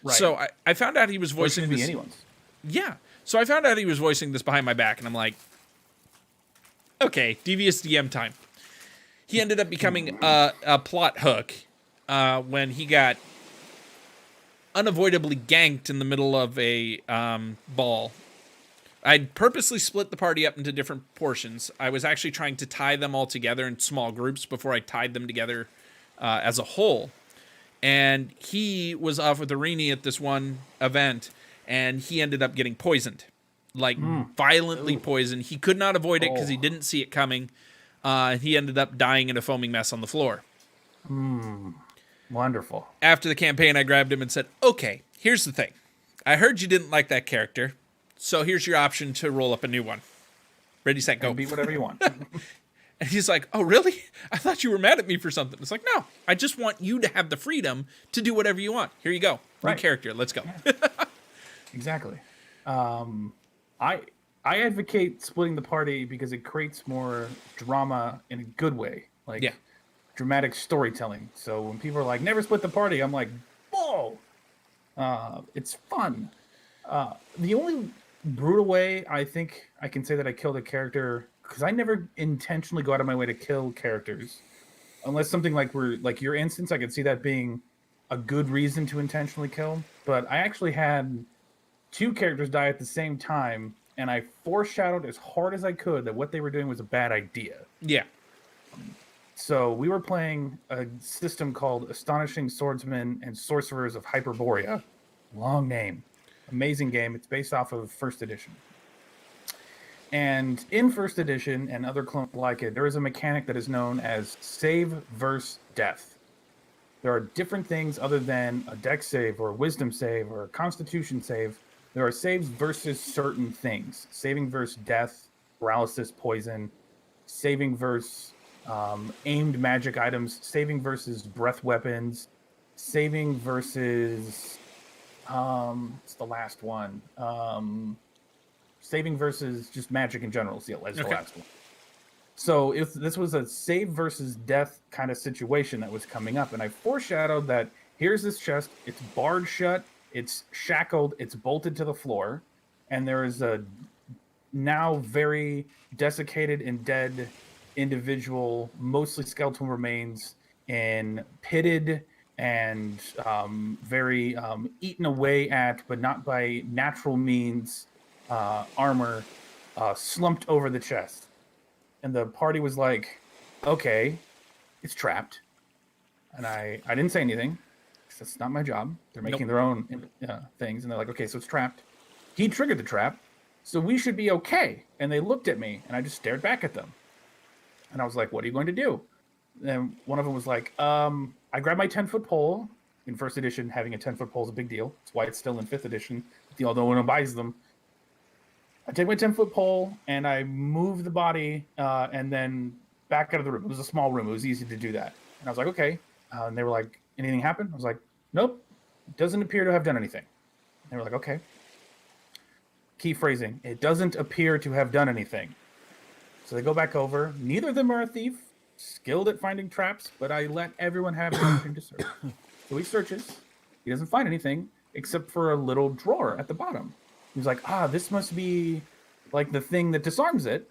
Right. So I found out he was voicing Be this. anyone's. Yeah. So I found out he was voicing this behind my back, and I'm like, okay, devious DM time. He ended up becoming a plot hook when he got unavoidably ganked in the middle of a ball. I'd purposely split the party up into different portions. I was actually trying to tie them all together in small groups before I tied them together as a whole. And he was off with Arini at this one event, and he ended up getting poisoned. Like, violently poisoned. He could not avoid it because he didn't see it coming. He ended up dying in a foaming mess on the floor. Wonderful. After the campaign, I grabbed him and said, okay, here's the thing. I heard you didn't like that character, so here's your option to roll up a new one. Ready, set, go. Be whatever you want. And he's like, oh, really? I thought you were mad at me for something. It's like, no, I just want you to have the freedom to do whatever you want. Here you go. New Right. character. Let's go. Exactly. I advocate splitting the party because it creates more drama in a good way. Like, Yeah. dramatic storytelling. So when people are like, never split the party, I'm like, whoa! It's fun. The only brutal way I think I can say that I killed a character, because I never intentionally go out of my way to kill characters. Unless something like your instance, I could see that being a good reason to intentionally kill. But I actually had 2 characters die at the same time, and I foreshadowed as hard as I could that what they were doing was a bad idea. Yeah. So we were playing a system called Astonishing Swordsmen and Sorcerers of Hyperborea. Long name. Amazing game. It's based off of First Edition. And in First Edition and other clones like it, there is a mechanic that is known as save versus death. There are different things other than a dex save or a wisdom save or a constitution save. There are saves versus certain things. Saving versus death, paralysis, poison, saving versus aimed magic items, saving versus breath weapons, saving versus it's the last one. Saving versus just magic in general is the last one. So if this was a save versus death kind of situation that was coming up, and I foreshadowed that here's this chest, it's barred shut, it's shackled, it's bolted to the floor, and there is a now very desiccated and dead individual, mostly skeletal remains, and pitted and very eaten away at, but not by natural means, armor slumped over the chest. And the party was like, okay, it's trapped. And I didn't say anything, because that's not my job. They're making their own things. And they're like, okay, so it's trapped. He triggered the trap, so we should be okay. And they looked at me, and I just stared back at them. And I was like, what are you going to do? And one of them was like, I grabbed my 10-foot pole. In first edition, having a 10-foot pole is a big deal. That's why it's still in fifth edition, although no one buys them. I take my 10-foot pole and I move the body and then back out of the room. It was a small room. It was easy to do that. And I was like, okay. And they were like, anything happened? I was like, nope. Doesn't appear to have done anything. And they were like, okay. Key phrasing. It doesn't appear to have done anything. So they go back over. Neither of them are a thief, skilled at finding traps, but I let everyone have the opportunity to search. So he searches. He doesn't find anything except for a little drawer at the bottom. He's like, this must be like the thing that disarms it,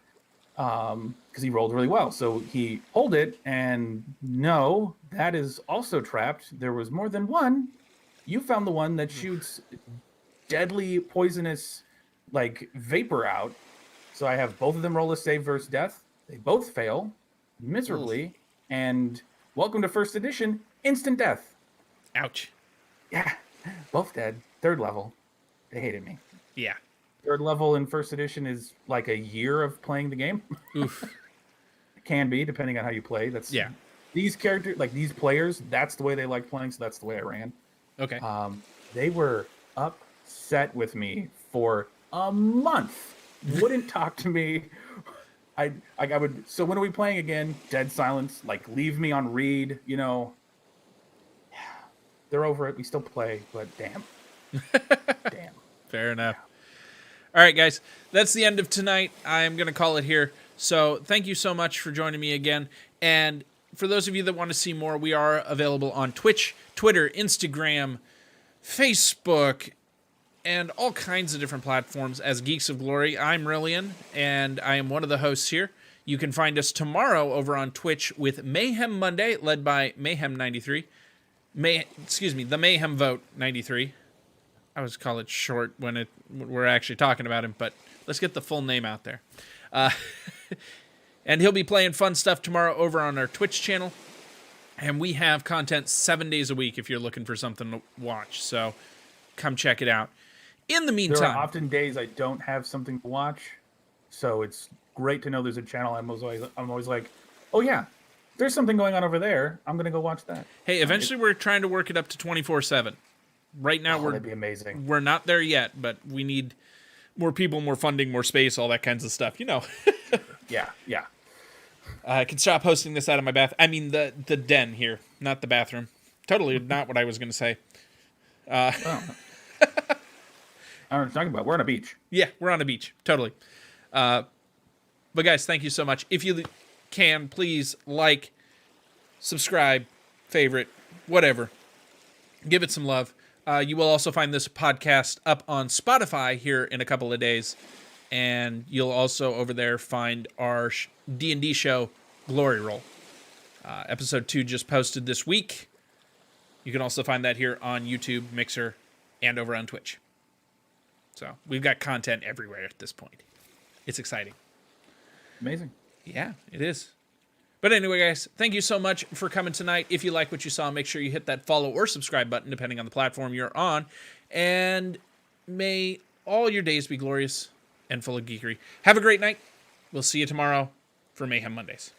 because he rolled really well. So he pulled it, and no, that is also trapped. There was more than one. You found the one that shoots deadly, poisonous, like, vapor out. So I have both of them roll a save versus death. They both fail miserably, and welcome to first edition, instant death. Ouch. Yeah, both dead. Third level. They hated me. Yeah. Third level in first edition is like a year of playing the game. Oof. It can be, depending on how you play. Yeah. These characters, like these players, that's the way they like playing, so that's the way I ran. Okay. They were upset with me for a month. Wouldn't talk to me. I would. So when are we playing again? Dead silence. Like, leave me on read. You know. They're over it. We still play, but damn. Damn. Fair enough. All right, guys. That's the end of tonight. I'm going to call it here. So thank you so much for joining me again. And for those of you that want to see more, we are available on Twitch, Twitter, Instagram, Facebook, and all kinds of different platforms as Geeks of Glory. I'm Rillian, and I am one of the hosts here. You can find us tomorrow over on Twitch with Mayhem Monday, led by Mayhem93. The Mayhem Vote 93. I always call it short when we're actually talking about him, but let's get the full name out there. And he'll be playing fun stuff tomorrow over on our Twitch channel. And we have content 7 days a week if you're looking for something to watch. So come check it out. In the meantime, there are often days I don't have something to watch, so it's great to know there's a channel. I'm always like, oh yeah, there's something going on over there. I'm gonna go watch that. Hey, eventually we're trying to work it up to 24/7. Right now that'd be amazing. We're not there yet, but we need more people, more funding, more space, all that kinds of stuff. You know. Yeah. I can stop hosting this out of my bath. I mean the den here, not the bathroom. Totally not what I was gonna say. I don't know what you're talking about. We're on a beach. Yeah, we're on a beach. Totally. But guys, thank you so much. If you can, please like, subscribe, favorite, whatever. Give it some love. You will also find this podcast up on Spotify here in a couple of days. And you'll also over there find our D&D show, Glory Roll. Episode 2 just posted this week. You can also find that here on YouTube, Mixer, and over on Twitch. So we've got content everywhere at this point. It's exciting. Amazing. Yeah, it is. But anyway, guys, thank you so much for coming tonight. If you like what you saw, make sure you hit that follow or subscribe button, depending on the platform you're on. And may all your days be glorious and full of geekery. Have a great night. We'll see you tomorrow for Mayhem Mondays.